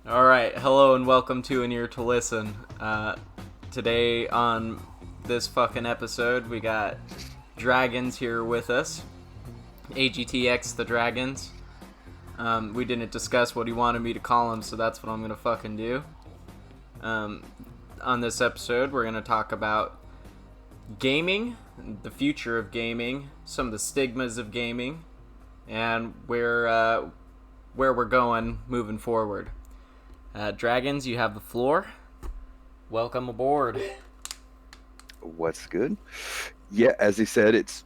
All right, hello and welcome to An Ear to Listen. Today on this fucking episode, we got Dragonz here with us. AGTxThaDragonzx. We didn't discuss what he wanted me to call him, so that's what I'm gonna fucking do. On this episode, we're gonna talk about gaming, the future of gaming, some of the stigmas of gaming, and where we're going moving forward. Dragonz, you have the floor. Welcome aboard. What's good? Yeah, as he said, it's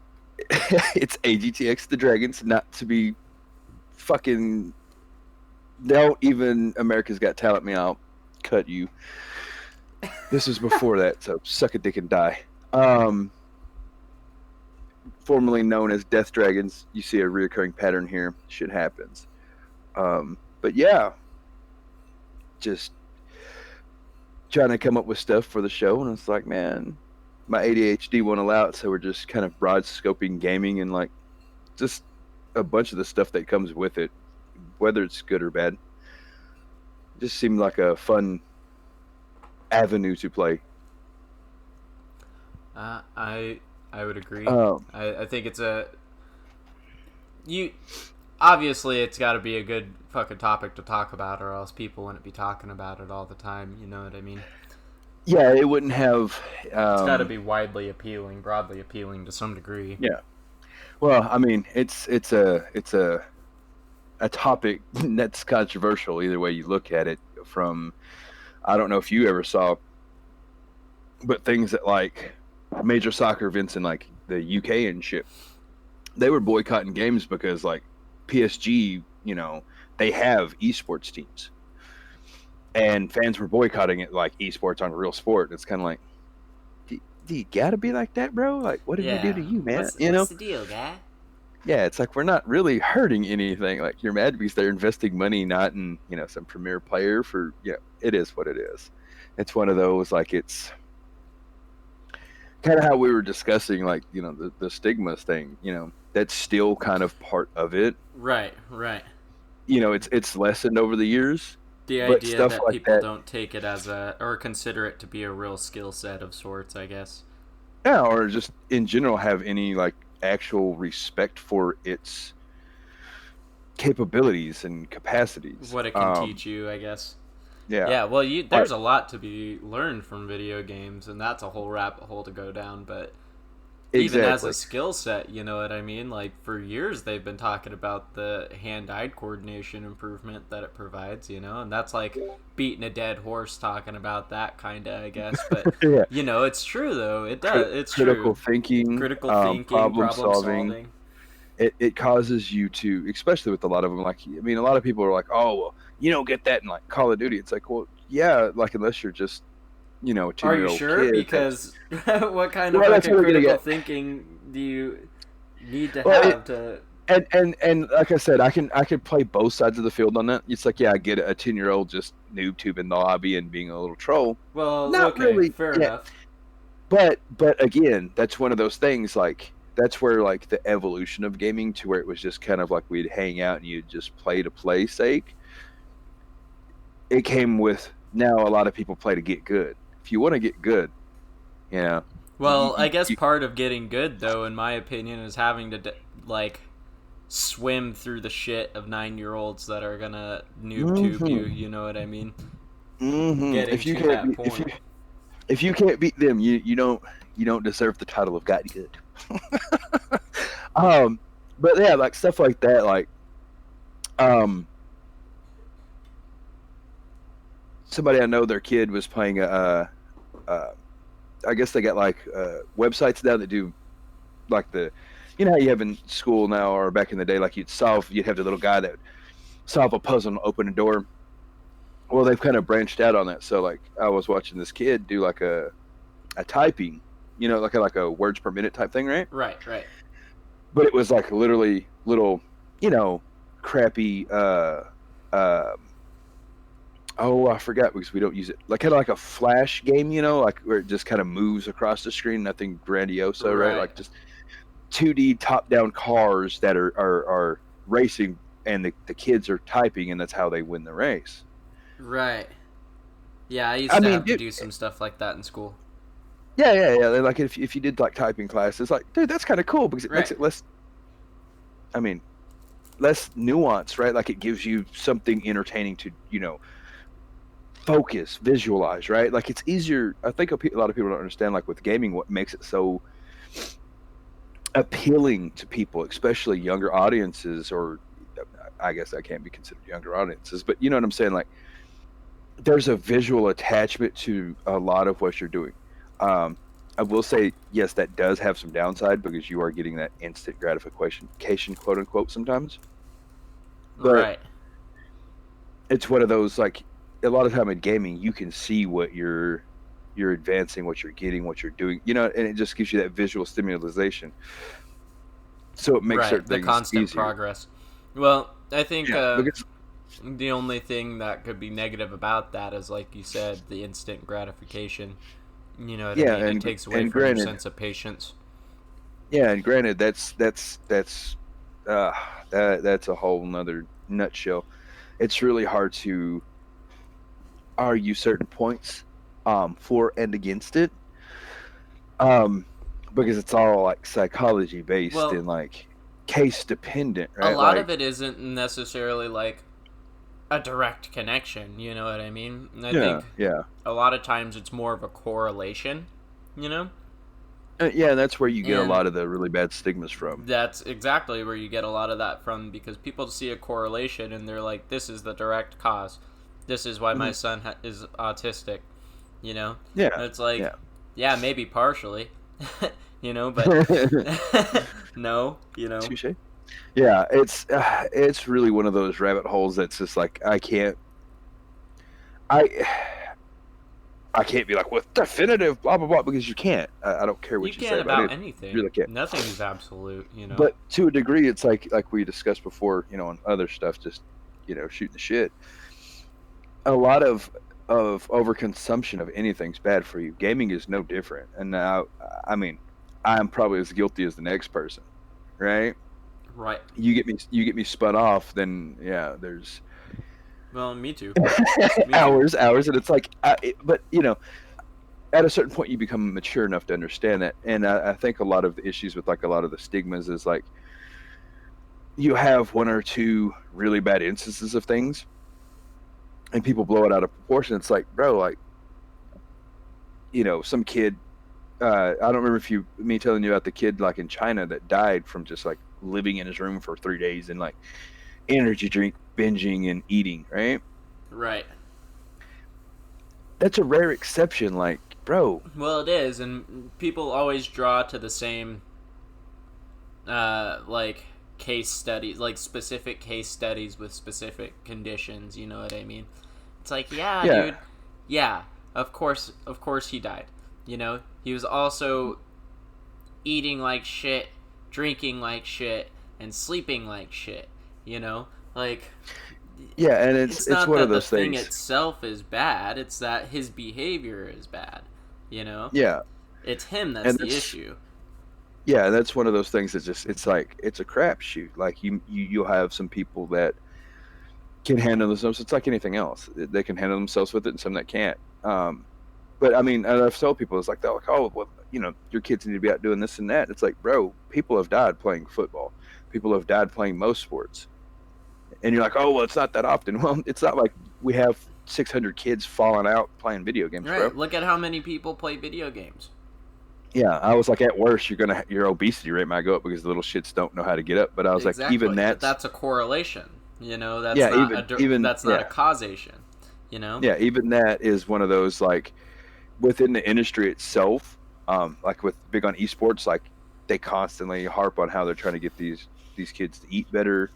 AGTxThaDragonzx, not to be fucking. Don't even America's Got Talent me. I'll cut you. This is before that, so suck a dick and die. Formerly known as Death Dragons, you see a reoccurring pattern here. Shit happens. But yeah. Just trying to come up with stuff for the show, and it's like, man, my ADHD won't allow it, so we're just kind of broad scoping gaming and like just a bunch of the stuff that comes with it, whether it's good or bad. It just seemed like a fun avenue to play. I would agree. I think it's obviously it's got to be a good fucking topic to talk about, or else people wouldn't be talking about it all the time. You know what I mean? Yeah, it wouldn't have. It's got to be widely appealing, broadly appealing to some degree. Yeah. Well, I mean, it's a topic that's controversial either way you look at it. From, I don't know if you ever saw, but things that like major soccer events in like the UK and shit, they were boycotting games because like PSG, you know, they have esports teams, and fans were boycotting it like esports on real sport. It's kind of like, do you gotta be like that, bro? Like, what did we do to you, man? What's the deal, guy? Yeah, it's like we're not really hurting anything. Like, you're mad because they're investing money not in, you know, some premier player for, you know, it is what it is. It's one of those, like, it's kind of how we were discussing, like, you know, the stigmas thing, you know, that's still kind of part of it. Right. You know, it's lessened over the years. The idea that like people don't take it as or consider it to be a real skill set of sorts, I guess. Yeah, or just in general have any, like, actual respect for its capabilities and capacities. What it can teach you, I guess. Yeah. Well, there's a lot to be learned from video games, and that's a whole rabbit hole to go down, but even as a skill set, you know what I mean? Like, for years they've been talking about the hand-eye coordination improvement that it provides, you know? And that's like beating a dead horse talking about that, kind of, I guess. But, yeah. You know, it's true, though. It does. It's critical true. Thinking, problem solving. It causes you to, especially with a lot of them, like, I mean, a lot of people are like, oh, well, you don't get that in, like, Call of Duty. It's like, well, yeah, like, unless you're just, you know, a 2-year-old kid. Are you sure? Because what kind of fucking critical thinking do you need to have to... And like I said, I can play both sides of the field on that. It's like, yeah, I get it, a 10-year-old just noob tubing the lobby and being a little troll. Well, not okay, really, fair enough. But again, that's one of those things, like, that's where, like, the evolution of gaming to where it was just kind of like we'd hang out and you'd just play to play sake. It came with, now a lot of people play to get good. If you want to get good, you know. Well, I guess part of getting good, though, in my opinion, is having to, like, swim through the shit of 9-year-olds that are gonna noob tube you. You know what I mean? Getting to that point. If you can't beat them, you don't deserve the title of God good. But yeah, like stuff like that, like somebody I know, their kid was playing I guess they got like websites now that do like the, you know how you have in school now or back in the day, like you'd have the little guy that would solve a puzzle and open a door. Well, they've kind of branched out on that. So like I was watching this kid do like a typing, you know, like a words per minute type thing, right? Right. But it was like literally little, you know, crappy I forgot because we don't use it. Like kind of like a flash game, you know, like where it just kind of moves across the screen, nothing grandioso, right? Like just 2D top-down cars that are racing, and the kids are typing, and that's how they win the race. Right. Yeah, I used to have to do some stuff like that in school. Yeah. Like if you did like typing classes, like, dude, that's kind of cool because it makes it less. I mean, less nuance, right? Like it gives you something entertaining to, focus, visualize, right? Like it's easier. I think a lot of people don't understand, like with gaming, what makes it so appealing to people, especially younger audiences, or I guess that can't be considered younger audiences, but you know what I'm saying? Like there's a visual attachment to a lot of what you're doing. I will say, yes, that does have some downside because you are getting that instant gratification, quote unquote, sometimes. But it's one of those, like, a lot of time in gaming, you can see what you're advancing, what you're getting, what you're doing, and it just gives you that visual stimulation. So it makes certain things the constant easier. Progress. Well, I think the only thing that could be negative about that is, like you said, the instant gratification. You know what I mean? It takes away from your sense of patience. Yeah, and granted, that's a whole nother nutshell. It's really hard to argue certain points for and against it, because it's all like psychology based and like case dependent, right? A lot of it isn't necessarily like a direct connection, you know what I mean? And I think a lot of times it's more of a correlation, Yeah, and that's where you get a lot of the really bad stigmas from. That's exactly where you get a lot of that from, because people see a correlation and they're like, this is the direct cause. This is why my son is autistic, Yeah. And it's like, yeah, maybe partially, but no, Touché. Yeah, it's really one of those rabbit holes that's just like I can't be like with definitive blah blah blah, because you can't. I don't care what you say about anything. You really can't. Nothing is absolute, But to a degree, it's like we discussed before, on other stuff, just shooting the shit. A lot of overconsumption of anything's bad for you. Gaming is no different. And now, I mean, I'm probably as guilty as the next person, right? Right. You get me spun off, then there's. Well, me too. hours, and it's like, but at a certain point you become mature enough to understand that, and I think a lot of the issues with like a lot of the stigmas is like you have one or two really bad instances of things, and people blow it out of proportion. It's like, bro, like some kid. I don't remember me telling you about the kid like in China that died from just like living in his room for 3 days and like energy drink binging and eating, right? Right. That's a rare exception, like, bro. Well, it is, and people always draw to the same like case studies, like specific case studies with specific conditions, you know what I mean? It's like, dude, of course he died. He was also eating like shit, drinking like shit, and sleeping like shit, like... Yeah, and it's one of those things. The thing itself is bad, it's that his behavior is bad, Yeah. It's him that's the issue. Yeah, that's one of those things that just, it's like, it's a crapshoot. Like, you'll have some people that can handle themselves. It's like anything else. They can handle themselves with it and some that can't. But I mean, I've told people, it's like, they're like, oh, well, your kids need to be out doing this and that. It's like, bro, people have died playing football. People have died playing most sports. And you're like, oh, well, it's not that often. Well, it's not like we have 600 kids falling out playing video games, right. Bro. Look at how many people play video games. Yeah, I was like, at worst, your obesity rate might go up because the little shits don't know how to get up. But I was like, even that's a correlation. That's not a causation. Yeah, even that is one of those, like, within the industry itself, like with big on esports, like they constantly harp on how they're trying to get these kids to eat better,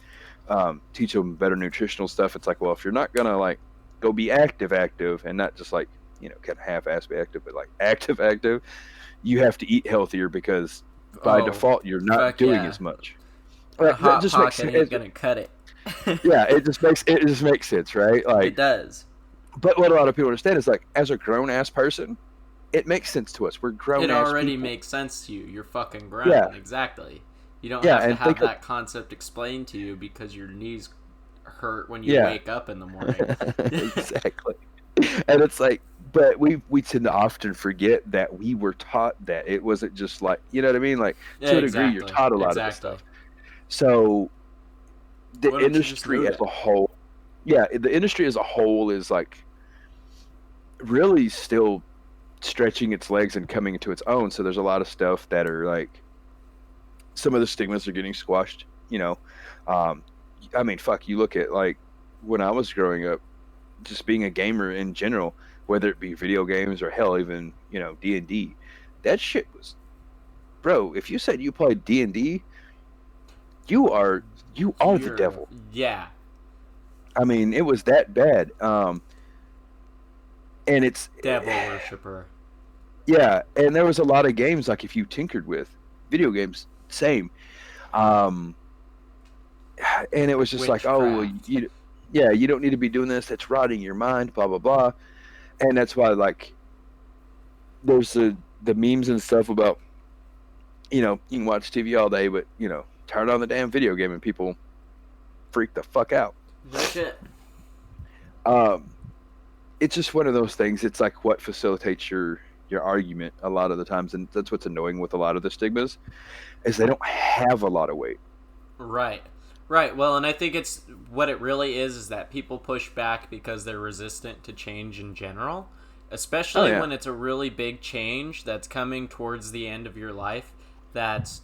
teach them better nutritional stuff. It's like, well, if you're not gonna like go be active and not just like kind of half-ass be active, but like active, you have to eat healthier because by default you're not doing as much. Hot just pocket ain't gonna cut it. Yeah, it just makes sense, right? Like it does. But what a lot of people understand is, like, as a grown-ass person, it makes sense to us. We're grown-ass people. It already makes sense to you. You're fucking grown. Yeah. Exactly. You don't have to have that concept explained to you because your knees hurt when you wake up in the morning. Exactly. And it's like, but we tend to often forget that we were taught that. It wasn't just like, you know what I mean? Like, to a degree, you're taught a lot of this stuff. So the industry as a whole, the industry as a whole is like really still stretching its legs and coming into its own. So there's a lot of stuff that are like, some of the stigmas are getting squashed, you know. I mean, fuck, you look at like when I was growing up, just being a gamer in general, whether it be video games or hell, even, you know, D&D, that shit was, bro, if you said you played D&D, you are the devil. Yeah. I mean, it was that bad. And it's devil worshiper. Yeah, and there was a lot of games like if you tinkered with video games, same. And it was just like, oh, well, you don't need to be doing this. That's rotting your mind, blah blah blah. And that's why, like, there's the memes and stuff about, you know, you can watch TV all day, but, you know, turn on the damn video game and people freak the fuck out. That's it. It's just one of those things. It's like what facilitates your argument a lot of the times, and that's what's annoying with a lot of the stigmas, is they don't have a lot of weight. Right. Well, and I think it's what it really is that people push back because they're resistant to change in general, especially when it's a really big change that's coming towards the end of your life. That's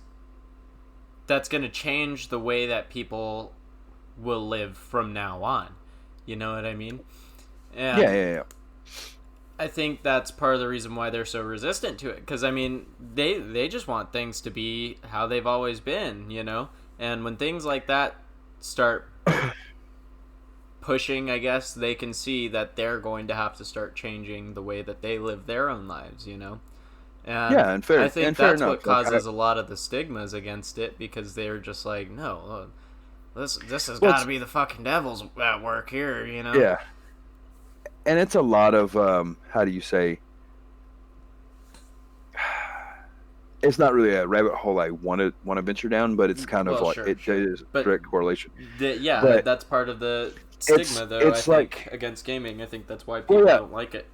going to change the way that people will live from now on. You know what I mean? And yeah. I think that's part of the reason why they're so resistant to it. Because, I mean, they just want things to be how they've always been, you know? And when things like that start pushing, I guess, they can see that they're going to have to start changing the way that they live their own lives, you know? And yeah, and fair. I think and that's fair what enough. causes a lot of the stigmas against it, because they're just like, no, this has got to be the fucking devil's at work here, you know? Yeah. And it's a lot of, how do you say, it's not really a rabbit hole I want to venture down, but it's kind of like, it is direct correlation. But that's part of the stigma, though, I think, against gaming. I think that's why people don't like it.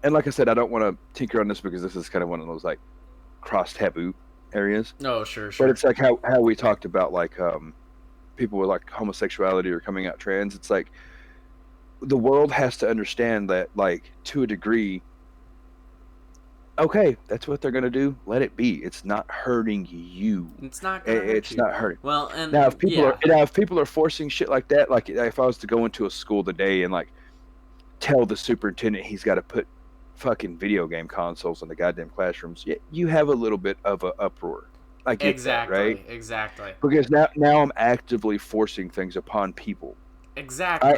And like I said, I don't want to tinker on this because this is kind of one of those, like, cross-taboo areas. Oh, sure. But it's like how we talked about, like, people with, like, homosexuality or coming out trans. It's like, the world has to understand that, like, to a degree, okay, that's what they're gonna do. Let it be. It's not hurting you. It's not gonna hurt you. Not hurting. Well, and now if people are forcing shit like that, like if I was to go into a school today and like tell the superintendent he's got to put fucking video game consoles in the goddamn classrooms, you have a little bit of an uproar. I get that, right? Exactly. Because now I'm actively forcing things upon people. Exactly. I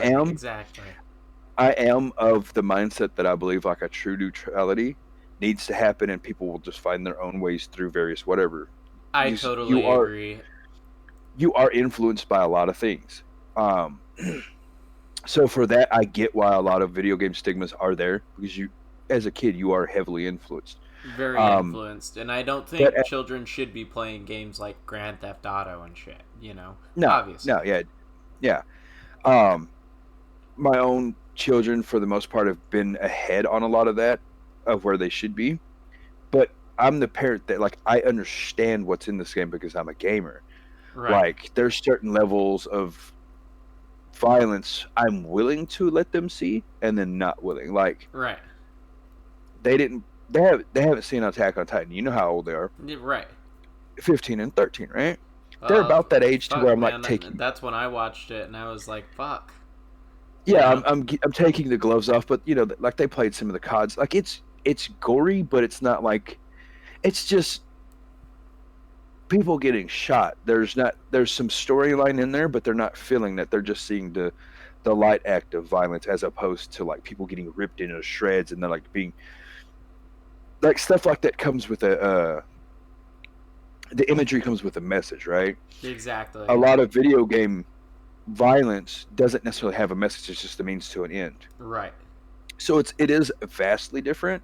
am of the mindset that I believe like a true neutrality needs to happen, and people will just find their own ways through various whatever. I totally agree. You are influenced by a lot of things. So for that, I get why a lot of video game stigmas are there, because you, as a kid, you are heavily influenced. Very influenced. And I don't think children should be playing games like Grand Theft Auto and shit, you know? No, obviously. No, yeah. My own children, for the most part, have been ahead on a lot of that, of where they should be. But I'm the parent that, like, I understand what's in this game because I'm a gamer. Right. Like, there's certain levels of violence I'm willing to let them see, and then not willing. Like, right. They haven't seen Attack on Titan. You know how old they are. Right. 15 and 13, right? They're about that age to where I'm like taking. That's when I watched it, and I was like, "Fuck." Yeah, I'm taking the gloves off, but you know, like they played some of the CODs. Like it's gory, but it's not like, it's just people getting shot. There's some storyline in there, but they're not feeling that. They're just seeing the light act of violence, as opposed to like people getting ripped into shreds, and then like being like stuff like that comes with the imagery comes with a message, right? Exactly. A lot of video game violence doesn't necessarily have a message. It's just a means to an end. Right. So it is vastly different,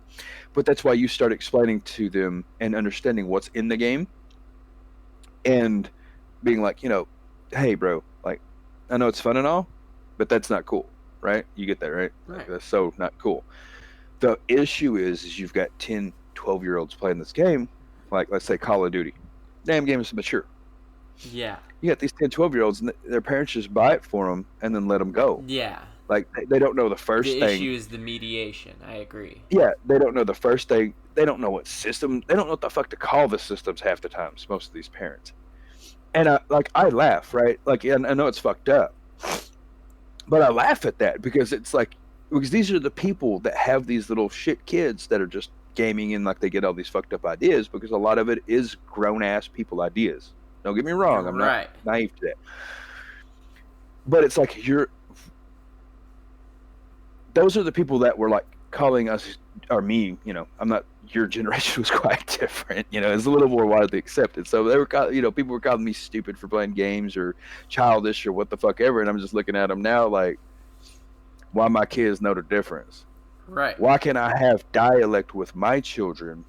but that's why you start explaining to them and understanding what's in the game, and being like, you know, hey, bro, like, I know it's fun and all, but that's not cool, right? You get that, right? Right. Like, that's so not cool. The issue is you've got 10, 12-year-olds playing this game, like let's say Call of Duty. Damn game is mature. Yeah. You got these 10, 12-year-olds, and their parents just buy it for them and then let them go. Yeah. Like, they don't know the first thing. The issue is the mediation. I agree. Yeah, they don't know the first thing. They don't know what system. They don't know what the fuck to call the systems half the times, most of these parents. And I laugh, right? Like, I know it's fucked up. But I laugh at that because it's like, because these are the people that have these little shit kids that are just gaming and like they get all these fucked up ideas, because a lot of it is grown ass people ideas. Don't get me wrong, I'm not naive to that. But it's like those are the people that were like calling us, or me, you know, I'm not, your generation was quite different, you know, it's a little more widely accepted. So they were, you know, people were calling me stupid for playing games or childish or what the fuck ever. And I'm just looking at them now like, why my kids know the difference? Right. Why can't I have dialect with my children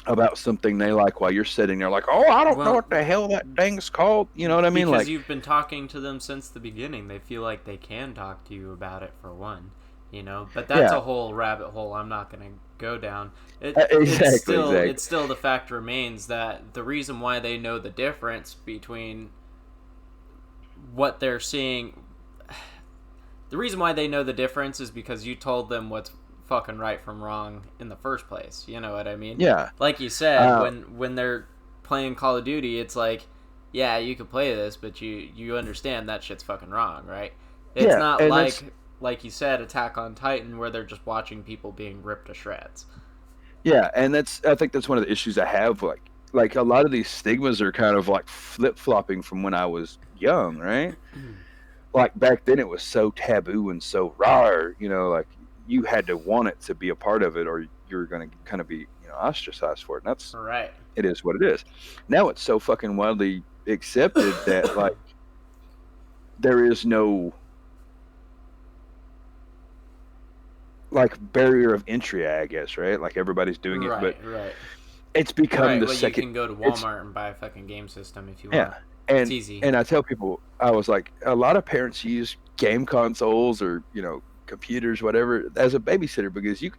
about something they like while you're sitting there like, oh, I don't know what the hell that thing's called. You know what I mean? Because like, you've been talking to them since the beginning. They feel like they can talk to you about it, for one. You know, but that's a whole rabbit hole I'm not going to go down. It's still the fact remains that the reason why they know the difference between what they're seeing, the reason why they know the difference is because you told them what's fucking right from wrong in the first place. You know what I mean? Yeah. Like you said, when they're playing Call of Duty, it's like, yeah, you can play this, but you understand that shit's fucking wrong, right? It's not like you said, Attack on Titan, where they're just watching people being ripped to shreds. Yeah, and I think that's one of the issues I have. Like a lot of these stigmas are kind of like flip-flopping from when I was young, right? Like back then it was so taboo and so raw, you know, like you had to want it to be a part of it or you're going to kind of be, you know, ostracized for it. And that's right. It is what it is. Now it's so fucking widely accepted that like there is no like barrier of entry, I guess, right? Like everybody's doing it, but it's become the second. You can go to Walmart and buy a fucking game system if you want. Yeah, and it's easy. And I tell people, I was like, a lot of parents use game consoles or, you know, computers, whatever, as a babysitter, because you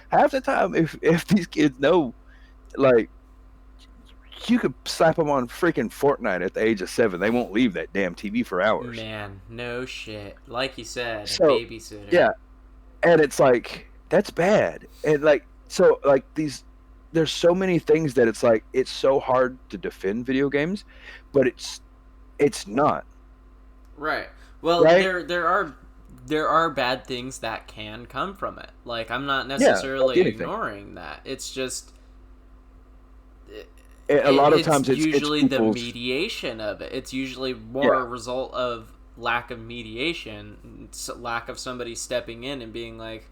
half the time if these kids know, like, you could slap them on freaking Fortnite at the age of 7. They won't leave that damn TV for hours. Man, no shit. Like you said, so, a babysitter. Yeah. And it's like, that's bad. And like, so like there's so many things that it's like, it's so hard to defend video games, but it's not. Right. Well, right? There are bad things that can come from it. Like, I'm not necessarily ignoring that. It's just a lot of times it's usually the mediation of it. It's usually more a result of lack of mediation, lack of somebody stepping in and being like,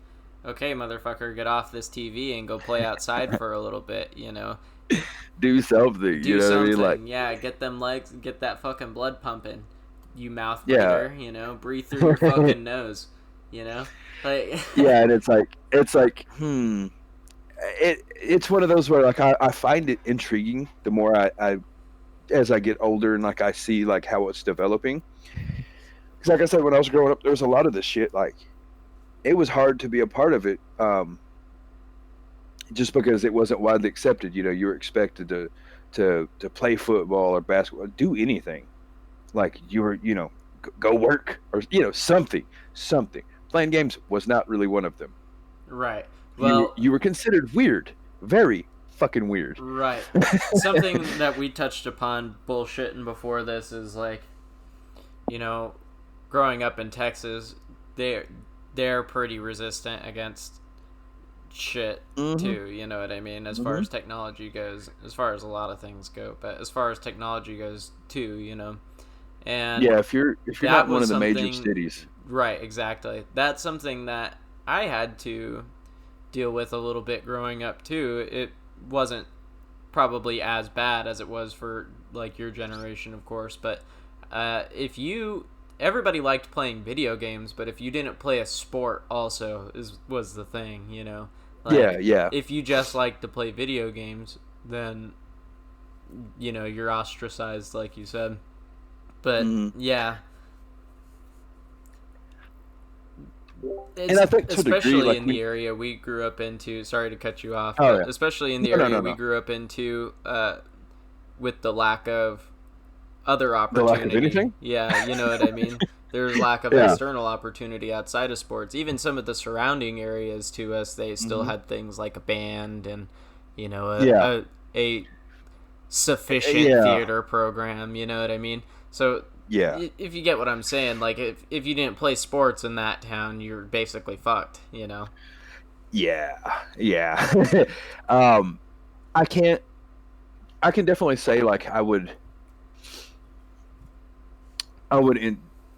okay, motherfucker, get off this TV and go play outside for a little bit, you know? Do something, you know what I mean? Like, yeah, get them legs, get that fucking blood pumping, you mouth breather, you know? Breathe through your fucking nose, you know? Like, yeah, and it's like, it's one of those where, like, I find it intriguing the more I as I get older and, like, I see, like, how it's developing. Because, like I said, when I was growing up, there was a lot of this shit. Like, it was hard to be a part of it, just because it wasn't widely accepted. You know, you were expected to play football or basketball, do anything. Like, you were, you know, go work or, you know, something. Playing games was not really one of them. Right. Well, you were considered weird, very fucking weird. Right. Something that we touched upon bullshitting before this is, like, you know, growing up in Texas, they're pretty resistant against shit too, you know what I mean, as far as technology goes, as far as a lot of things go, but as far as technology goes too, you know. And yeah, if you're not one of the major cities. Right, exactly. That's something that I had to deal with a little bit growing up too. It wasn't probably as bad as it was for, like, your generation, of course, but everybody liked playing video games, but if you didn't play a sport also was the thing, you know. Like, yeah. If you just like to play video games, then, you know, you're ostracized, like you said. But yeah, And I think to a degree, especially like in the area we grew up into. Sorry to cut you off, oh, but yeah. especially in the No, area no, we no. grew up into, with the lack of other The opportunity. lack of anything? Yeah, you know what I mean. There's lack of Yeah. external opportunity outside of sports. Even some of the surrounding areas to us, they still had things like a band and, you know, Yeah. a sufficient Yeah. theater program. You know what I mean? So Yeah. if you get what I'm saying, like if you didn't play sports in that town, you're basically fucked. You know. Yeah. I can definitely say like I would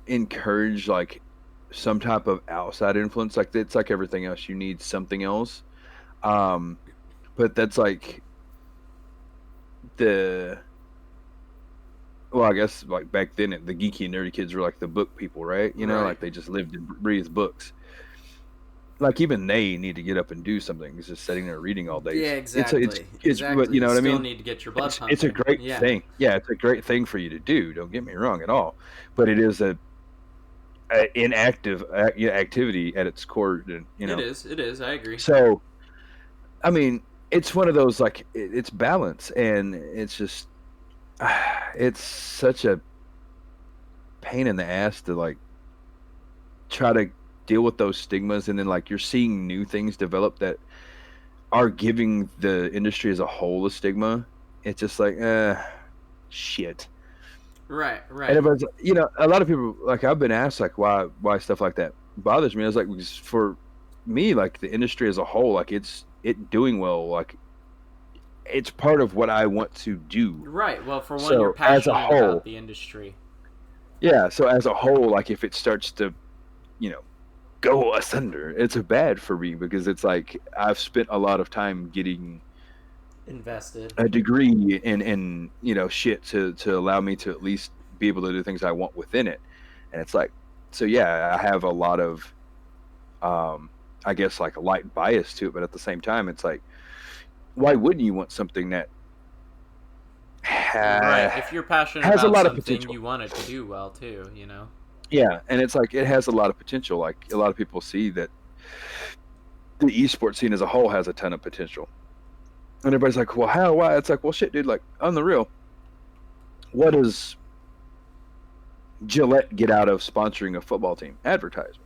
encourage like some type of outside influence. Like it's like everything else, you need something else. But that's like the well, I guess like back then the geeky and nerdy kids were like the book people, right? You know, Right. like they just lived and breathed books. Like even they need to get up and do something. It's just sitting there reading all day. Yeah, exactly. It's but you know what I mean? Still need to get your blood pumping. It's a great thing. Yeah, it's a great thing for you to do. Don't get me wrong at all. But it is a inactive activity at its core. You know, It is. I agree. so I mean, it's one of those like it's balance, and it's just it's such a pain in the ass to like try to deal with those stigmas, and then like you're seeing new things develop that are giving the industry as a whole a stigma. It's just like shit. Right. And everybody's, you know, a lot of people like I've been asked like why stuff like that bothers me. I was like, because for me, like the industry as a whole, like it doing well, like it's part of what I want to do. Right. Well, for one, So, you're passionate as a whole, about the industry. Yeah, so as a whole, like if it starts to, you know, go asunder, it's bad for me because it's like I've spent a lot of time getting Invested a degree in you know shit to allow me to at least be able to do things I want within it, and it's like, so yeah, I have a lot of I guess like a light bias to it, but at the same time it's like, why wouldn't you want something that right. If you're passionate has about a lot of something, potential. you want it to do well too, you know. Yeah, and it's like it has a lot of potential. Like a lot of people see that the esports scene as a whole has a ton of potential, and everybody's like, well, how, why? It's like, well, shit, dude, like on the real, what does Gillette get out of sponsoring a football team? Advertisement,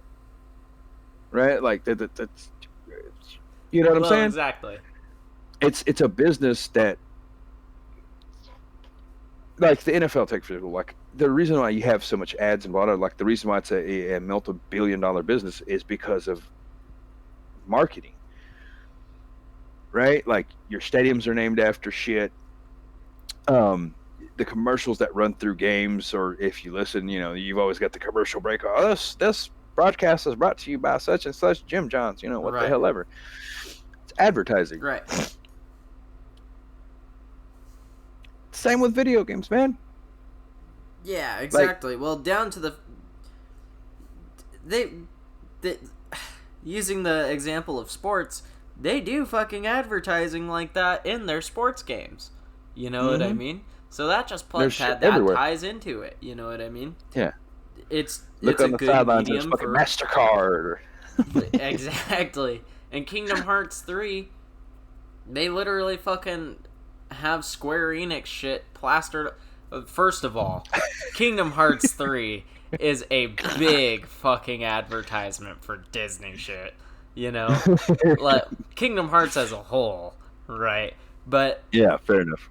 right? Like that's, you know what I'm saying? Exactly. It's a business that, like the NFL, take for example, like the reason why you have so much ads and blah, like the reason why it's a multi-billion-dollar business is because of marketing, right? Like your stadiums are named after shit. The commercials that run through games, or if you listen, you know, you've always got the commercial break. Oh, this broadcast is brought to you by such and such Jim Johns. You know, what the hell ever. It's advertising. Right. Same with video games, man. Yeah, exactly. Like, well, down to they using the example of sports, they do fucking advertising like that in their sports games. You know what I mean? So that just ties into it. You know what I mean? Yeah. It's on a the good sidelines, medium fucking MasterCard. Exactly. And Kingdom Hearts 3, they literally fucking have Square Enix shit plastered. First of all, Kingdom Hearts 3 is a big fucking advertisement for Disney shit. You know? Like, Kingdom Hearts as a whole, right? But yeah, fair enough.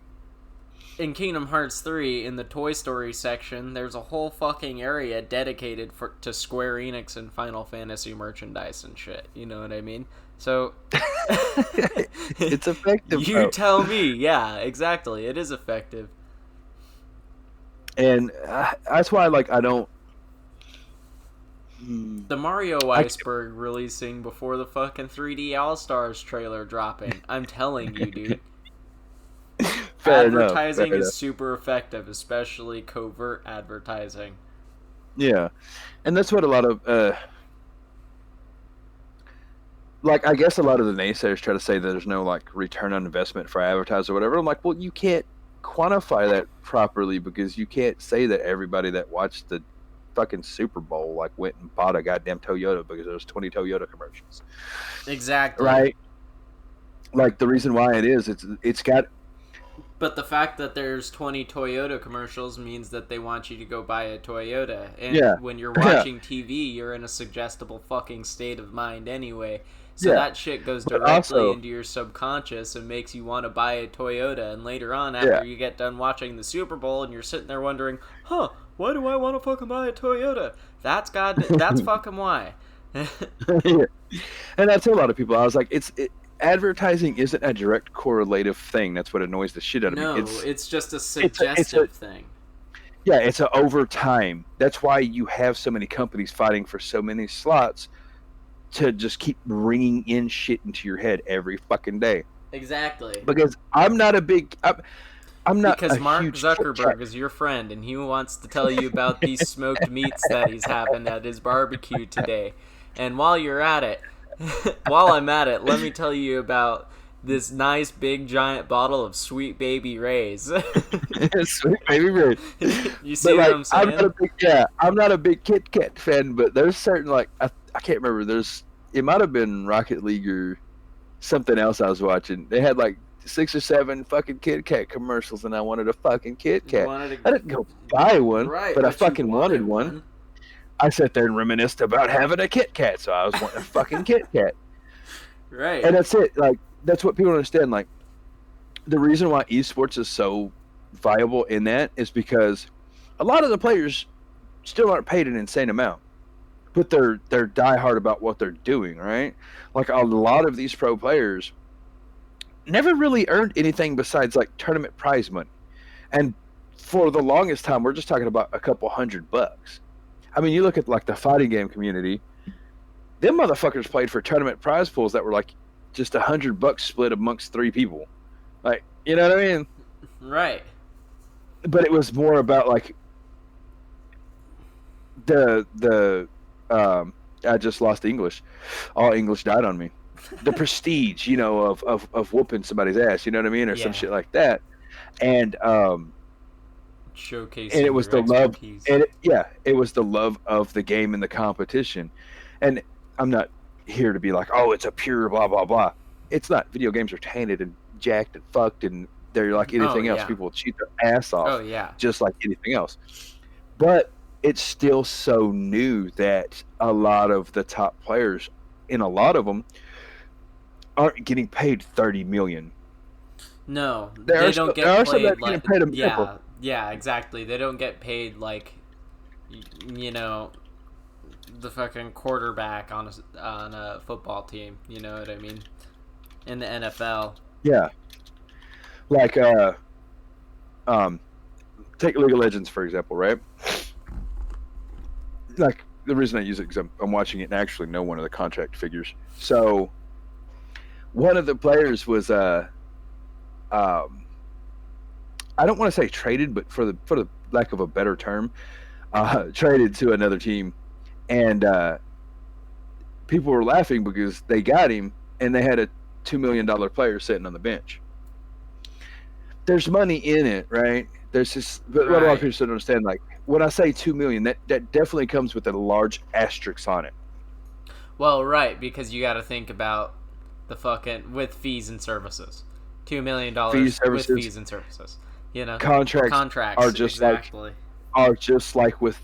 In Kingdom Hearts 3, in the Toy Story section, there's a whole fucking area dedicated to Square Enix and Final Fantasy merchandise and shit. You know what I mean? So it's effective. You tell me. Yeah, exactly. It is effective. And that's why, like, I don't. The Mario Iceberg releasing before the fucking 3D All-Stars trailer dropping. I'm telling you, dude. Advertising is super effective, especially covert advertising. Yeah, and that's what a lot of like, I guess a lot of the naysayers try to say that there's no like return on investment for advertisers or whatever. I'm like, well, you can't quantify that properly because you can't say that everybody that watched the fucking Super Bowl like went and bought a goddamn Toyota because there's 20 Toyota commercials. Exactly. Right? Like the reason why it's got. But the fact that there's 20 Toyota commercials means that they want you to go buy a Toyota. And when you're watching TV, you're in a suggestible fucking state of mind anyway. So that shit goes directly into your subconscious and makes you want to buy a Toyota. And later on, after you get done watching the Super Bowl and you're sitting there wondering, why do I want to fucking buy a Toyota? That's fucking why. And I tell a lot of people, I was like, advertising isn't a direct correlative thing. That's what annoys the shit out of me. No, it's just a suggestive thing. Yeah, it's over time. That's why you have so many companies fighting for so many slots to just keep ringing in shit into your head every fucking day. Exactly. Because I'm not a big... I'm not because Mark Zuckerberg is your friend, and he wants to tell you about these smoked meats that he's having at his barbecue today. And while you're at it, while I'm at it, let me tell you about this nice big giant bottle of Sweet Baby Ray's. Sweet Baby Ray's. You see what I'm saying? I'm not a big Kit Kat fan, but there's certain I can't remember. It might have been Rocket League or something else I was watching. They had 6 or 7 fucking Kit Kat commercials, and I wanted a fucking Kit Kat. I didn't go buy one, but I fucking wanted one. I sat there and reminisced about having a Kit Kat, so I was wanting a fucking Kit Kat. Right. And that's it. That's what people understand. The reason why esports is so viable in that is because a lot of the players still aren't paid an insane amount, but they're diehard about what they're doing, right? A lot of these pro players never really earned anything besides tournament prize money. And for the longest time, we're just talking about a couple $100. I mean, you look at the fighting game community, them motherfuckers played for tournament prize pools that were just $100 split amongst 3 people. You know what I mean? Right. But it was more about I just lost English. All English died on me. The prestige, of whooping somebody's ass, you know what I mean? Or some shit like that. And showcasing and it was the expertise. It was the love of the game and the competition. And I'm not here to be it's a pure blah blah blah. It's not. Video games are tainted and jacked and fucked, and they're like anything else. People will cheat their ass off, just like anything else. But it's still so new that a lot of the top players, in a lot of them, aren't getting paid $30 million. No, they don't get paid Yeah, exactly. They don't get paid the fucking quarterback on a football team. You know what I mean? In the NFL. Yeah. Take League of Legends for example, right? The reason I use it because I'm watching it and actually know one of the contract figures. So, one of the players was I don't want to say traded, but for the lack of a better term, traded to another team, and people were laughing because they got him and they had a $2 million player sitting on the bench. There's money in it, right? There's this, but what a lot of people don't understand. When I say $2 million, that definitely comes with a large asterisk on it. Well, right, because you got to think about the fucking with fees and services. $2 million with fees and services. Contracts are just with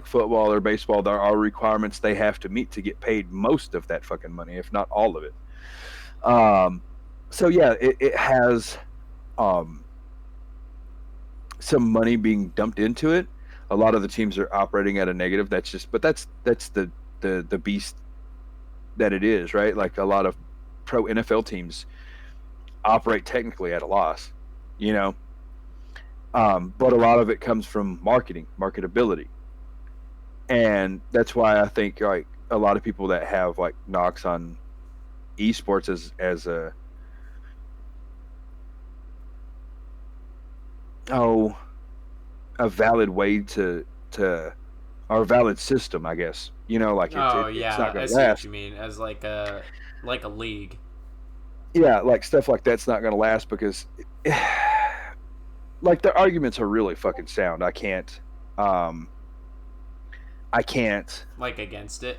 football or baseball. There are requirements they have to meet to get paid most of that fucking money, if not all of it. So yeah, it has some money being dumped into it. A lot of the teams are operating at a negative. That's the beast that it is, right? A lot of pro NFL teams operate technically at a loss, but a lot of it comes from marketability, and that's why I think a lot of people that have knocks on esports as a valid way to or a valid system, I guess. It's not gonna I see last. What you mean as a league. Yeah, stuff like that's not going to last because, the arguments are really fucking sound. I can't I can't. Like against it.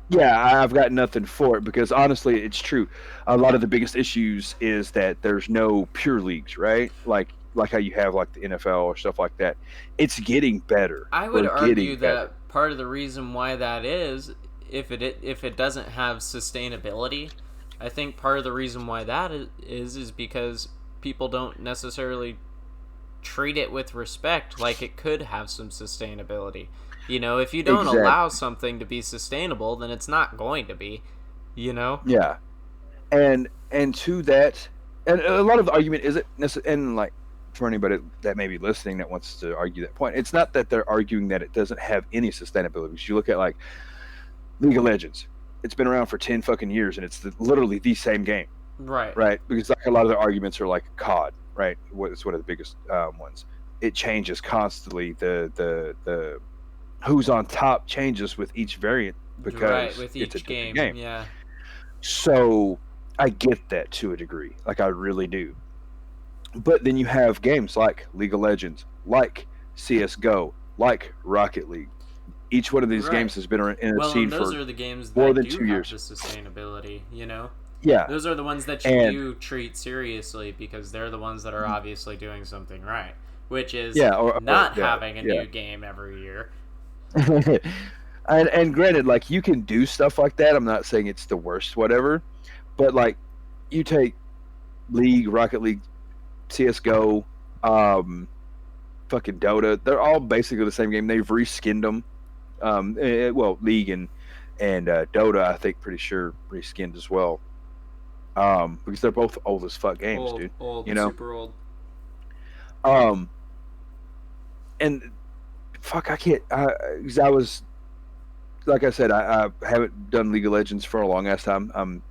Yeah, I've got nothing for it because honestly, it's true. A lot of the biggest issues is that there's no pure leagues, right? Like how you have like the NFL or stuff like that. It's getting better. I would argue that part of the reason why that is, if it doesn't have sustainability, I think part of the reason why that is because people don't necessarily treat it with respect like it could have some sustainability. You know, if you don't allow something to be sustainable, then it's not going to be, you know? Yeah. And to that, and a lot of the argument is it, and like for anybody that may be listening that wants to argue that point, it's not that they're arguing that it doesn't have any sustainability. Because you look at like League of Legends, it's been around for 10 fucking years and it's literally the same game. Right. Right. Because like a lot of the arguments are like COD, right? It's one of the biggest ones. It changes constantly. The who's on top changes with each variant because with each it's a game. Yeah. So I get that to a degree. Like I really do. But then you have games like League of Legends, like CSGO, like Rocket League. Each one of these games has been in a scene for those are the games that more than do 2 years. Have the sustainability, you know? Yeah. Those are the ones that you do treat seriously because they're the ones that are obviously doing something right, which is not having a new game every year. and granted, like you can do stuff like that. I'm not saying it's the worst, whatever, but like you take League, Rocket League, CS:GO, fucking Dota. They're all basically the same game. They've reskinned them. League and Dota, I think, pretty sure reskinned as well. Because they're both old as fuck games, dude. Old, you know, super old. And fuck, I can't. Because I was, like I said, I haven't done League of Legends for a long ass time. I'm,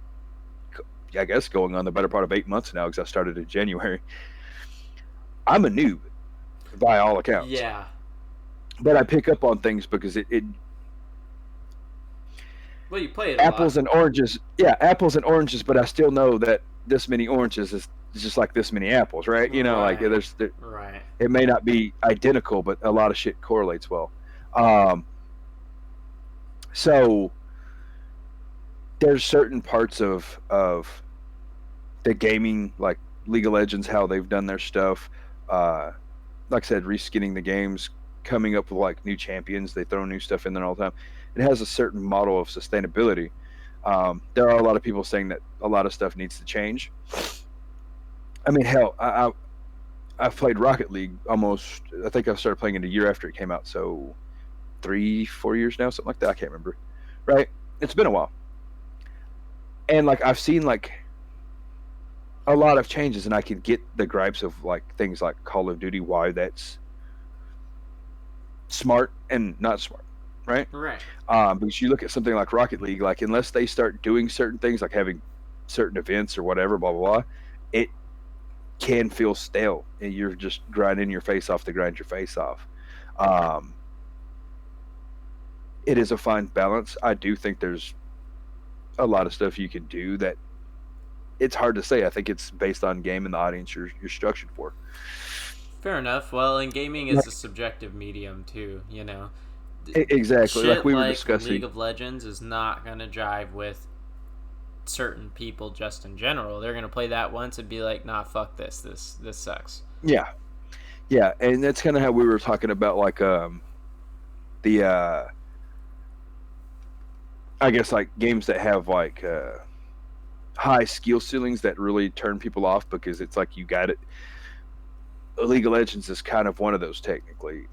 I guess, going on the better part of 8 months now because I started in January. I'm a noob, by all accounts. Yeah. But I pick up on things because it well, you play it apples and oranges. Yeah, apples and oranges, but I still know that this many oranges is just like this many apples, right? You know, like there's right. It may not be identical, but a lot of shit correlates well. So there's certain parts of the gaming, like League of Legends, how they've done their stuff. Like I said, reskinning the games, coming up with like new champions. They throw new stuff in there all the time. It has a certain model of sustainability. There are a lot of people saying that a lot of stuff needs to change. I mean, hell, I've played Rocket League almost. I think I started playing it a year after it came out, so 3-4 years now, something like that. I can't remember. Right? It's been a while, and like I've seen like a lot of changes, and I can get the gripes of like things like Call of Duty, why that's smart and not smart. Right. Because you look at something like Rocket League, like unless they start doing certain things, like having certain events or whatever, blah blah blah, it can feel stale, and you're just grinding your face off to grind your face off. It is a fine balance. I do think there's a lot of stuff you can do that it's hard to say. I think it's based on game and the audience you're structured for. Fair enough. Well, and gaming is a subjective medium too, you know. Exactly. Shit like we were discussing, League of Legends is not gonna jive with certain people just in general. They're gonna play that once and be like, "Nah, fuck this. This sucks." Yeah, and that's kind of how we were talking about, like the I guess like games that have like high skill ceilings that really turn people off because it's like you got it. League of Legends is kind of one of those technically.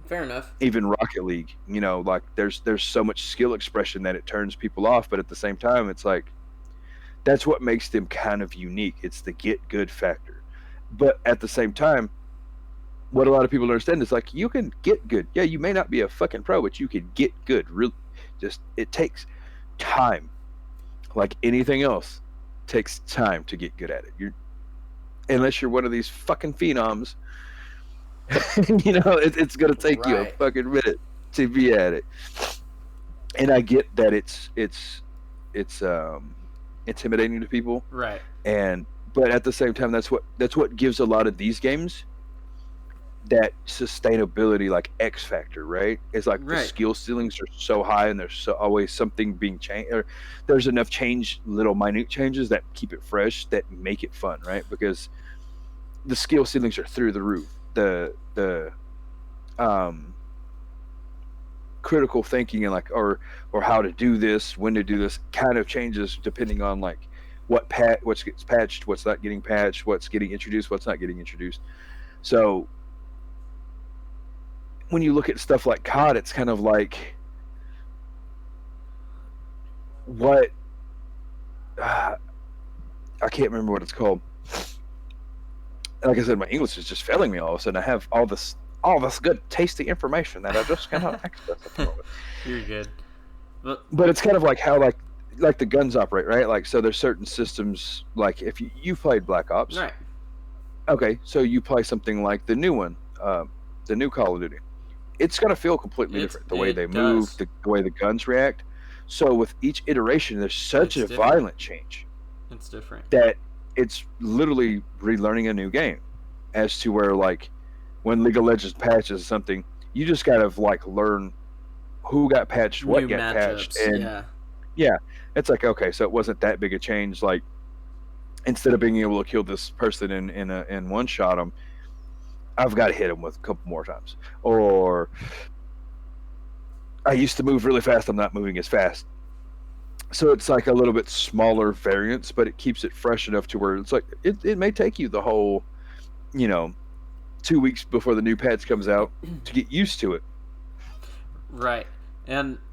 Fair enough. Even Rocket League, you know, like there's so much skill expression that it turns people off, but at the same time, it's like that's what makes them kind of unique. It's the get good factor. But at the same time, what a lot of people don't understand is like you can get good. Yeah, you may not be a fucking pro, but you can get good. Really, just it takes time. Like anything else, it takes time to get good at it. Unless you're one of these fucking phenoms, you know, it's gonna take you a fucking minute to be at it. And I get that it's intimidating to people, right? But at the same time, that's what gives a lot of these games that sustainability, like X factor, right? It's like the Right. skill ceilings are so high, and there's always something being changed, or there's enough change, little minute changes that keep it fresh, that make it fun, right? Because the skill ceilings are through the roof. The um, critical thinking and like or how to do this, when to do this, kind of changes depending on like what gets patched, what's not getting patched, what's getting introduced, what's not getting introduced. So when you look at stuff like COD, it's kind of like what I can't remember what it's called. Like I said, my English is just failing me all of a sudden. I have all this good, tasty information that I just cannot access at the moment. You're good. But it's kind of like how like the guns operate, right? Like, so there's certain systems, like if you played Black Ops. Right. Okay, so you play something like the new one, the new Call of Duty. It's going to feel completely different. The way they move, the way the guns react. So with each iteration, there's such a violent change. It's different. That it's literally relearning a new game. As to where, like, when League of Legends patches something, you just got to, like, learn who got patched, what got patched. And yeah, it's like, okay, so it wasn't that big a change. Like, instead of being able to kill this person in one shot them, I've got to hit him with a couple more times. Or I used to move really fast, I'm not moving as fast. So it's like a little bit smaller variance, but it keeps it fresh enough to where it's like it may take you the whole, 2 weeks before the new patch comes out to get used to it. Right.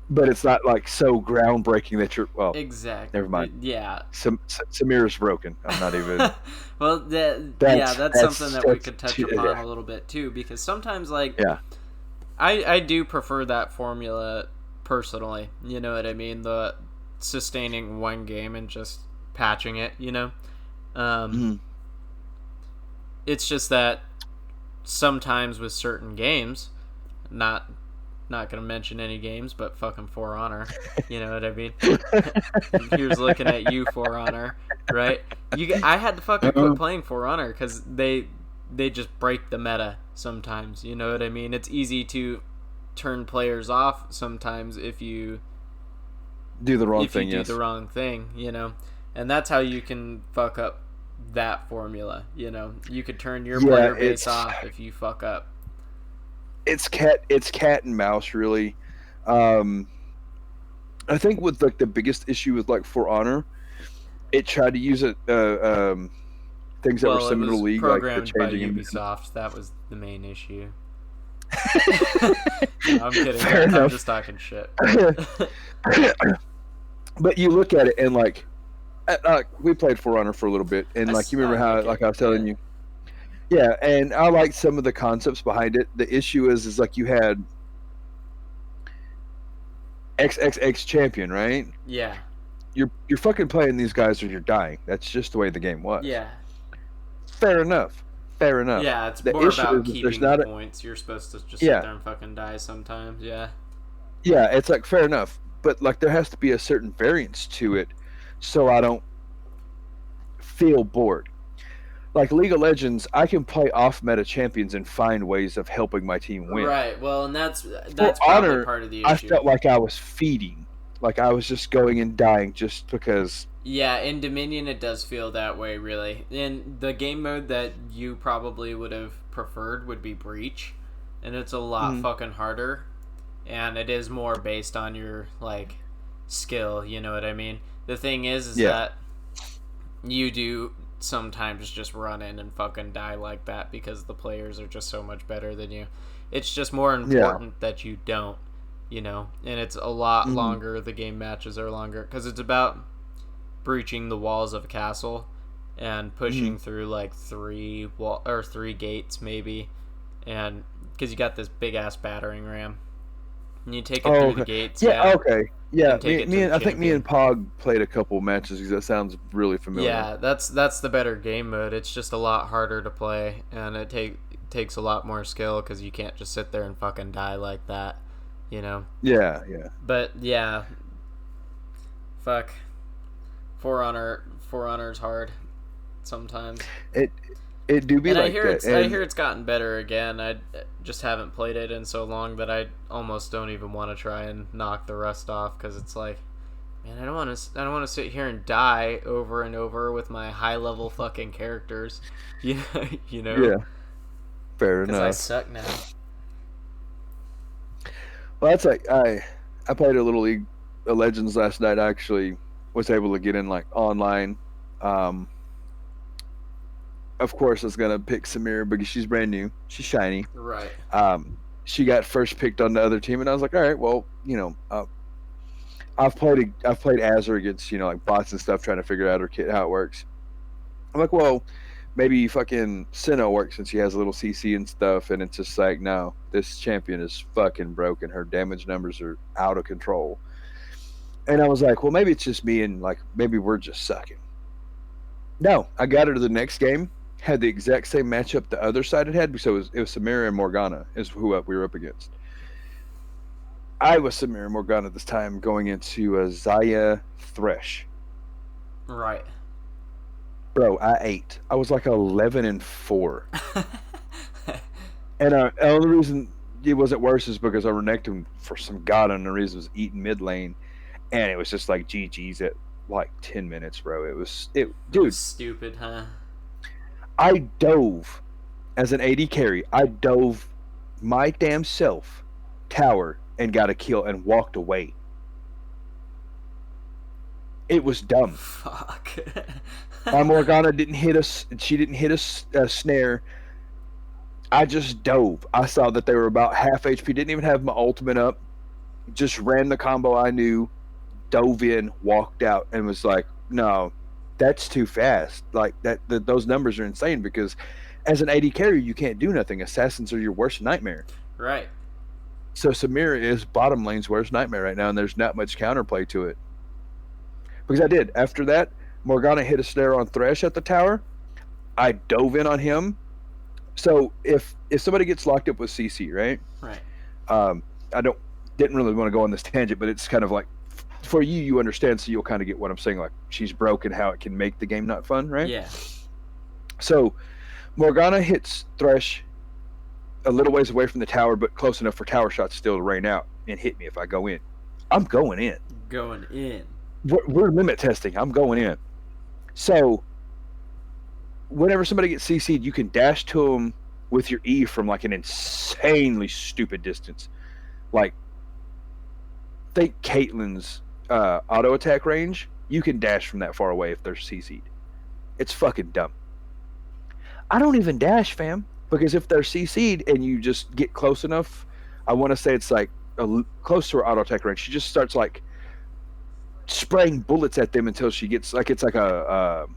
But it's not like so groundbreaking that you're exactly. Never mind. Yeah. Samir's broken. I'm not even. Well, that's something that we could touch upon a little bit too, because sometimes I do prefer that formula personally. You know what I mean? The sustaining one game and just patching it. It's just that sometimes with certain games, not gonna mention any games, but fucking For Honor, you know what I mean? Here's looking at you, For Honor, right? I had to fucking quit playing For Honor because they just break the meta sometimes, you know what I mean? It's easy to turn players off sometimes if you do the wrong thing, and that's how you can fuck up that formula. You could turn your player base off if you fuck up. It's cat and mouse, really. I think with like the biggest issue with like For Honor, it tried to use it things that were similar to League, like the changing by Ubisoft. That was the main issue. No, I'm kidding. Fair enough. I'm just talking shit. But you look at it and like we played For Honor for a little bit, and like you remember how like I was telling you. Yeah, and I like some of the concepts behind it. The issue is like you had XXX champion, right? Yeah. You're fucking playing these guys or you're dying. That's just the way the game was. Yeah. Fair enough. Yeah, it's more about keeping the points. You're supposed to just sit there and fucking die sometimes. Yeah. Yeah, it's like fair enough, but like there has to be a certain variance to it, so I don't feel bored. Like League of Legends, I can play off-meta champions and find ways of helping my team win. Right. Well, and that's probably Honor, part of the issue. I felt like I was feeding, like I was just going and dying just because. Yeah, in Dominion it does feel that way, really. In the game mode that you probably would have preferred would be Breach, and it's a lot fucking harder, and it is more based on your like skill. You know what I mean? The thing is that you do sometimes just run in and fucking die like that because the players are just so much better than you. It's just more important that you don't, and it's a lot longer. The game matches are longer because it's about breaching the walls of a castle and pushing through like three gates maybe, and because you got this big ass battering ram and you take it through the gates. Yeah, I think me and Pog played a couple matches because that sounds really familiar. Yeah, that's the better game mode. It's just a lot harder to play, and it takes a lot more skill because you can't just sit there and fucking die like that, Yeah. But yeah, For Honor's hard sometimes. It It do be and like that. I hear it's gotten better again. I just haven't played it in so long that I almost don't even want to try and knock the rust off, because it's like, man, I don't want to sit here and die over and over with my high level fucking characters. You know. Yeah. Fair enough. Because I suck now. Well, that's like I played a little League of Legends last night. I actually was able to get in like online. Of course, I was gonna pick Samira because she's brand new. She's shiny. Right. She got first picked on the other team, and I was like, all right, well, I've played Azure against like bots and stuff, trying to figure out her kit, how it works. I'm like, well, maybe fucking Senna works since she has a little CC and stuff, and it's just like, no, this champion is fucking broken. Her damage numbers are out of control. And I was like, well, maybe it's just me, and like maybe we're just sucking. No, I got her to the next game. Had the exact same matchup the other side had, so it was Samira and Morgana is who we were up against. I was Samira and Morgana this time, going into a Xayah Thresh. Right. Bro, I was like 11-4. And the only reason it wasn't worse is because I reneged him for some god unknown reason. Was eating mid lane, and it was just like GG's at like 10 minutes, bro. It was dude. Stupid, huh? I dove as an AD carry. I dove my damn self tower and got a kill and walked away. It was dumb. Fuck. My Morgana didn't hit us. She didn't hit a snare. I just dove. I saw that they were about half HP. Didn't even have my ultimate up. Just ran the combo I knew. Dove in, walked out, and was like, no, that's too fast. Like those numbers are insane, because as an AD carry, you can't do nothing. Assassins are your worst nightmare. Right. So Samira is bottom lane's worst nightmare right now, and there's not much counterplay to it. Because I did. After that, Morgana hit a snare on Thresh at the tower. I dove in on him. So if somebody gets locked up with CC, right? Right. I didn't really want to go on this tangent, but it's kind of like, for you understand, so you'll kind of get what I'm saying. Like, she's broken, how it can make the game not fun, right? Yeah. So Morgana hits Thresh a little ways away from the tower, but close enough for tower shots still to rain out and hit me if I go in. I'm going in. Going in. We're limit testing. I'm going in. So whenever somebody gets CC'd, you can dash to them with your E from like an insanely stupid distance. Like, think Caitlyn's auto attack range. You can dash from that far away if they're CC'd. It's fucking dumb. I don't even dash, fam, because if they're CC'd and you just get close enough, I want to say it's like close to her auto attack range. She just starts like spraying bullets at them until she gets like, it's like a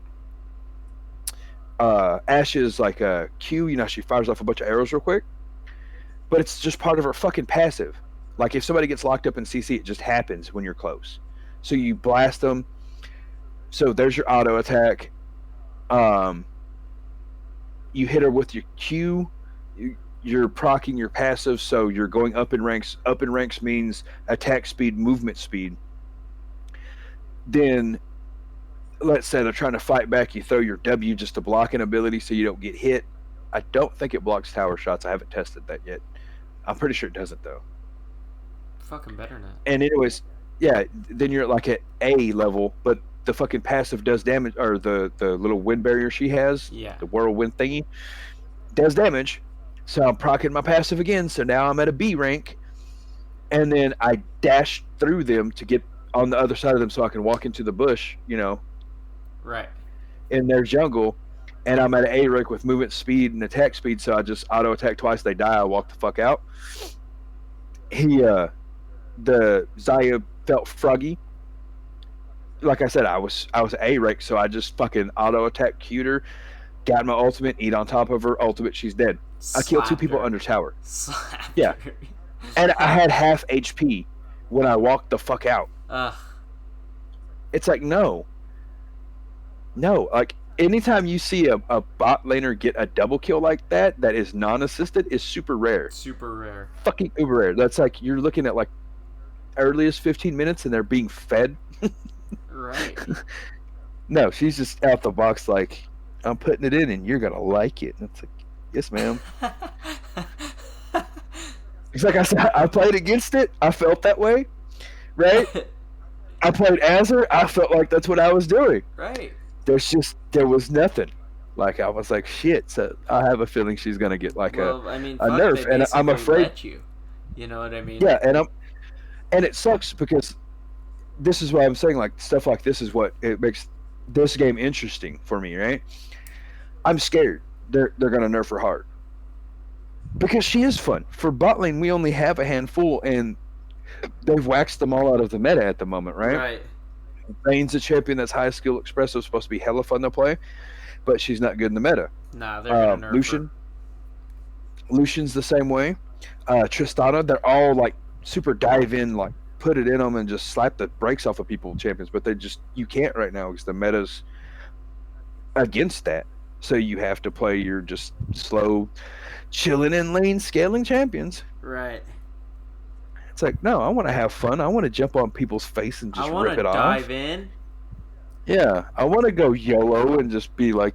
Ash's like a Q, she fires off a bunch of arrows real quick, but it's just part of her fucking passive. Like, if somebody gets locked up in CC, it just happens when you're close. So you blast them. So there's your auto attack. You hit her with your Q. You're proccing your passive, so you're going up in ranks. Up in ranks means attack speed, movement speed. Then, let's say they're trying to fight back. You throw your W just to block an ability so you don't get hit. I don't think it blocks tower shots. I haven't tested that yet. I'm pretty sure it doesn't, though. Fucking better not. And anyways, yeah, then you're like at A level, but the fucking passive does damage, or the little wind barrier she has, the whirlwind thingy, does damage. So I'm proccing my passive again, so now I'm at a B rank, and then I dash through them to get on the other side of them so I can walk into the bush, right, in their jungle, and I'm at an A rank with movement speed and attack speed, so I just auto attack twice, they die, I walk the fuck out. The Xayah felt froggy. Like I said, I was A rank, so I just fucking auto attack queued her, got my ultimate, eat on top of her, ultimate, she's dead. I killed 2 people under tower. Yeah. And I had half HP when I walked the fuck out. It's like, no, like, anytime you see a bot laner get a double kill like that is non-assisted is super rare. Super rare. Fucking uber rare. That's like, you're looking at like earliest 15 minutes and they're being fed. Right. No, she's just out the box like, I'm putting it in, and you're gonna like it. And it's like, yes, ma'am. It's like I said, I played against it. I felt that way, right? I played as her. I felt like that's what I was doing. Right. There was nothing. Like, I was like, shit. So I have a feeling she's gonna get like a nerf, and I'm afraid. You know what I mean? Yeah, and it sucks because this is why I'm saying, like, stuff like this is what it makes this game interesting for me, right? I'm scared they're gonna nerf her hard because she is fun. For bot lane, we only have a handful, and they've waxed them all out of the meta at the moment, right? Right. Vayne's a champion that's high skill expressive, supposed to be hella fun to play, but she's not good in the meta. Nah, they're gonna nerf her. Lucian's the same way. Tristana, they're all like super dive in, like put it in them and just slap the brakes off of people champions, but you can't right now because the meta's against that. So you have to play your just slow, chilling in lane scaling champions. Right. It's like, no, I want to have fun. I want to jump on people's face and just rip it off. I want to dive in. Yeah, I want to go YOLO and just be like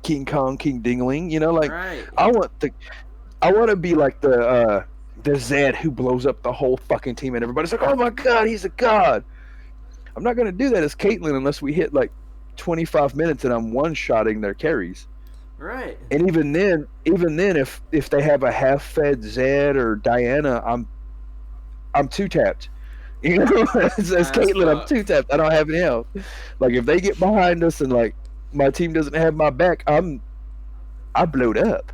King Kong, King Dingling. You know, like right. I want to be like the Zed who blows up the whole fucking team and everybody's like, oh my god, he's a god. I'm not gonna do that as Caitlyn unless we hit like 25 minutes and I'm one-shotting their carries. Right. And even then, if they have a half-fed Zed or Diana, I'm two-tapped. You know, as Caitlyn, I'm two-tapped. I don't have any help. Like, if they get behind us and like my team doesn't have my back, I blowed up.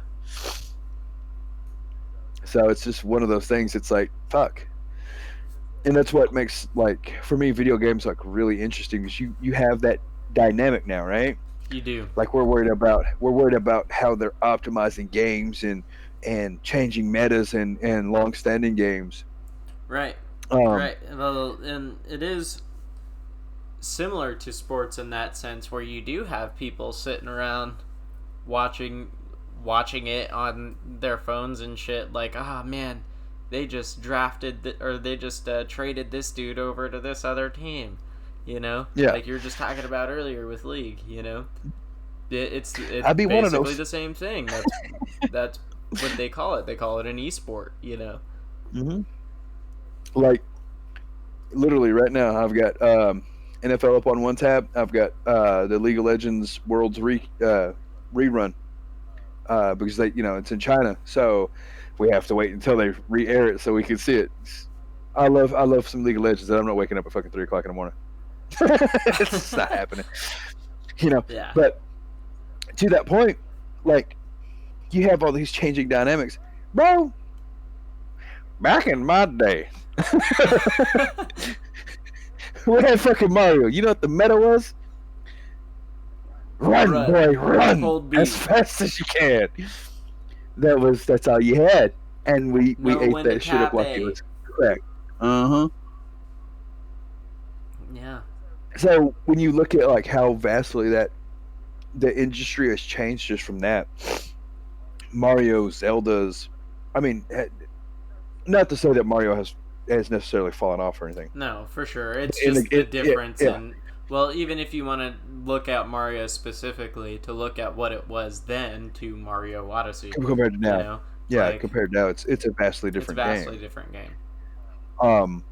So it's just one of those things. It's like, fuck. And that's what makes, like, for me, video games like really interesting, because you have that dynamic now, right? You do. Like, we're worried about how they're optimizing games and changing metas and long-standing games. Right. Right. Well, and it is similar to sports in that sense, where you do have people sitting around watching it on their phones and shit, like, ah, man, they just traded this dude over to this other team, you know? Yeah. Like you were just talking about earlier with League, you know? It's I'd be basically one of those. the same thing. That's what they call it. They call it an esport, you know? Mm-hmm. Like, literally right now, I've got NFL up on one tab. I've got the League of Legends Worlds rerun. Because they, it's in China, so we have to wait until they re-air it so we can see it. I love some League of Legends, and I'm not waking up at fucking 3 o'clock in the morning. It's just not happening, Yeah. But to that point, like, you have all these changing dynamics, bro. Back in my day, we had fucking Mario. You know what the meta was? Run, boy, run as fast as you can. That's all you had, and we ate that shit up like it was crack. Yeah. So when you look at like how vastly that the industry has changed just from that, Mario, Zelda's, I mean, not to say that Mario has necessarily fallen off or anything. No, for sure. It's just the difference in. Well, even if you want to look at Mario specifically, to look at what it was then to Mario Odyssey compared to now, compared to now, it's a vastly different game. And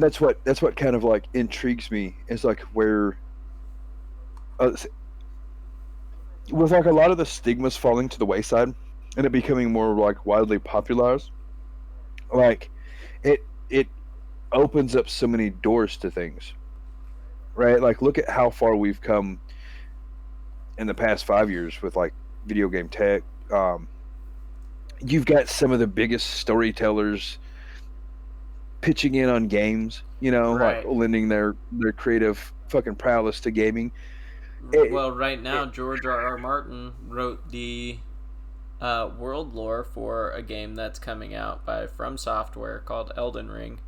that's what kind of like intrigues me, is like where, with like a lot of the stigmas falling to the wayside and it becoming more like widely popularized, like it opens up so many doors to things. Right, like look at how far we've come in the past 5 years with like video game tech. You've got some of the biggest storytellers pitching in on games, right. Like lending their creative fucking prowess to gaming. Well, right now, George R.R. Martin wrote the world lore for a game that's coming out by From Software called Elden Ring.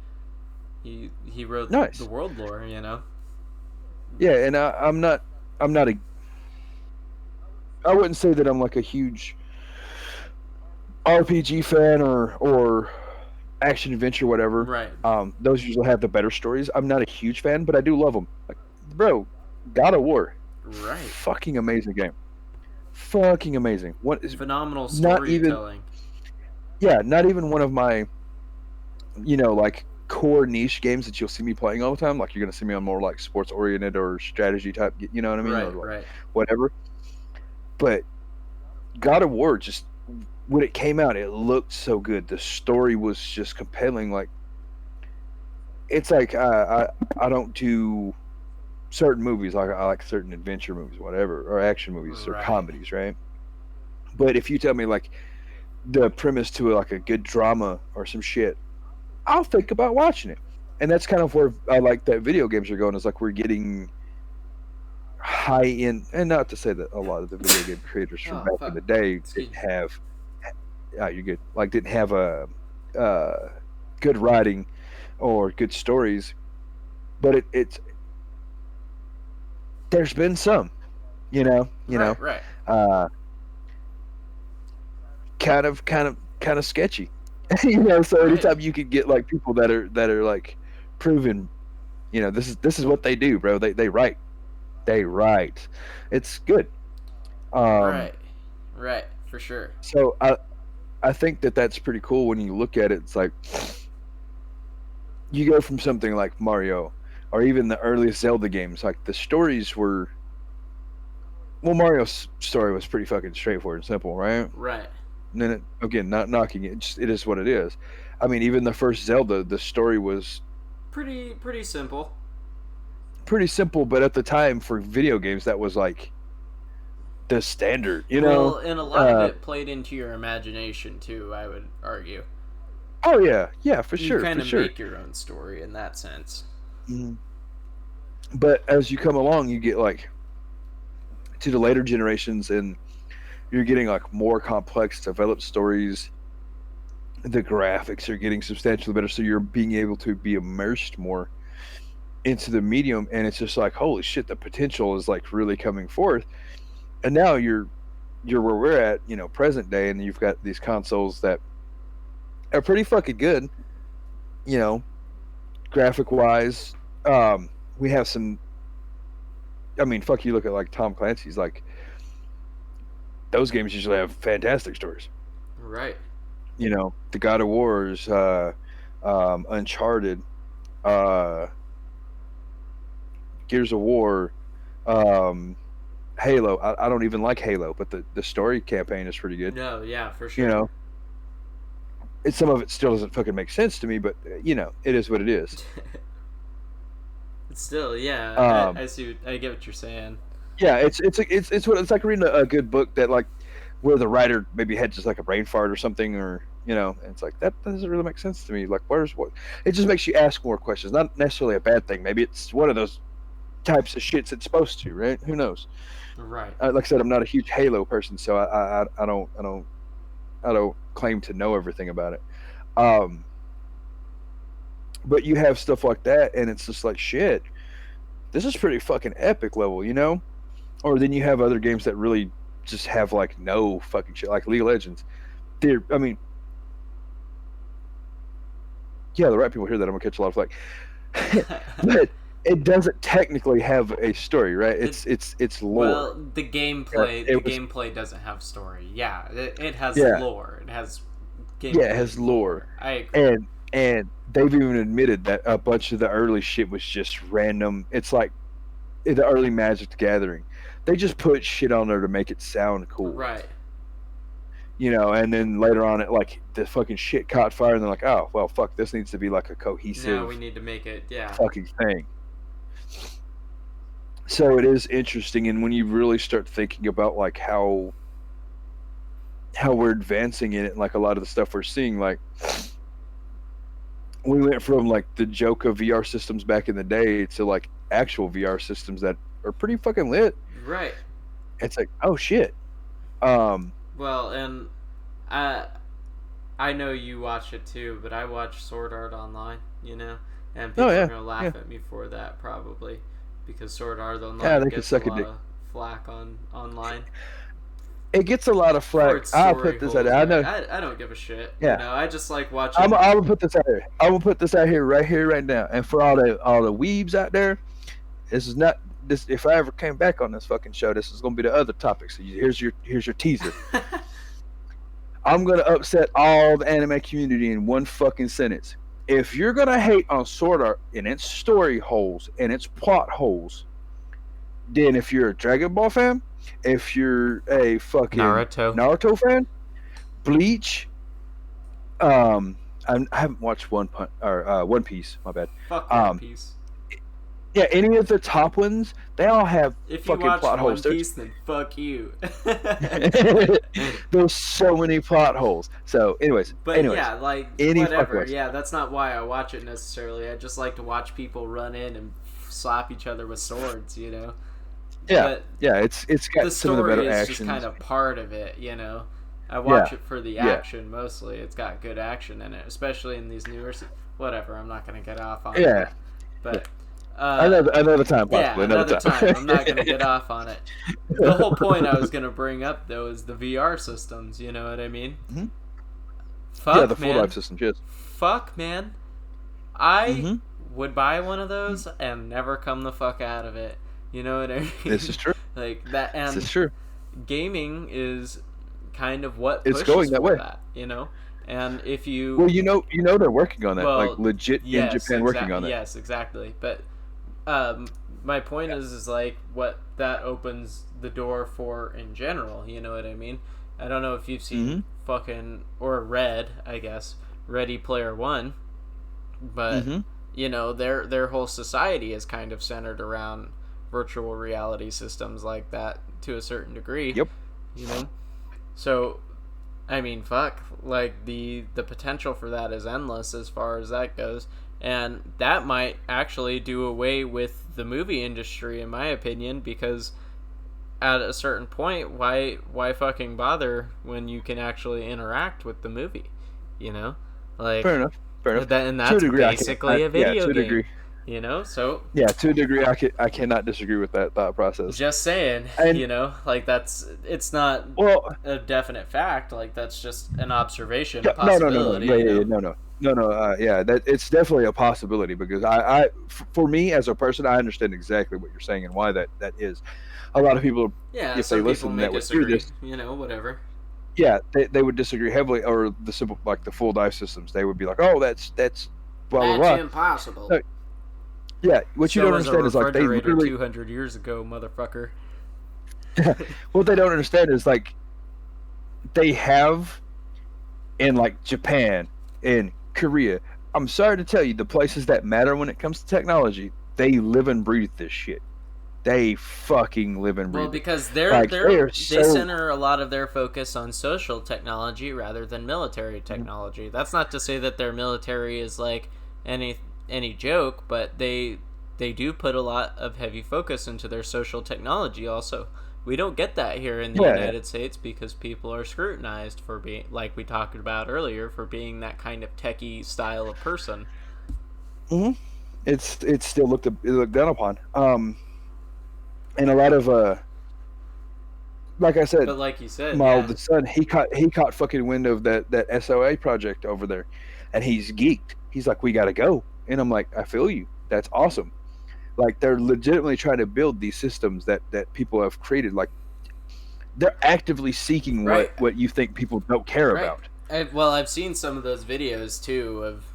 He wrote the world lore, Yeah, and I'm not I wouldn't say that I'm like a huge RPG fan or action adventure, whatever. Right. Those usually have the better stories. I'm not a huge fan, but I do love them. Like, bro, God of War. Right. Fucking amazing game. fucking amazing. What is phenomenal not even storytelling. not even one of my like core niche games that you'll see me playing all the time. Like you're gonna see me on more like sports oriented or strategy type, you know what I mean, or like Right. whatever. But God of War, just when it came out, it looked so good. The story was just compelling. Like it's like I don't do certain movies, like I like certain adventure movies, whatever, or action movies or Right. comedies, right? But if you tell me like the premise to like a good drama or some shit, I'll think about watching it. And that's kind of where I like that video games are going. Is like we're getting high end, and not to say that a lot of the video game creators from Oh, back fuck. in the day Excuse didn't have, you're good, like didn't have a good writing or good stories, but it's there's been some, Right. kind of sketchy, So anytime you could get like people that are like proven, this is what they do, bro. They write, it's good. Right, for sure. So I think that's pretty cool when you look at it. It's like you go from something like Mario or even the earliest Zelda games, like the stories were, well, Mario's story was pretty fucking straightforward and simple, right? Right. And then again, not knocking it, it is what it is. I mean, even the first Zelda, the story was pretty simple. Pretty simple, but at the time for video games, that was like the standard, Well, and a lot of it played into your imagination too, I would argue. Oh yeah, for sure. You kind of make your own story in that sense. Mm-hmm. But as you come along, you get like to the later generations, and you're getting like more complex, developed stories. The graphics are getting substantially better, so you're being able to be immersed more into the medium, and it's just like, holy shit, the potential is like really coming forth. And now you're where we're at, present day, and you've got these consoles that are pretty fucking good, graphic wise. We have some. I mean, fuck, you look at like Tom Clancy's, like those games usually have fantastic stories. Right. The God of Wars, Uncharted, Gears of War, Halo. I don't even like Halo, but the story campaign is pretty good. No, yeah, for sure. Some of it still doesn't fucking make sense to me, but it is what it is. Still, yeah, I get what you're saying. Yeah, it's like reading a good book that like where the writer maybe had just like a brain fart or something, or and it's like that doesn't really make sense to me. Like, where's what? It just makes you ask more questions. Not necessarily a bad thing. Maybe it's one of those types of shits it's supposed to, right? Who knows? Right. Like I said, I'm not a huge Halo person, so I don't claim to know everything about it. But you have stuff like that, and it's just like, shit, this is pretty fucking epic level, Or then you have other games that really just have like no fucking shit, like League of Legends. Yeah, the right people hear that, I'm gonna catch a lot of flack. But it doesn't technically have a story, right? It's lore. Well, the gameplay doesn't have story. Yeah, it has lore. It has gameplay. Yeah, it has lore. I agree. And they've even admitted that a bunch of the early shit was just random. It's like the early Magic the Gathering. They just put shit on there to make it sound cool. Right. And then later on, it like the fucking shit caught fire, and they're like, oh well, fuck, this needs to be like a cohesive. No, we need to make it, fucking thing. So it is interesting, and when you really start thinking about like how we're advancing in it, and like a lot of the stuff we're seeing, like we went from like the joke of VR systems back in the day to like actual VR systems that are pretty fucking lit. Right. It's like, oh shit. Well, and I know you watch it too, but I watch Sword Art Online, and people are gonna laugh at me for that probably, because Sword Art Online gets a lot of flack online. It gets a lot of flack. I'll put this out there. I know. I don't give a shit. Yeah. I just like watching. I'm gonna put this out here. I'm gonna put this out here, right now. And for all the weebs out there, this is not this, if I ever came back on this fucking show, this is gonna be the other topic. So here's your teaser. I'm gonna upset all the anime community in one fucking sentence. If you're gonna hate on Sword Art and its story holes and its plot holes, then if you're a Dragon Ball fan, if you're a fucking Naruto fan, Bleach, I haven't watched One Piece. My bad. Fuck One Piece. Yeah, any of the top ones, they all have fucking plot holes. If you watch One Piece, then fuck you. There's so many plot holes. So, anyways. Yeah, like, whatever. Yeah, that's not why I watch it necessarily. I just like to watch people run in and slap each other with swords, you know? Yeah, but yeah, it's got some of the better actions. The story is just kind of part of it, you know? I watch it for the action mostly. It's got good action in it, especially in these newer... Whatever, I'm not going to get off on it. But... another time, possibly. Yeah, another time. I'm not going to get off on it. The whole point I was going to bring up, though, is the VR systems. You know what I mean? Mm-hmm. Fuck, the full life systems, yes. Fuck, man. I would buy one of those and never come the fuck out of it. You know what I mean? This is true. Like that, and this is true. Gaming is kind of what it's going that way. You know? And if you... Well, you know they're working on that. Like, legit in Japan working on that. Yes, exactly. But... my point is like what that opens the door for in general, you know what I mean? I don't know if you've seen fucking, or read, I guess, Ready Player One, but you know, their whole society is kind of centered around virtual reality systems like that to a certain degree. Yep. You know? So, I mean, fuck, like the potential for that is endless as far as that goes. And that might actually do away with the movie industry, in my opinion, because at a certain point, why fucking bother when you can actually interact with the movie? You know, like fair enough. And that's basically a video game. Degree. You know, so yeah, to a degree, I cannot disagree with that thought process. Just saying, you know, like it's not a definite fact. Like that's just an observation, a possibility. No. That it's definitely a possibility because for me as a person, I understand exactly what you're saying and why that is. A lot of people, if they listen, that would hear this, you know, whatever. Yeah, they would disagree heavily, or the simple like the full dive systems. They would be like, "Oh, that's blah blah blah." Impossible. So, yeah, what you don't understand is like they literally 200 years ago, motherfucker. What they don't understand is like they have in like Japan and Korea. I'm sorry to tell you, the places that matter when it comes to technology, they live and breathe this shit. They fucking live and breathe. Well, because they center a lot of their focus on social technology rather than military technology. That's not to say that their military is like any joke, but they do put a lot of heavy focus into their social technology also. We don't get that here in the United States because people are scrutinized for being, like we talked about earlier, for being that kind of techie style of person. It's still looked down upon. And a lot of like I said, but like you said, my oldest son, he caught fucking wind of that SOA project over there, and he's geeked. He's like, we gotta go, and I'm like, I feel you. That's awesome. Like they're legitimately trying to build these systems that people have created. Like they're actively seeking what you think people don't care about. I've seen some of those videos too of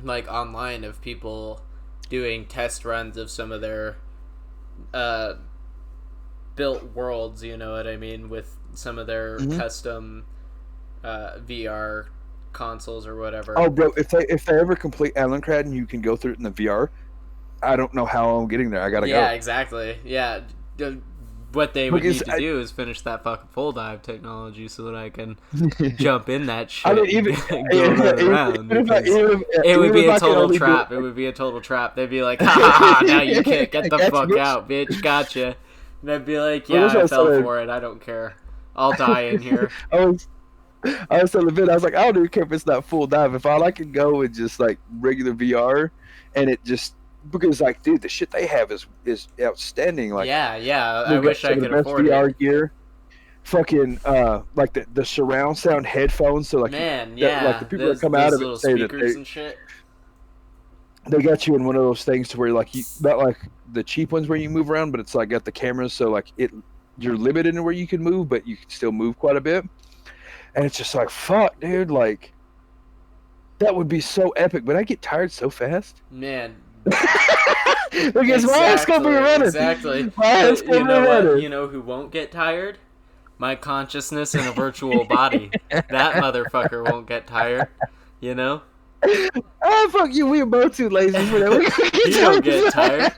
like online of people doing test runs of some of their built worlds, you know what I mean, with some of their custom VR consoles or whatever. Oh, bro, if they ever complete Aluncard and you can go through it in the VR, I don't know how I'm getting there. I gotta go. Yeah, exactly. Yeah, what they would need to do is finish that fucking full dive technology so that I can jump in that shit. I mean, even around. It would be a total trap. It would be a total trap. They'd be like, ha, now you can't get the fuck out, bitch. Gotcha. And I'd be like, yeah, I fell for it. I don't care. I'll die in here. I was telling Vin, I was like, I don't even care if it's not full dive. If all I can go with just like regular VR, and it just because like, dude, the shit they have is outstanding. Like, yeah. I wish I could afford VR it. Gear. Fucking like the surround sound headphones. So like, man, like the people that come out of it say that they and shit. they got you in one of those things to where like you not like the cheap ones where you move around, but it's like got the cameras, so like you're limited in where you can move, but you can still move quite a bit. And it's just like, fuck, dude, like that would be so epic, but I get tired so fast. Man. Because my ass gonna be running. Exactly. My ass gonna be running. You know who won't get tired? My consciousness in a virtual body. That motherfucker won't get tired. You know? Oh, fuck you. We are both too lazy for that. You don't get tired.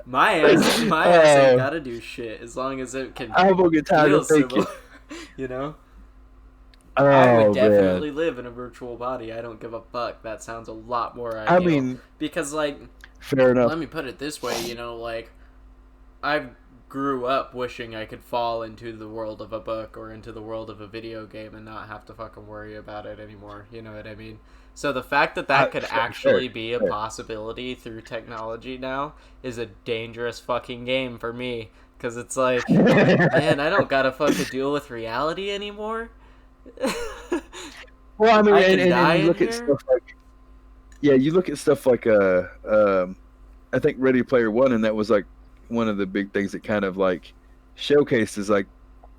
My ass ain't gotta do shit as long as it can I won't get tired of thinking. You know? Oh, I would definitely live in a virtual body. I don't give a fuck. That sounds a lot more ideal. I mean... Because, like... Fair enough. Let me put it this way, you know, like... I grew up wishing I could fall into the world of a book or into the world of a video game and not have to fucking worry about it anymore. You know what I mean? So the fact that could actually be a possibility through technology now is a dangerous fucking game for me. Because it's like, man, I don't gotta fucking deal with reality anymore. Well, I mean, and you look at stuff like... Yeah, you look at stuff like, I think Ready Player One, and that was like one of the big things that kind of like showcases like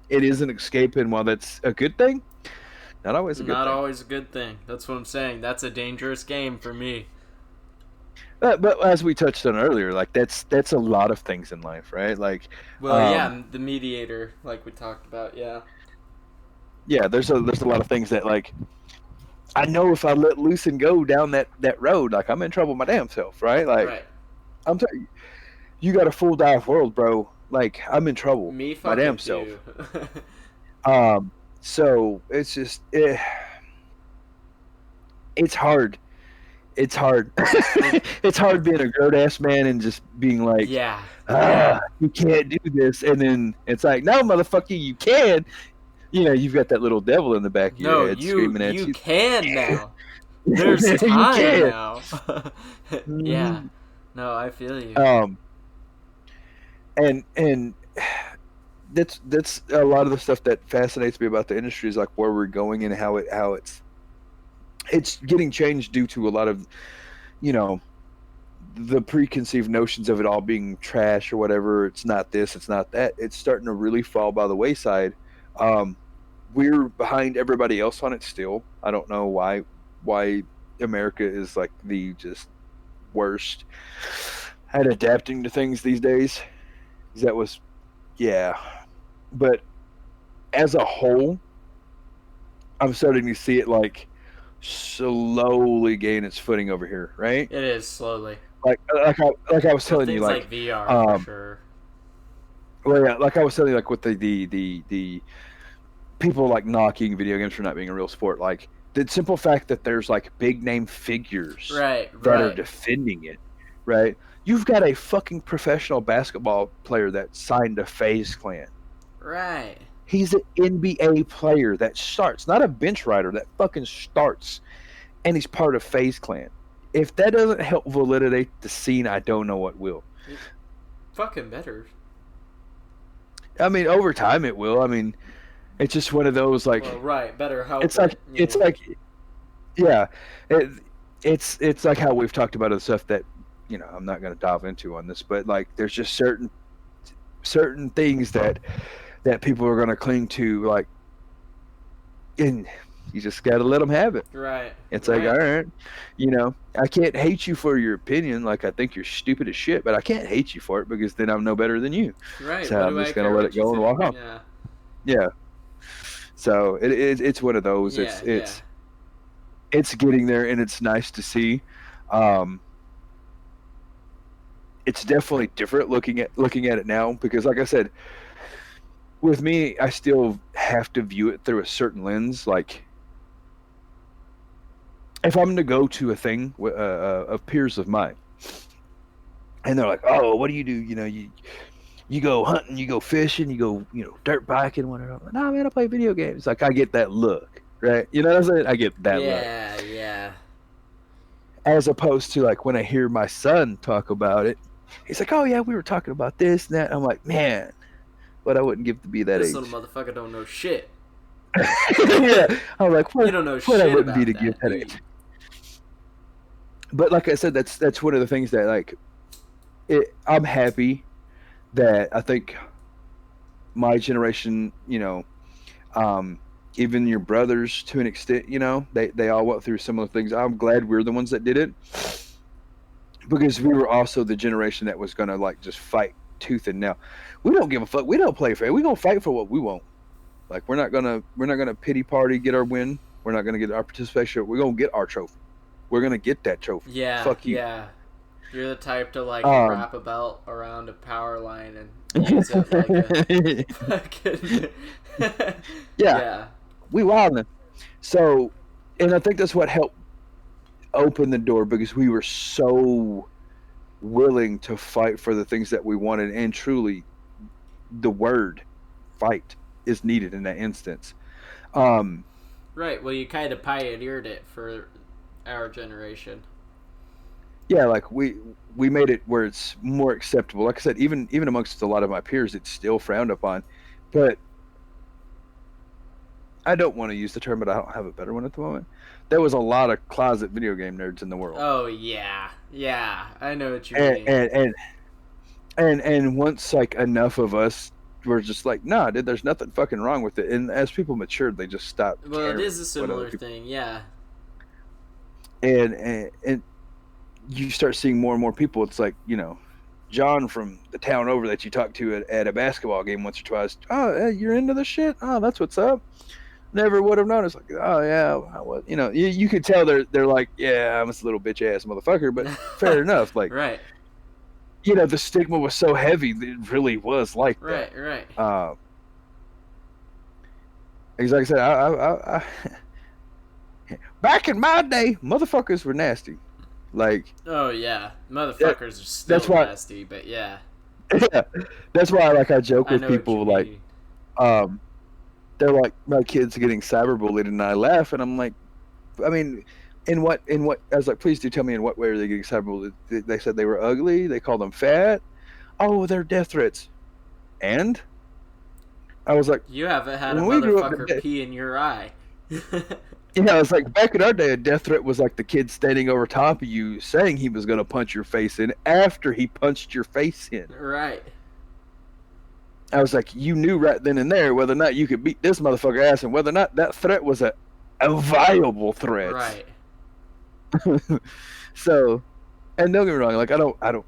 it is an escape, and while that's a good thing, not always a good thing. Not always a good thing. That's what I'm saying. That's a dangerous game for me. But as we touched on earlier, like that's a lot of things in life, right? Like, well, yeah, the mediator, like we talked about, yeah. Yeah, there's a lot of things that like I know if I let loose and go down that road, like I'm in trouble my damn self, right? Like, right. I'm telling you, you got a full dive world, bro. Like I'm in trouble, my damn self. So it's just it's hard. It's hard. It's hard being a grown ass man and just being like, you can't do this, and then it's like, no, motherfucker, you can. You know, you've got that little devil in the back of your head screaming at you. You can now. There's time now. Yeah. No, I feel you. And that's a lot of the stuff that fascinates me about the industry is like where we're going and how it's getting changed due to a lot of, you know, the preconceived notions of it all being trash or whatever. It's not this, it's not that. It's starting to really fall by the wayside. We're behind everybody else on it still. I don't know why America is like the just worst at adapting to things these days. That was, yeah. But as a whole, I'm starting to see it like slowly gain its footing over here, right? It is slowly. Like I was telling you, like VR for sure. Well, yeah, like I was telling you, like with the people like knocking video games for not being a real sport, like the simple fact that there's like big name figures that are defending it, right? You've got a fucking professional basketball player that signed to FaZe Clan. Right. He's an NBA player that starts, not a bench rider, that fucking starts, and he's part of FaZe Clan. If that doesn't help validate the scene, I don't know what will. It fucking better. I mean, over time it will. I mean, it's just one of those like. Well, better help. It's like yeah, it's like how we've talked about the stuff that, you know, I'm not going to dive into on this, but like there's just certain things that people are going to cling to, like, and you just got to let them have it. Right. It's like, all right, you know, I can't hate you for your opinion. Like, I think you're stupid as shit, but I can't hate you for it because then I'm no better than you. Right. So I'm just going to let it go and walk off. Yeah. So it's one of those. It's getting there, and it's nice to see. It's definitely different looking at it now because, like I said, with me, I still have to view it through a certain lens. Like, if I'm to go to a thing of peers of mine, and they're like, "Oh, what do you do? You know, you go hunting, you go fishing, you go, you know, dirt biking, whatever." I'm like, "Nah, man, I play video games." Like, I get that look, right? You know what I'm saying? I get that look. Yeah. As opposed to like when I hear my son talk about it, he's like, "Oh yeah, we were talking about this and that." I'm like, man, but I wouldn't give to be that this age. This little motherfucker don't know shit. Yeah, I'm like, what? You don't know what shit I wouldn't about be to that, give that age. But like I said, that's one of the things that like I'm happy that I think my generation, even your brothers to an extent, they all went through similar things. I'm glad we're the ones that did it, because we were also the generation that was gonna like just fight tooth and nail. We don't give a fuck. We don't play fair. We're gonna fight for what we want. Like we're not gonna pity party get our win. We're not gonna get our participation. We're gonna get our trophy. We're gonna get that trophy. Yeah, Fuck you. yeah. You're the type to like wrap a belt around a power line and use it like a fucking yeah. We wildin'. So, and I think that's what helped open the door, because we were so willing to fight for the things that we wanted, and truly, the word "fight" is needed in that instance. Right. Well, you kind of pioneered it for our generation. Yeah, like we made it where it's more acceptable. Like I said, even amongst a lot of my peers, it's still frowned upon. But I don't want to use the term, but I don't have a better one at the moment. There was a lot of closet video game nerds in the world. Oh yeah, I know what you mean. And once like enough of us were just like, nah, dude, there's nothing fucking wrong with it. And as people matured, they just stopped. Well, it is a similar thing, yeah. And you start seeing more and more people. It's like, John from the town over that you talked to at a basketball game once or twice. Oh, you're into this shit? Oh, that's what's up. Never would have known. It's like, oh yeah, what? You could tell they're like, yeah, I'm this little bitch ass motherfucker. But fair enough. Like, right. The stigma was so heavy that it really was like that. Right. Because like I said, I back in my day, motherfuckers were nasty. Like, oh yeah, motherfuckers are still nasty, but yeah. Yeah, that's why I joke with people like, they're like, my kid's getting cyberbullied, and I laugh, and I'm like, I mean, in what I was like, please do tell me in what way are they getting cyberbullied? They said they were ugly. They called them fat. Oh, they're death threats. And I was like, you haven't had a motherfucker pee in your eye. Yeah, it's like back in our day, a death threat was like the kid standing over top of you saying he was going to punch your face in after he punched your face in. Right. I was like, you knew right then and there whether or not you could beat this motherfucker ass, and whether or not that threat was a viable threat. Right. So, and don't get me wrong, like I don't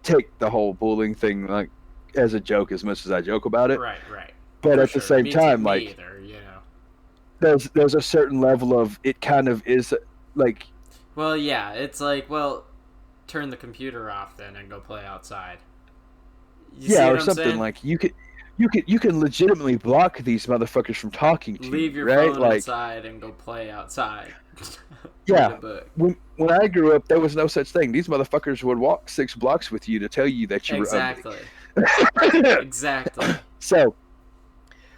take the whole bullying thing like as a joke as much as I joke about it. Right. But for at the same time, like, either, there's a certain level of it kind of is like. Well, yeah, it's like, well, turn the computer off then and go play outside. Yeah, or something saying? Like you can legitimately block these motherfuckers from talking to you. Leave your right? phone outside and go play outside. Yeah. When I grew up, there was no such thing. These motherfuckers would walk 6 blocks with you to tell you that you were ugly. Exactly. So,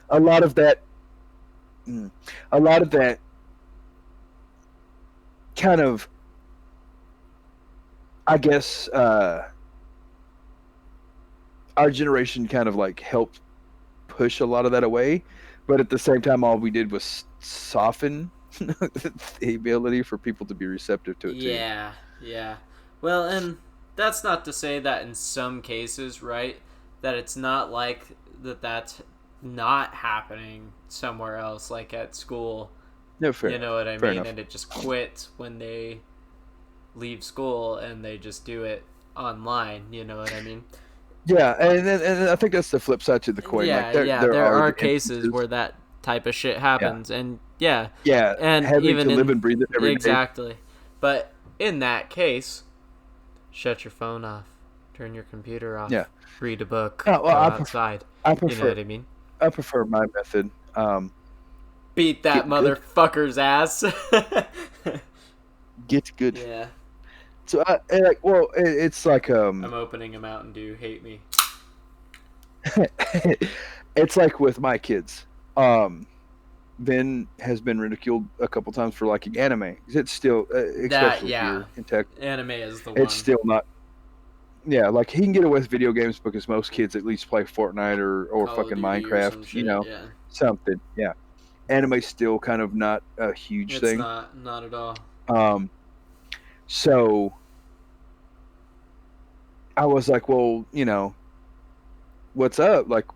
a lot of that kind of, I guess, our generation kind of like helped push a lot of that away, but at the same time, all we did was soften the ability for people to be receptive to it too. Yeah. Well, and that's not to say that in some cases, right, that it's not like that's not happening somewhere else, like at school. No, fair. You know what I mean? Enough. And it just quits when they leave school and they just do it online. You know what I mean? Yeah, and I think that's the flip side to the coin. Yeah, like there are cases where that type of shit happens, and and having even to live and breathe it every day. But in that case, shut your phone off, turn your computer off, read a book, go outside. I prefer, you know what I mean? I prefer my method. Beat that motherfucker's ass. Get good. Yeah. So it's like I'm opening a Mountain Dew. Hate me. It's like with my kids. Ben has been ridiculed a couple times for liking anime. It's still, especially here in tech, anime is the one. It's still not. Yeah, like he can get away with video games because most kids at least play Fortnite or fucking Minecraft, something. Yeah, anime's still kind of not a huge thing. It's not at all. So I was like, well, what's up? Like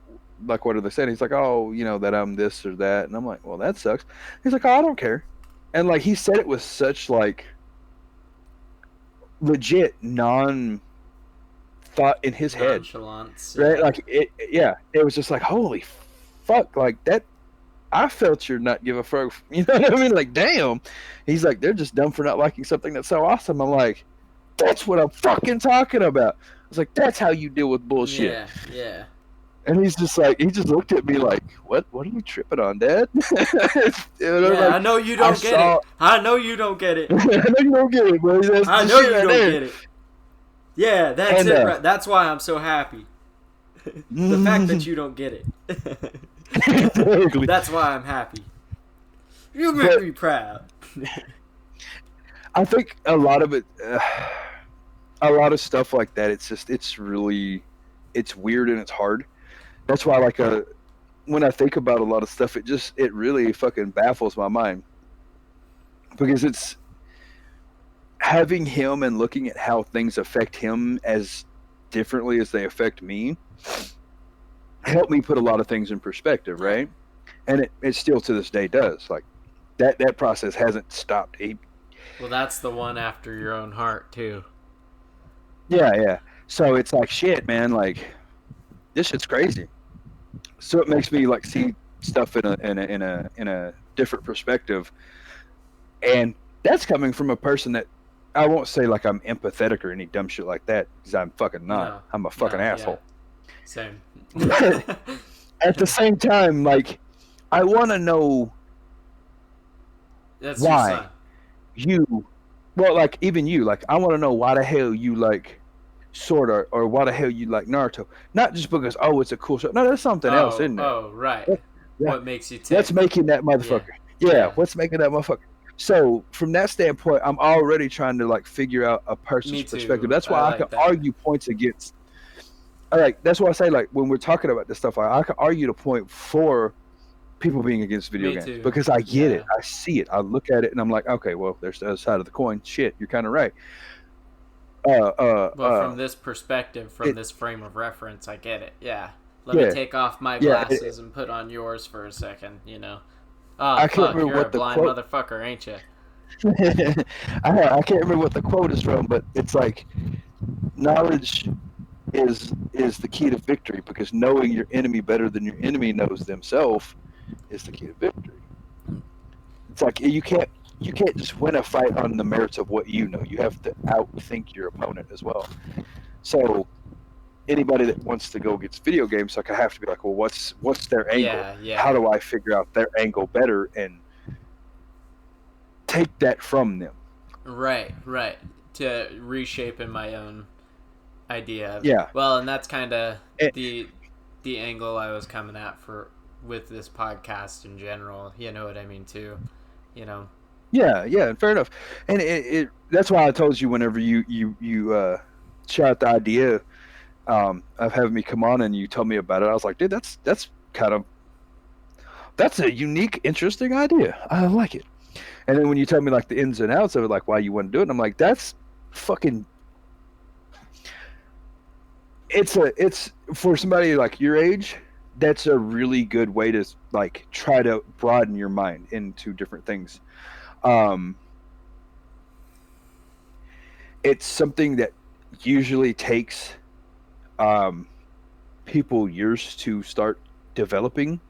what are they saying? He's like, oh, that I'm this or that. And I'm like, well, that sucks. He's like, oh, I don't care. And like he said it with such like legit non thought in his head. Nonchalance. Right? Like it was just like, holy fuck, like that. I felt your not give a fuck. You know what I mean? Like, damn. He's like, they're just dumb for not liking something that's so awesome. I'm like, that's what I'm fucking talking about. I was like, that's how you deal with bullshit. Yeah. And he just looked at me like, what are you tripping on, Dad? I know you don't get it. I know you don't get it. I know you don't get it, bro. I know you don't get it. Yeah, that's it. Right. That's why I'm so happy. The fact that you don't get it. Exactly. That's why I'm happy. You make me proud. I think a lot of it, a lot of stuff like that, it's weird and it's hard. That's why, like, when I think about a lot of stuff, it really fucking baffles my mind. Because it's having him and looking at how things affect him as differently as they affect me helped me put a lot of things in perspective, right? And it still to this day does. Like, that process hasn't stopped. Well, that's the one after your own heart, too. Yeah. So it's like, shit, man, like, this shit's crazy. So it makes me like see stuff in a different perspective, and that's coming from a person that I won't say like I'm empathetic or any dumb shit like that, because I'm fucking not. No, I'm a fucking asshole. Yeah. Same. At the same time, like, I want to know why like even you, like, I want to know why the hell you like Sword or why the hell you like Naruto. Not just because, oh, it's a cool show. No, there's something else, isn't there? Oh, right. Yeah. What makes you tick? What's making that motherfucker? Yeah, what's making that motherfucker? So, from that standpoint, I'm already trying to, like, figure out a person's perspective. That's why I can argue points against. That's why I say, like, when we're talking about this stuff, I can argue the point for people being against video games. Too. Because I get it. I see it. I look at it, and I'm like, okay, well, there's the other side of the coin. Shit, you're kind of right. From this perspective, from this frame of reference, I get it. Yeah. Let me take off my glasses and put on yours for a second, Oh, I can't remember what the blind motherfucker, ain't you? I can't remember what the quote is from, but it's like, knowledge is the key to victory, because knowing your enemy better than your enemy knows themselves is the key to victory. It's like you can't just win a fight on the merits of what you know. You have to outthink your opponent as well. So anybody that wants to go against video games, like, I have to be like, well, what's their angle? Yeah. How do I figure out their angle better and take that from them? Right. To reshape in my own idea. Yeah. Well, and that's kind of the angle I was coming at with this podcast in general. You know what I mean, too. Yeah, fair enough. And it that's why I told you whenever you shot out the idea of having me come on and you told me about it, I was like, dude, that's a unique, interesting idea. I like it. And then when you tell me like the ins and outs of it, like why you want to do it, I'm like, that's fucking. It's for somebody like your age, that's a really good way to like try to broaden your mind into different things. It's something that usually takes people years to start developing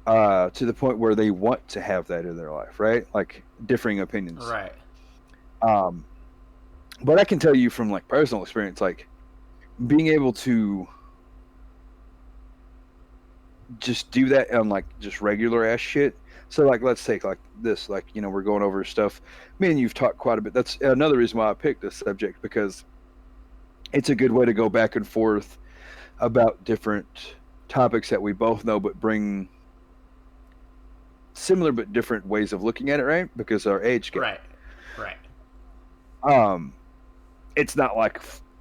to the point where they want to have that in their life, right? Like differing opinions. Right. But I can tell you from like personal experience, like being able to just do that on like just regular ass shit. So like, let's take like this, like, we're going over stuff. Me and you've talked quite a bit. That's another reason why I picked this subject, because it's a good way to go back and forth about different topics that we both know, but bring similar but different ways of looking at it, right? Because our age gap. Right. It's not like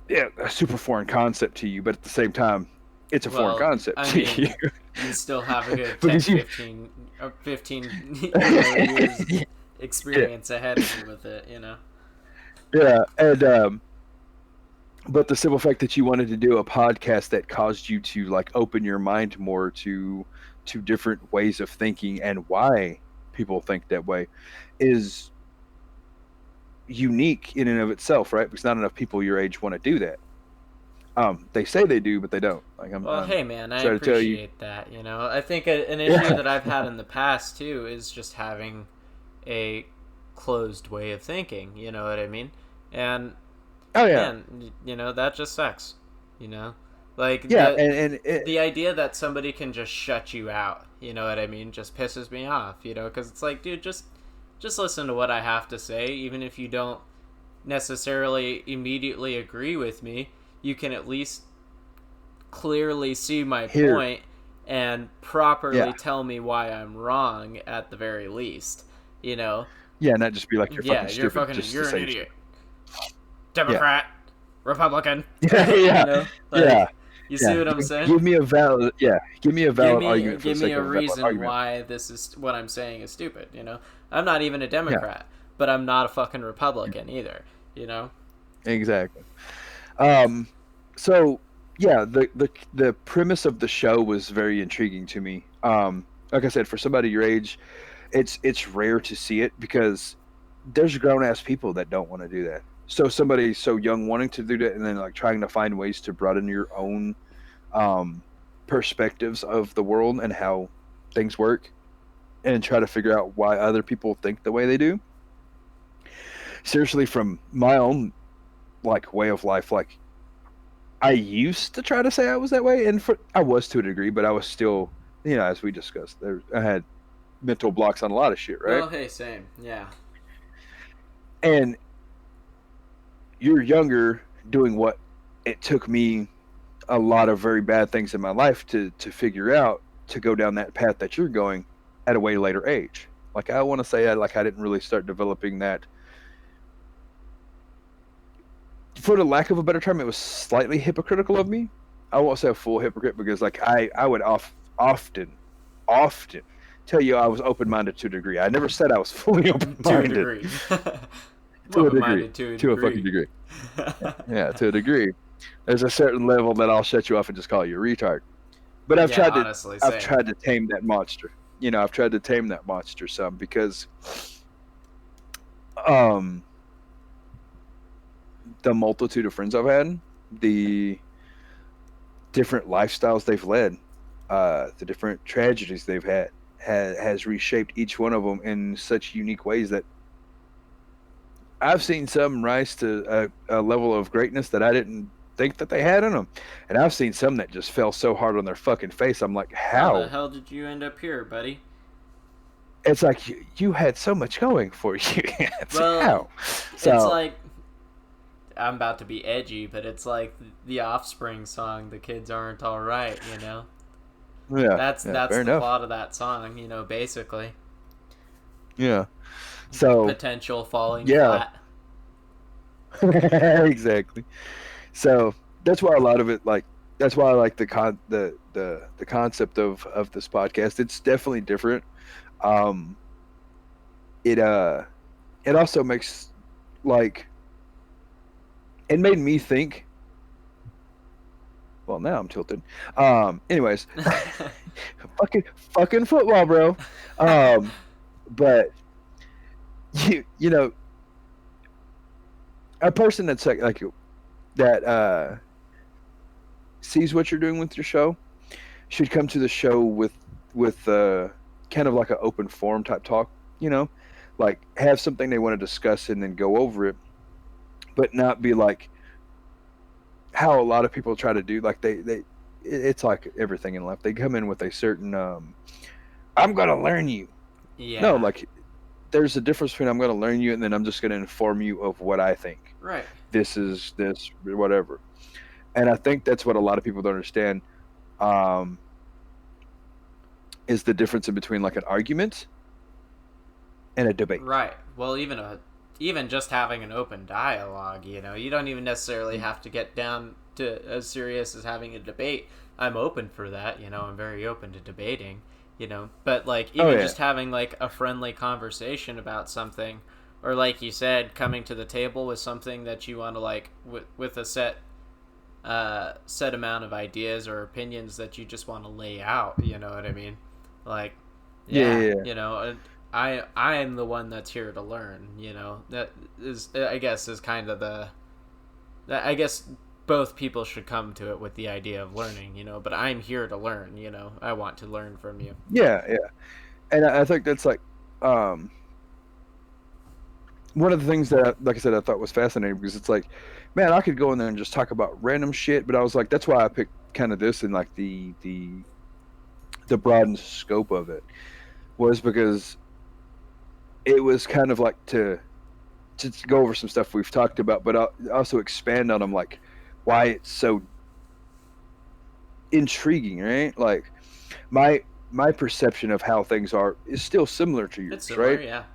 a super foreign concept to you, but at the same time, it's a foreign concept to you. You still have a good 10, 15 years experience ahead of you with it, Yeah, and but the simple fact that you wanted to do a podcast that caused you to like open your mind more to different ways of thinking and why people think that way is unique in and of itself, right? Because not enough people your age want to do that. They say they do, but they don't. Like Well, I'm hey man, I trying to tell you. appreciate that. You know, I think an issue Yeah, that I've had in the past too is just having a closed way of thinking. You know what I mean? And oh yeah, man, you know that just sucks. You know, like yeah, and it, the idea that somebody can just shut you out. You know what I mean? Just pisses me off. You know, because it's like, dude, just listen to what I have to say, even if you don't necessarily immediately agree with me. You can at least clearly see my here, point and properly yeah, tell me why I'm wrong at the very least. You know? yeah, not just be like you're Yeah, fucking stupid just to you're an say idiot. yeah, Democrat, Republican. yeah, You yeah, know? yeah, Like, you see yeah. what I'm saying? Give me a valid, yeah, give me a valid argument for the Give me sake a of a valid reason argument. why this is what I'm saying is stupid, you know? I'm not even a Yeah, Democrat, but I'm not a fucking Republican either, you know? exactly. Um, so yeah, the premise of the show was very intriguing to me. Like I said, for somebody your age, it's rare to see it because there's grown ass people that don't want to do that. So somebody so young wanting to do that and then like trying to find ways to broaden your own um, perspectives of the world and how things work and try to figure out why other people think the way they do. Seriously, from my own like way of life, like I used to try to say I was that way, and I was to a degree, but I was still, as we discussed, I had mental blocks on a lot of shit, right? Well, hey, same. Yeah. And you're younger doing what it took me a lot of very bad things in my life to figure out to go down that path that you're going at a way later age. Like I want to say I didn't really start developing that. For the lack of a better term, it was slightly hypocritical of me. I won't say a full hypocrite because like I would often tell you I was open minded to a degree. I never said I was fully open To a minded. degree. To a degree. Open-minded to a To a degree. fucking degree. Yeah, to a degree. There's a certain level that I'll shut you off and just call you a retard. But Yeah, honestly, I've same. tried to tame that monster. I've tried to tame that monster some because um the multitude of friends I've had, the different lifestyles they've led, the different tragedies they've had has reshaped each one of them in such unique ways that I've seen some rise to a level of greatness that I didn't think that they had in them, and I've seen some that just fell so hard on their fucking face. I'm like, How the how? hell did you end up here, buddy? It's like you had so much going for you. It's Well, how? it's So like I'm about to be edgy, but it's like the Offspring song, "The Kids Aren't All Right," you know. yeah, That's yeah, that's fair the enough. plot of that song, you know, basically. Yeah. So Potential falling yeah, flat. exactly. So that's why a lot of it like that's why I like the concept of this podcast. It's definitely different. Um, it it also makes like it made me think. Well, now I'm tilted. Anyways, fucking football, bro. But you know a person that's like that sees what you're doing with your show should come to the show with kind of like an open forum type talk, like have something they want to discuss and then go over it, but not be like how a lot of people try to do. Like it's like everything in life. They come in with a certain I'm gonna learn you. No, Yeah. like there's a difference between I'm gonna learn you and then I'm just gonna inform you of what I think. Right. This is this whatever. And I think that's what a lot of people don't understand. Um, is the difference in between like an argument and a debate. Right. Well, even just having an open dialogue, you know, you don't even necessarily have to get down to as serious as having a debate. I'm open for that, you know, I'm very open to debating, you know. But like Oh even yeah, just having like a friendly conversation about something or like you said, coming to the table with something that you want to like with a set amount of ideas or opinions that you just want to lay out. You know what I mean? Like, Yeah. you know, I am the one that's here to learn. You know, that is, I guess, is kind of I guess both people should come to it with the idea of learning. You know, but I'm here to learn. You know, I want to learn from you. Yeah, yeah. And I think that's like one of the things that, like I said, I thought was fascinating, because it's like, man, I could go in there and just talk about random shit, but I was like, that's why I picked kind of this, and like the broadened scope of it was because it was kind of like to go over some stuff we've talked about, but also expand on them, like why it's so intriguing, right? Like my perception of how things are is still similar to yours, It's similar, right? yeah.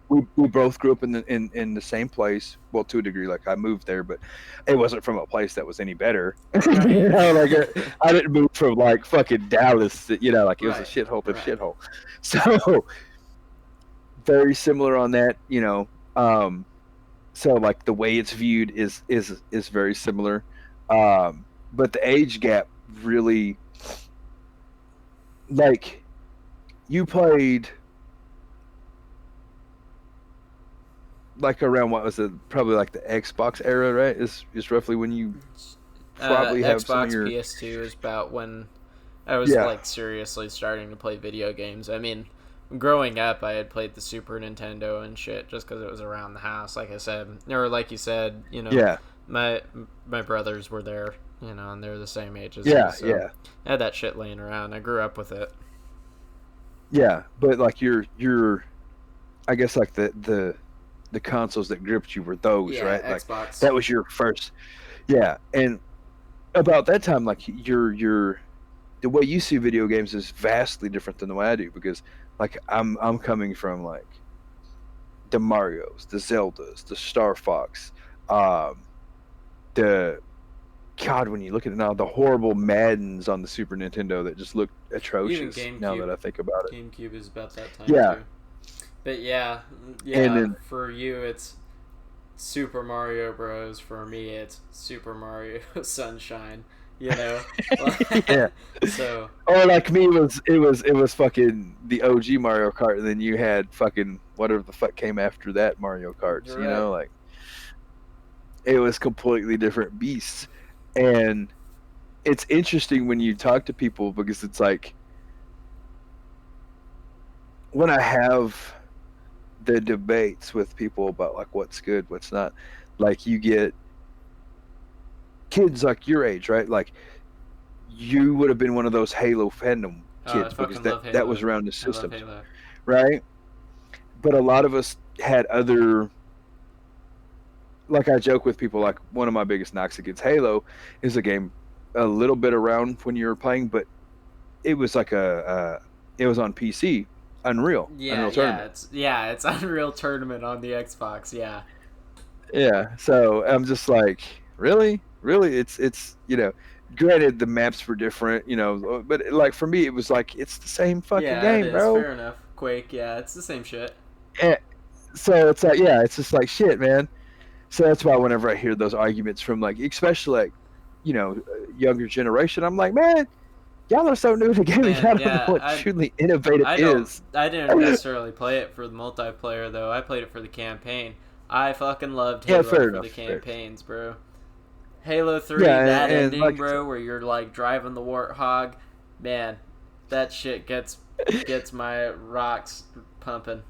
We both grew up in the same place. Well, to a degree, like I moved there, but it wasn't from a place that was any better. Right. You know, like I didn't move from like fucking Dallas. You know, like it was a Right. shithole to Right. shithole. So very similar on that. You know, so like the way it's viewed is very similar. But the age gap really, like, you played like around, what was it, probably like the Xbox era, right? Is roughly when you probably have some of Xbox, your PS2 is about when I was like seriously starting to play video games. I mean, growing up, I had played the Super Nintendo and shit just because it was around the house. Like I said, or like you said, you know, my brothers were there, you know, and they're the same age as me. So I had that shit laying around. I grew up with it. Yeah, but like your, I guess like the consoles that gripped you were those, right? Xbox. Like that was your first. Yeah, and about that time, like your the way you see video games is vastly different than the way I do, because like I'm coming from like the Marios, the Zeldas, the Star Fox, the God, when you look at it now, the horrible Maddens on the Super Nintendo that just look atrocious. Now that I think about it, GameCube is about that time too. But yeah, and then, for you it's Super Mario Bros. For me it's Super Mario Sunshine. You know, yeah. So, or like me, it was fucking the OG Mario Kart, and then you had fucking whatever the fuck came after that Mario Karts. Right. You know, like it was completely different beasts. And it's interesting when you talk to people, because it's like when I have the debates with people about like what's good, what's not, like you get kids like your age, right? Like you would have been one of those Halo fandom kids, because that was around the systems, right? But a lot of us had other, like I joke with people, like one of my biggest knocks against Halo is a game a little bit around when you were playing, but it was like it was on PC, Unreal Tournament. It's Unreal Tournament on the Xbox. Yeah, so I'm just like, really it's you know, granted the maps were different, you know, but like for me it was like it's the same fucking game, bro. Fair enough. Quake, it's the same shit. And so it's like, yeah, it's just like shit, man. So that's why whenever I hear those arguments from like, especially like, you know, younger generation, I'm like, man, y'all are so new to gaming. I don't know what truly innovative is. I didn't necessarily play it for the multiplayer though. I played it for the campaign. I fucking loved Halo for the campaigns, bro. Halo 3, that ending, like, bro, where you're like driving the Warthog, man, that shit gets my rocks pumping.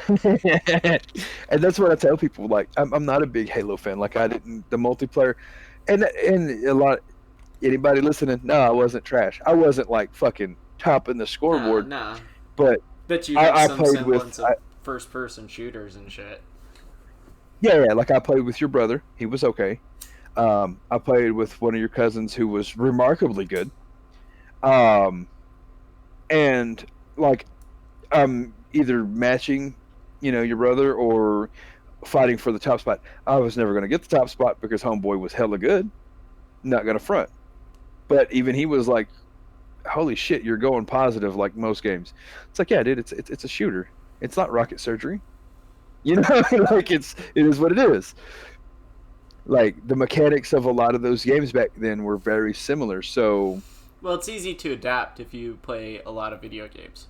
And that's what I tell people. Like, I'm not a big Halo fan. Like, I didn't the multiplayer, and a lot. Anybody listening? No, I wasn't trash. I wasn't like fucking topping the scoreboard. Nah. But you have I some played semblance of first-person shooters and shit. Yeah. Like I played with your brother. He was okay. I played with one of your cousins who was remarkably good. And like I'm either matching, you know, your brother or fighting for the top spot. I was never going to get the top spot because homeboy was hella good. Not going to front. But even he was like, holy shit, you're going positive like most games. It's like, yeah, dude, it's a shooter. It's not rocket surgery. You know, like it is what it is. Like the mechanics of a lot of those games back then were very similar. So, well, it's easy to adapt if you play a lot of video games.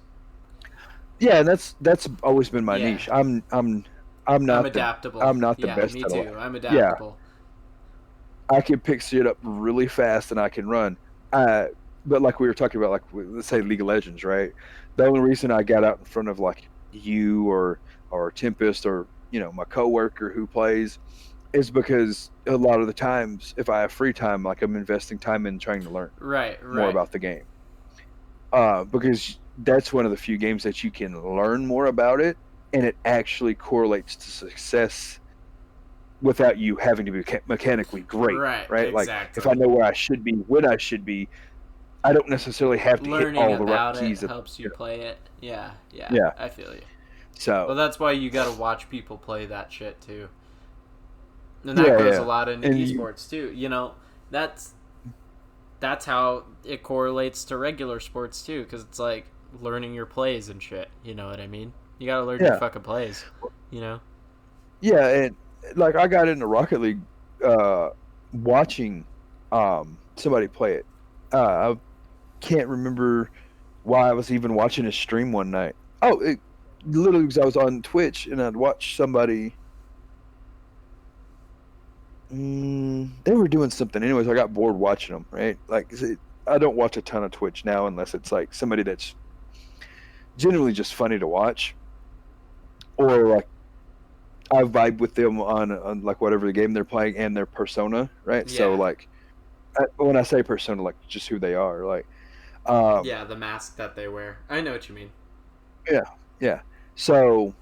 yeah, and that's always been my Yeah. niche. I'm I'm not the adaptable. Yeah, best me at too. it. I'm Yeah, adaptable. I can pick shit up really fast and I can run. But like we were talking about, like let's say League of Legends, right? The only reason I got out in front of like you or Tempest or my coworker who plays is because a lot of the times if I have free time, like I'm investing time in trying to learn Right, more right. about the game. Because that's one of the few games that you can learn more about it, and it actually correlates to success without you having to be mechanically great, Right, right? Like if I exactly. know where I should be, when I should be, I don't necessarily have to hit Learning all the right about it keys. helps you play it. Yeah, yeah, Yeah. I feel you. So. Well, that's why you gotta watch people play that shit too. And that Yeah, goes a yeah, lot into and you, esports too. That's that's how it correlates to regular sports too, because it's like learning your plays and shit. You know what I mean? You gotta learn your yeah, fucking plays. You know? yeah, and like I got into Rocket League, uh, watching, somebody play it. I can't remember why I was even watching a stream one night. Oh, literally because I was on Twitch and I'd watch somebody. They were doing something. Anyways, I got bored watching them. Right, like I don't watch a ton of Twitch now unless it's like somebody that's generally just funny to watch, or like I vibe with them on like whatever the game they're playing and their persona. Right, so Yeah, like when I say persona, like just who they are. Like, yeah. The mask that they wear. I know what you mean. yeah, yeah. So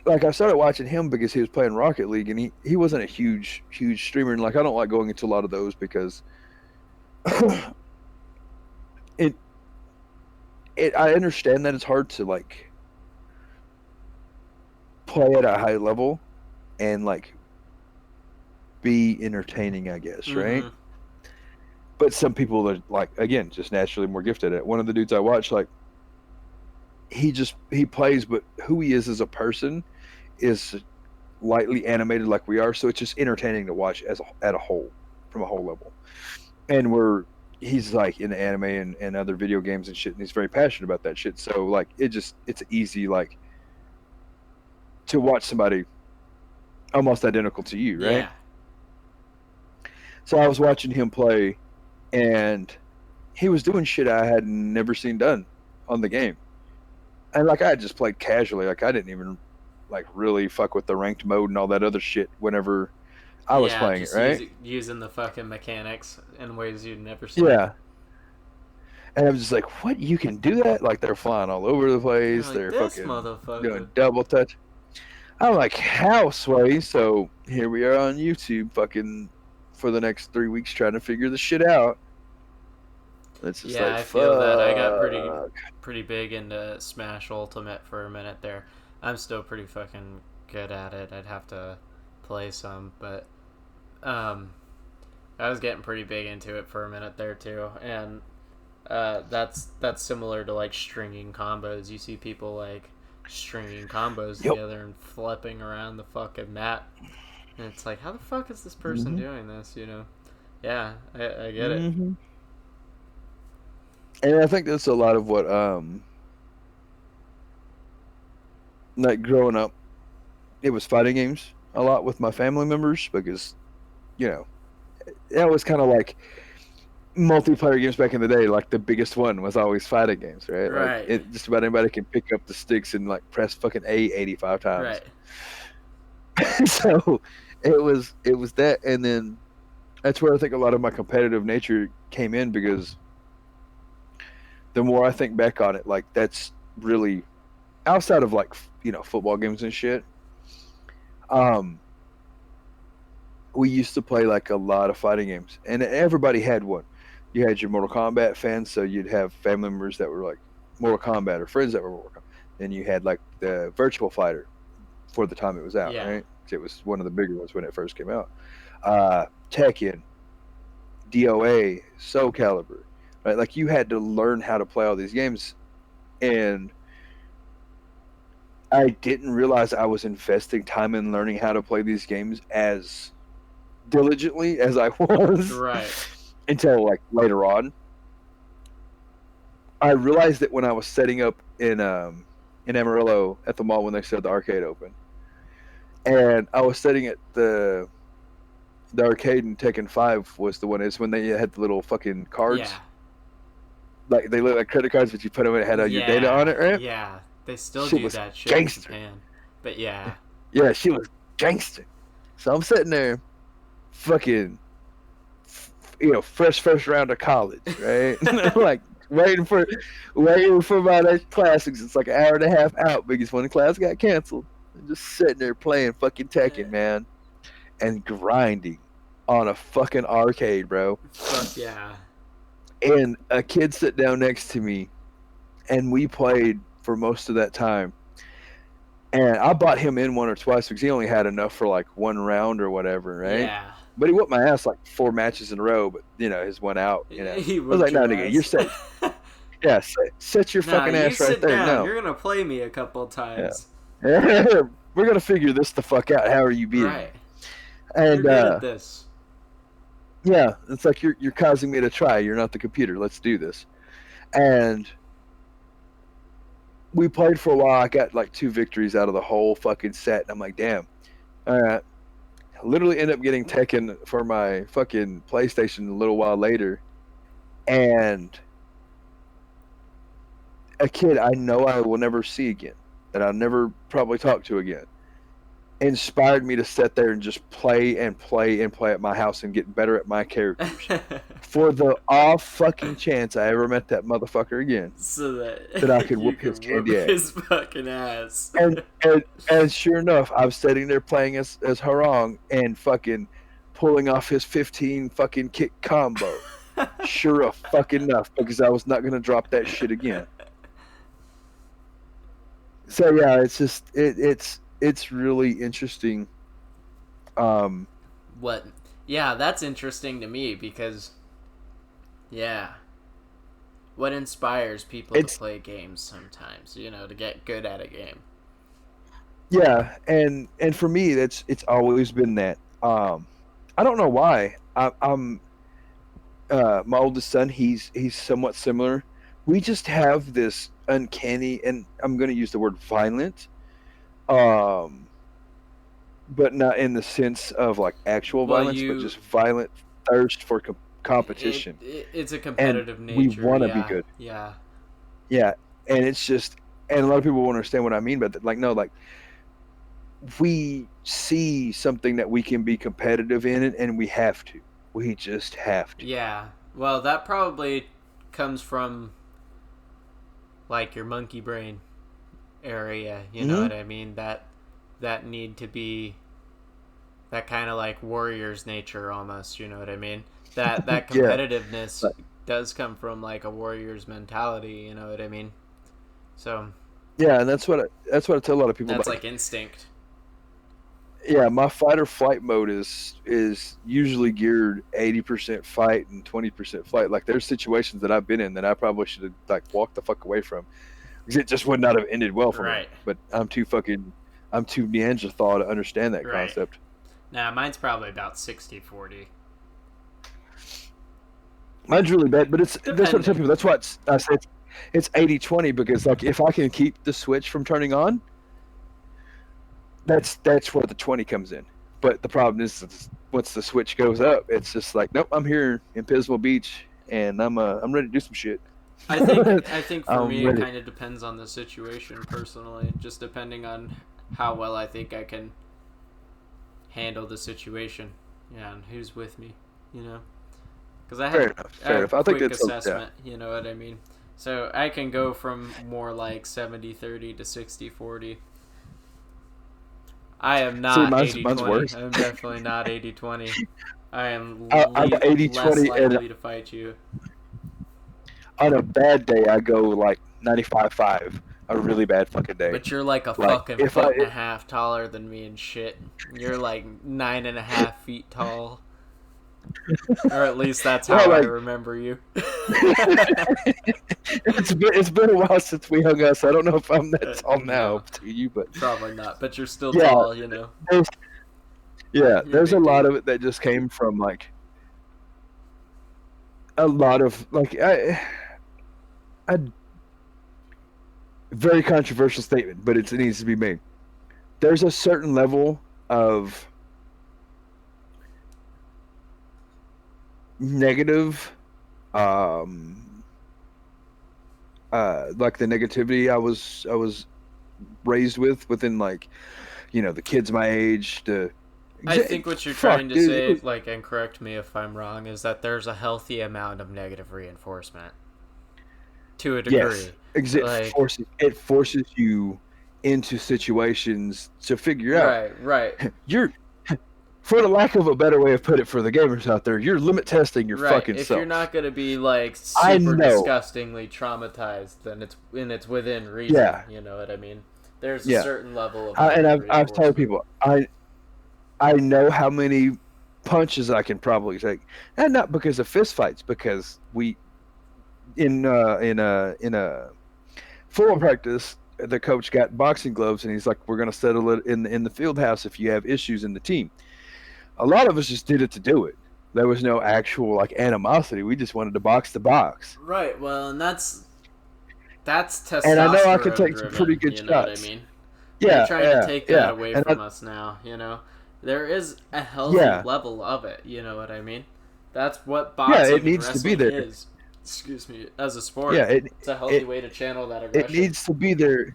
like I started watching him because he was playing Rocket League and he wasn't a huge streamer, and like I don't like going into a lot of those because it I understand that it's hard to like play at a high level and like be entertaining, I guess, right? Mm-hmm. But some people are like again just naturally more gifted at it. One of the dudes I watch, like he plays, but who he is as a person is lightly animated like we are, so it's just entertaining to watch at a whole, from a whole level. And he's like in anime and other video games and shit, and he's very passionate about that shit. So like it's easy like to watch somebody almost identical to you, right? Yeah. So I was watching him play, and he was doing shit I had never seen done on the game, and like I had just played casually, like I didn't even like really fuck with the ranked mode and all that other shit whenever I was Yeah, playing it, just right? using the fucking mechanics in ways you'd never seen. Yeah. And I'm just like, what? You can do that? Like they're flying all over the You're place. like, They're this fucking motherfucker. doing double touch. I'm like, how, Sway? So here we are on YouTube, fucking for the next 3 weeks trying to figure the shit out. It's just Yeah, like, I feel that. I got fuck. pretty big into Smash Ultimate for a minute there. I'm still pretty fucking good at it. I'd have to play some, but um, I was getting pretty big into it for a minute there too, and that's similar to like stringing combos. You see people like stringing combos Yep. together and flipping around the fucking map, and it's like, how the fuck is this person Mm-hmm. doing this? Yeah, I get it. Mm-hmm. And I think that's a lot of what, like growing up, it was fighting games a lot with my family members because, you know, it was kind of like multiplayer games back in the day. Like the biggest one was always fighting games, right? Like Right, it, just about anybody can pick up the sticks and like press fucking A 85 times. right. So it was that, and then that's where I think a lot of my competitive nature came in because the more I think back on it, like that's really outside of like football games and shit. Um, we used to play like a lot of fighting games, and everybody had one. You had your Mortal Kombat fans, so you'd have family members that were like Mortal Kombat or friends that were Mortal Kombat. Then you had like the Virtual Fighter for the time it was out, Yeah, right? It was one of the bigger ones when it first came out. Tekken, DOA, Soul Calibur, right? Like you had to learn how to play all these games, and I didn't realize I was investing time in learning how to play these games as diligently as I was. Right. Until like later on. I realized that when I was setting up in Amarillo at the mall when they said the arcade open, and I was setting at the arcade in Tekken 5 was the one is when they had the little fucking cards. Yeah. Like they look like credit cards, but you put them in, it had all your data on it, right? Yeah, they still She do was that shit gangster. in Japan. But yeah. Yeah, she was gangster. So I'm sitting there, fucking, fresh first round of college, right? Like waiting for my next class. It's like an hour and a half out because when the class got canceled, I'm just sitting there playing fucking Tekken, man, and grinding on a fucking arcade, bro. Fuck yeah. And a kid sat down next to me, and we played for most of that time. And I bought him in one or twice because he only had enough for like one round or whatever, right? Yeah. But he whooped my ass like 4 matches in a row, but his one out. He I was like, no, nigga, you're safe. Yeah, set your fucking ass right there. Down. No, you're gonna play me a couple times. Yeah. We're gonna figure this the fuck out. How are you beating? Right. And you're good at this. Yeah, it's like you're causing me to try. You're not the computer. Let's do this. And we played for a while. I got like 2 victories out of the whole fucking set. And I'm like, damn. All right. I literally end up getting Tekken for my fucking PlayStation a little while later. And a kid I know I will never see again, that I'll never probably talk to again, inspired me to sit there and just play and play and play at my house and get better at my characters for the off fucking chance I ever met that motherfucker again, so that I could whoop his candy ass. His fucking ass. And sure enough, I was sitting there playing as Harong and fucking pulling off his 15 fucking kick combo. Sure fucking enough, because I was not gonna drop that shit again. So yeah, it's just it's really interesting. What? Yeah, that's interesting to me because, yeah, what inspires people to play games sometimes, to get good at a game. Yeah, and for me, it's always been that. I don't know why. I'm my oldest son. He's somewhat similar. We just have this uncanny, and I'm going to use the word violent. But not in the sense of like actual violence, but just violent thirst for competition. It's a competitive nature. We want to be good. Yeah. Yeah, and it's just, and a lot of people won't understand what I mean, but like no, like we see something that we can be competitive in, and we have to. We just have to. Yeah. Well, that probably comes from like your monkey brain area. You know what I mean? That need to be that kind of like warrior's nature almost, you know what I mean? That competitiveness does come from like a warrior's mentality, you know what I mean? So yeah, and that's what I tell a lot of people. That's like instinct. Yeah, my fight or flight mode is usually geared 80% fight and 20% flight. Like there's situations that I've been in that I probably should have like walked the fuck away from, because it just would not have ended well for me. But I'm too Neanderthal to understand that concept. Nah, mine's probably about 60-40. Mine's really bad, but that's what I tell people. That's why I say it's 80-20, because like if I can keep the switch from turning on, that's where the 20 comes in. But the problem is once the switch goes up, it's just like, nope, I'm here in Pismo Beach and I'm ready to do some shit. I think for me it kind of depends on the situation personally, just depending on how well I think I can handle the situation, and who's with me, because I have fair enough. I think quick assessment, you know what I mean? So I can go from more like 70-30 to 60-40. I am not 80-20. I'm definitely not 80-20. I am I'm 80-20 less likely to fight you. On a bad day, I go like 95-5. A really bad fucking day. But you're like a fucking foot and a half taller than me and shit. You're like 9.5 feet tall. Or at least that's how I remember you. It's been a while since we hung out, so I don't know if I'm that tall now to you, but probably not. But you're still tall, you know. There's a lot of it that just came from like a lot of like I very controversial statement, but it needs to be made. There's a certain level of negative, like the negativity I was raised within, like, you know, the kids my age. I think what you're trying to say, like, and correct me if I'm wrong, is that there's a healthy amount of negative reinforcement to a degree. Yes. It forces you into situations to figure out. Right. You're, for the lack of a better way of put it for the gamers out there, you're limit testing your fucking self. If self. you're not going to be like super disgustingly traumatized, then it's within reason. Yeah. You know what I mean? There's a certain level of and I've told people I know how many punches I can probably take, and not because of fist fights, because we in a football practice, the coach got boxing gloves, and he's like, "We're going to settle it in the field house if you have issues in the team." A lot of us just did it to do it. There was no actual like animosity. We just wanted to box the box. Right. Well, and that's testosterone. And I know I could take some pretty good shots. Know what I mean? Yeah. They're trying to take that away from us now. You know, there is a healthy level of it. You know what I mean? That's what boxing it needs to be there. Is. Excuse me, as a sport. Yeah, it's a healthy way to channel that aggression. It needs to be there,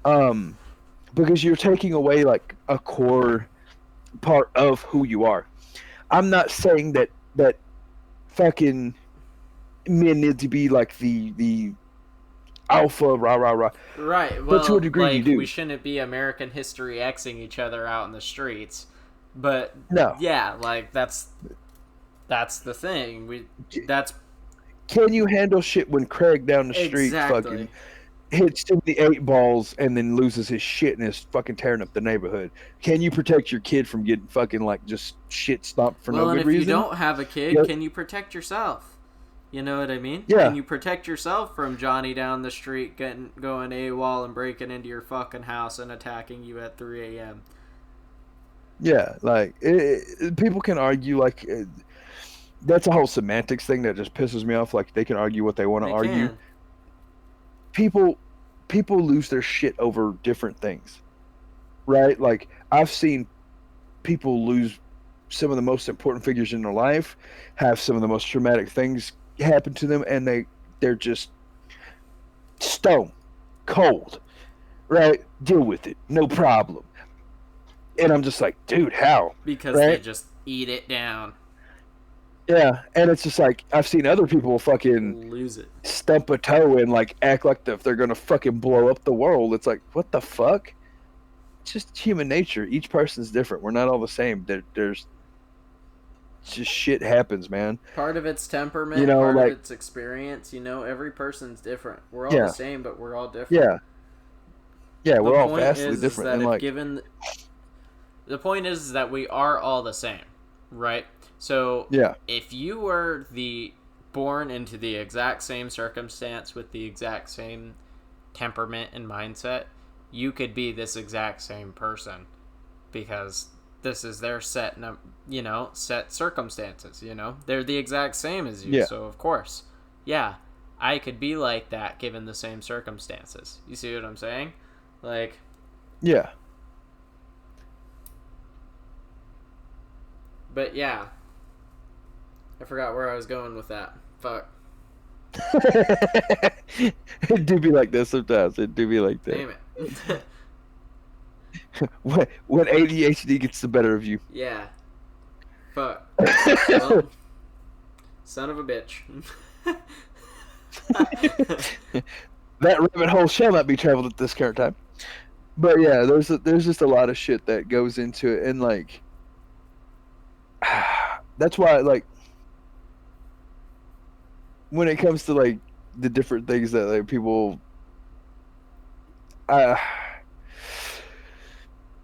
because you're taking away like a core part of who you are. I'm not saying that fucking men need to be like the alpha rah. Right. Well, but to a degree, like, you do. We shouldn't be American history Xing each other out in the streets. But no. Yeah, like that's the thing. Can you handle shit when Craig down the street fucking hits him the 8 balls and then loses his shit and is fucking tearing up the neighborhood? Can you protect your kid from getting fucking like just shit stomped for no good reason? Well, if you don't have a kid, can you protect yourself? You know what I mean? Yeah. Can you protect yourself from Johnny down the street going AWOL and breaking into your fucking house and attacking you at 3 a.m.? Yeah, like people can argue like. That's a whole semantics thing that just pisses me off. Like, they can argue what they want to argue. People lose their shit over different things, right? Like, I've seen people lose some of the most important figures in their life, have some of the most traumatic things happen to them, and they're just stone cold, right? Deal with it, no problem. And I'm just like, dude, how? Because they just eat it down. Yeah, and it's just like, I've seen other people fucking lose it, stump a toe and like act like they're gonna fucking blow up the world. It's like, what the fuck? It's just human nature. Each person's different. We're not all the same. There's just shit happens, man. Part of it's temperament, part of it's experience. You know, every person's different. We're all the same, but we're all different. Yeah, we're all vastly different. And like, the point is that we are all the same, right? So, if you were born into the exact same circumstance with the exact same temperament and mindset, you could be this exact same person because this is their set circumstances, you know? They're the exact same as you, so of course, I could be like that given the same circumstances. You see what I'm saying? Like... Yeah. But yeah... I forgot where I was going with that. Fuck. It do be like this sometimes. It do be like that. Damn it. when ADHD gets the better of you. Yeah. Fuck. Well, son of a bitch. That rabbit hole shall not be traveled at this current time. But yeah, there's just a lot of shit that goes into it, and like, that's why, like, when it comes to like the different things that like people, like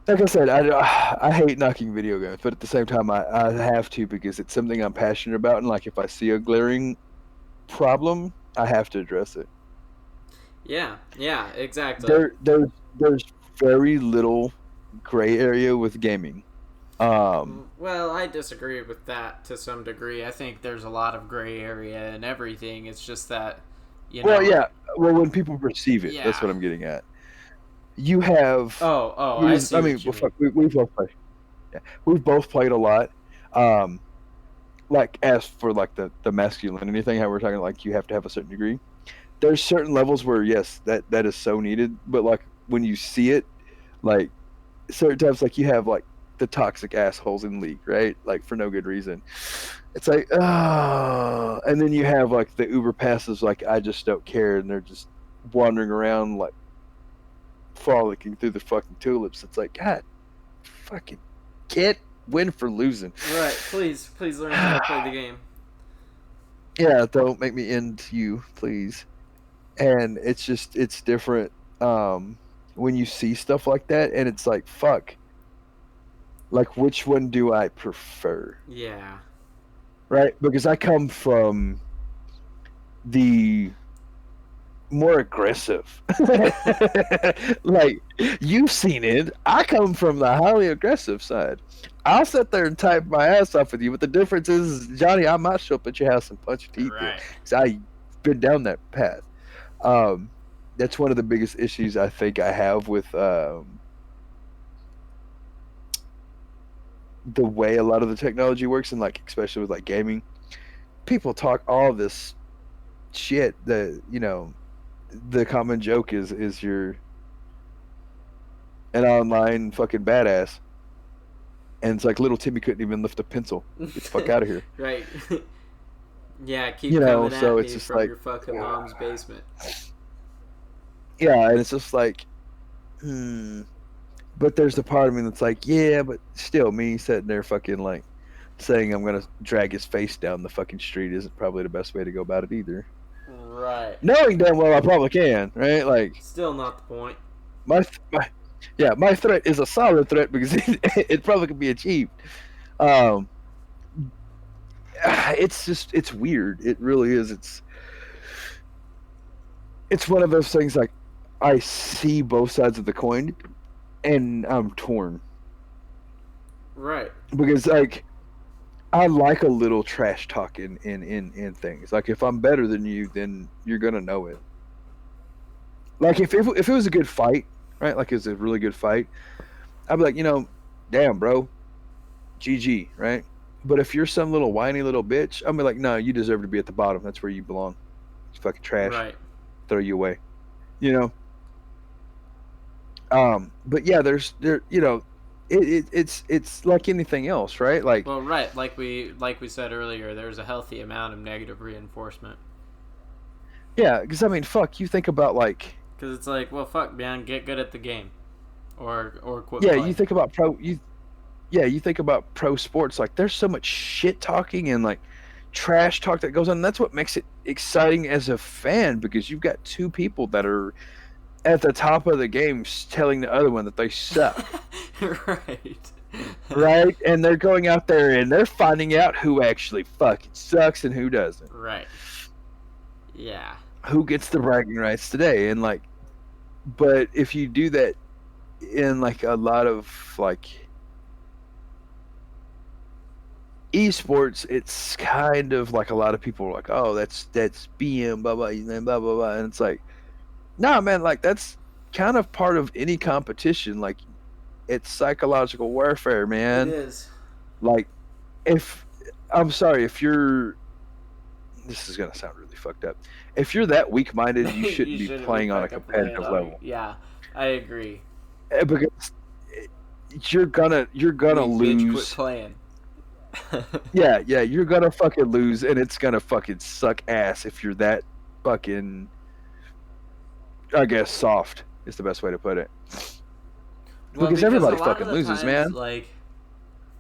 I said, I hate knocking video games, but at the same time I have to, because it's something I'm passionate about, and like if I see a glaring problem, I have to address it. Yeah, exactly. There's very little gray area with gaming. Well, I disagree with that to some degree. I think there's a lot of gray area and everything. It's just that, Well, yeah. Well, when people perceive it, that's yeah. what I'm getting at. You have. I see. I mean, we've both played. Yeah, we've both played a lot. Like as for like the masculinity thing, how we're talking, like you have to have a certain degree. There's certain levels where yes, that is so needed. But like when you see it, like certain times, like you have like the toxic assholes in league, right? Like for no good reason. It's like, oh, and then you have like the uber passives, like I just don't care, and they're just wandering around like frolicking through the fucking tulips. It's like, God, fucking get win for losing. Right, please learn how to play the game. Yeah, don't make me end you, please. And it's different when you see stuff like that, and it's like, fuck. Like, which one do I prefer? Yeah. Right? Because I come from the more aggressive. Like, you've seen it. I come from the highly aggressive side. I'll sit there and type my ass off with you, but the difference is, Johnny, I might show up at your house and punch your teeth in. Because I've been down that path. That's one of the biggest issues I think I have with the way a lot of the technology works, and like especially with like gaming. People talk all this shit that, you know, the common joke is you're an online fucking badass, and it's like little Timmy couldn't even lift a pencil. Get the fuck out of here. Right. Yeah, keep coming at me from your fucking mom's basement. Yeah, and it's just like, but there's the part of me that's like, yeah, but still, me sitting there fucking like saying I'm gonna drag his face down the fucking street isn't probably the best way to go about it either. Right. Knowing damn well I probably can, right? Like, still not the point. My threat is a solid threat because it probably could be achieved. It's weird. It really is. It's one of those things, like, I see both sides of the coin, and I'm torn. Right. Because, like, I like a little trash talk in things. Like, if I'm better than you, then you're gonna know it. Like, if it was a good fight, right? Like, it's a really good fight, I'd be like, you know, damn, bro, GG, right? But if you're some little whiny little bitch, I'll be like, no, you deserve to be at the bottom. That's where you belong. It's fucking trash. Right. Throw you away. You know. But yeah, you know, it's like anything else, right? Like, well, right, like we said earlier, there's a healthy amount of negative reinforcement. Yeah, because I mean, fuck, you think about like. Because it's like, well, fuck, man, get good at the game, or quit. Yeah, playing. You think about you think about pro sports. Like, there's so much shit talking and like trash talk that goes on. And that's what makes it exciting as a fan, because you've got two people that are at the top of the game telling the other one that they suck. Right. Right? And they're going out there and they're finding out who actually fucking sucks and who doesn't. Right. Yeah. Who gets the bragging rights today? And like, but if you do that in like a lot of like esports, it's kind of like a lot of people are like, oh, that's BM, blah blah blah blah blah, and it's like, nah, man, like that's kind of part of any competition. Like, it's psychological warfare, man. It is. Like, if you're, this is gonna sound really fucked up. If you're that weak-minded, you shouldn't be playing on a competitive level. Yeah, I agree. Because you're gonna lose. Bitch, quit playing. yeah, you're gonna fucking lose, and it's gonna fucking suck ass if you're that fucking, I guess, soft is the best way to put it. Well, because everybody fucking loses, man. Like,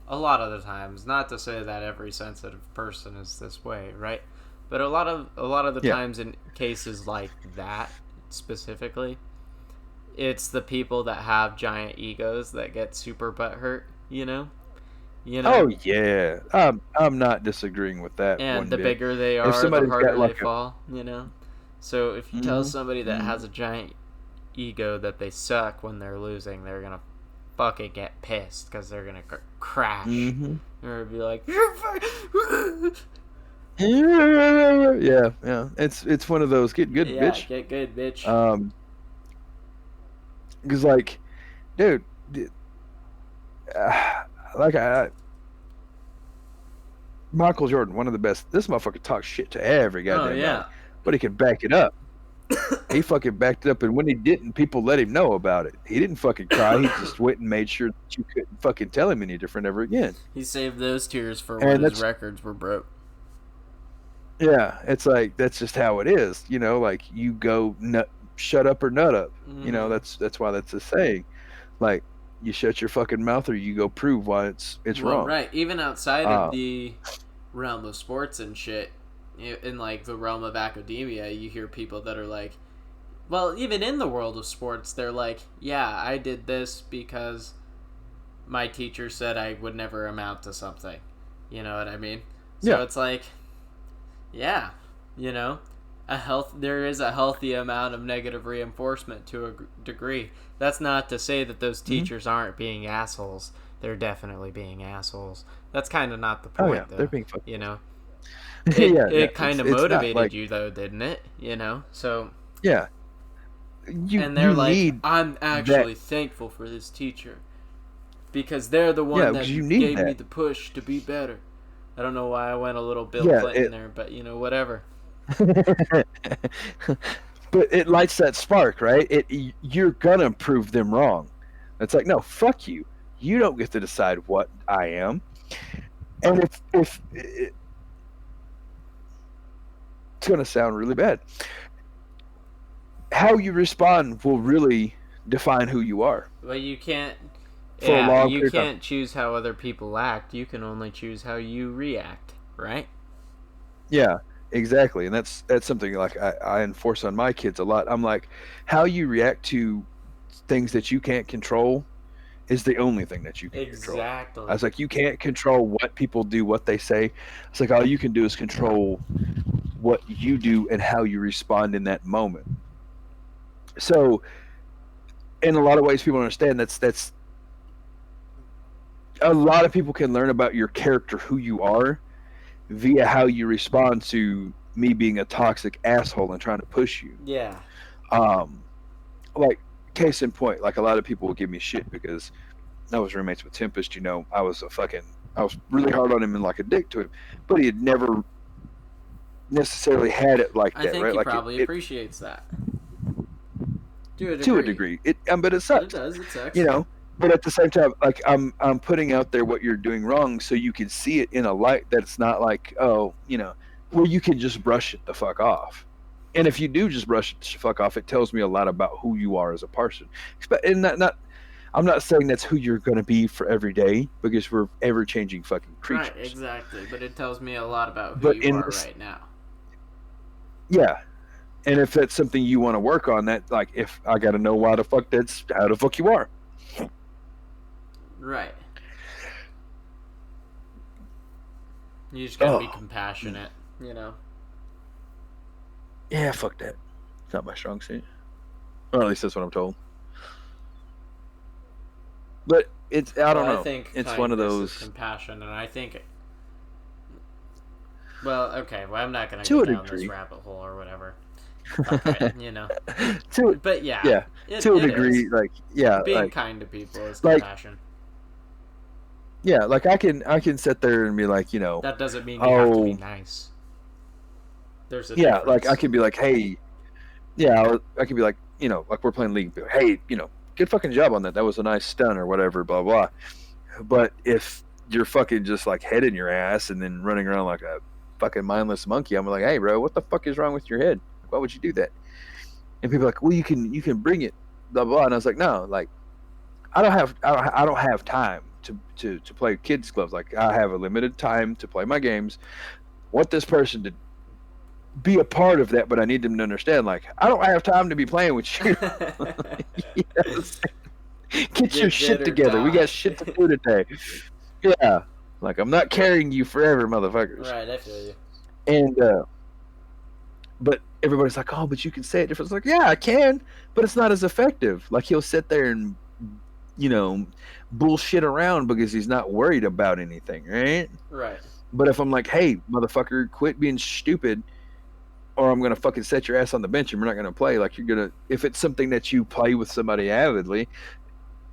a lot of the times, not to say that every sensitive person is this way, right? But a lot of the times in cases like that specifically, it's the people that have giant egos that get super butthurt, you know? You know? Oh yeah, I'm not disagreeing with that. And one the bit. bigger they If are, the somebody's harder got they like fall. You know. So if you tell somebody that has a giant ego that they suck when they're losing, they're gonna fucking get pissed because they're gonna crash or be like, yeah, it's one of those get good, bitch. Get good, bitch. Because like, dude, like Michael Jordan, one of the best. This motherfucker talks shit to every goddamn night, but he can back it up. He fucking backed it up, and when he didn't, people let him know about it. He didn't fucking cry. He just went and made sure that you couldn't fucking tell him any different ever again. He saved those tears for when his records were broke. Yeah, it's like that's just how it is, you know. Like you go shut up or nut up. You know, that's why that's a saying. Like you shut your fucking mouth or you go prove why it's wrong. Right. Even outside of the realm of sports and shit, in like the realm of academia, you hear people that are like, well, even in the world of sports, they're like, yeah, I did this because my teacher said I would never amount to something. You know what I mean? So it's like, yeah, you know, there is a healthy amount of negative reinforcement to a degree. That's not to say that those teachers aren't being assholes. They're definitely being assholes. That's kind of not the point, though. They're being fucking... You know? It kind of motivated you, though, didn't it? You know? So... Yeah. And they're like, I'm actually thankful for this teacher. Because they're the one that gave me the push to be better. I don't know why I went a little Bill Clinton there, but, you know, whatever. But it lights that spark, right? You're gonna prove them wrong. It's like, no, fuck you. You don't get to decide what I am. And if it's gonna sound really bad, how you respond will really define who you are. Well, you can't. Yeah, you can't choose how other people act. You can only choose how you react, right? Yeah. Exactly, and that's something like I enforce on my kids a lot. I'm like, how you react to things that you can't control is the only thing that you can control. Exactly. I was like, you can't control what people do, what they say. It's like all you can do is control what you do and how you respond in that moment. So, in a lot of ways, people understand that's a lot of people can learn about your character, who you are, via how you respond to me being a toxic asshole and trying to push you. Yeah. Like, case in point, like a lot of people will give me shit because I was roommates with Tempest, you know, I was really hard on him and like a dick to him, but he had never necessarily had it like that, right? I think he like probably appreciates that. To a degree. But it sucks. It does, it sucks. You know? But at the same time, like I'm putting out there what you're doing wrong, so you can see it in a light that it's not like, oh, you know, where you can just brush it the fuck off. And if you do just brush it the fuck off, it tells me a lot about who you are as a person. And I'm not saying that's who you're going to be for every day, because we're ever changing fucking creatures. Right, exactly. But it tells me a lot about who you are right now. Yeah. And if that's something you want to work on, that like, if I got to know how the fuck you are. Right. You just gotta be compassionate, you know? Yeah, fuck that. It's not my strong suit. Or at least that's what I'm told. But it's, I don't know. I think it's one of those... compassion, and I think... Well, okay, I'm not gonna go down this rabbit hole or whatever. Okay, you know. But yeah. Yeah, to a degree, like, yeah. Being kind to people is compassion. Yeah, like I can sit there and be like, you know, that doesn't mean you have to be nice. There's a difference. Like I could be like, hey, I could be like, you know, like we're playing League, like, hey, you know, good fucking job on that. That was a nice stun or whatever, blah blah. But if you're fucking just like head in your ass and then running around like a fucking mindless monkey, I'm like, hey, bro, what the fuck is wrong with your head? Why would you do that? And people are like, well, you can bring it, blah blah. And I was like, no, like I don't have time to play kids clubs. Like I have a limited time to play my games. I want this person to be a part of that, but I need them to understand, like, I don't have time to be playing with you. Yes. Get your shit together. We got shit to do today. Yeah. Like, I'm not carrying you forever, motherfuckers. Right, I feel you. And but everybody's like, oh, but you can say it different. It's like, yeah, I can, but it's not as effective. Like, he'll sit there and, you know, bullshit around because he's not worried about anything, right? Right. But if I'm like, hey, motherfucker, quit being stupid, or I'm gonna fucking set your ass on the bench and we're not gonna play. Like, you're gonna, if it's something that you play with somebody avidly,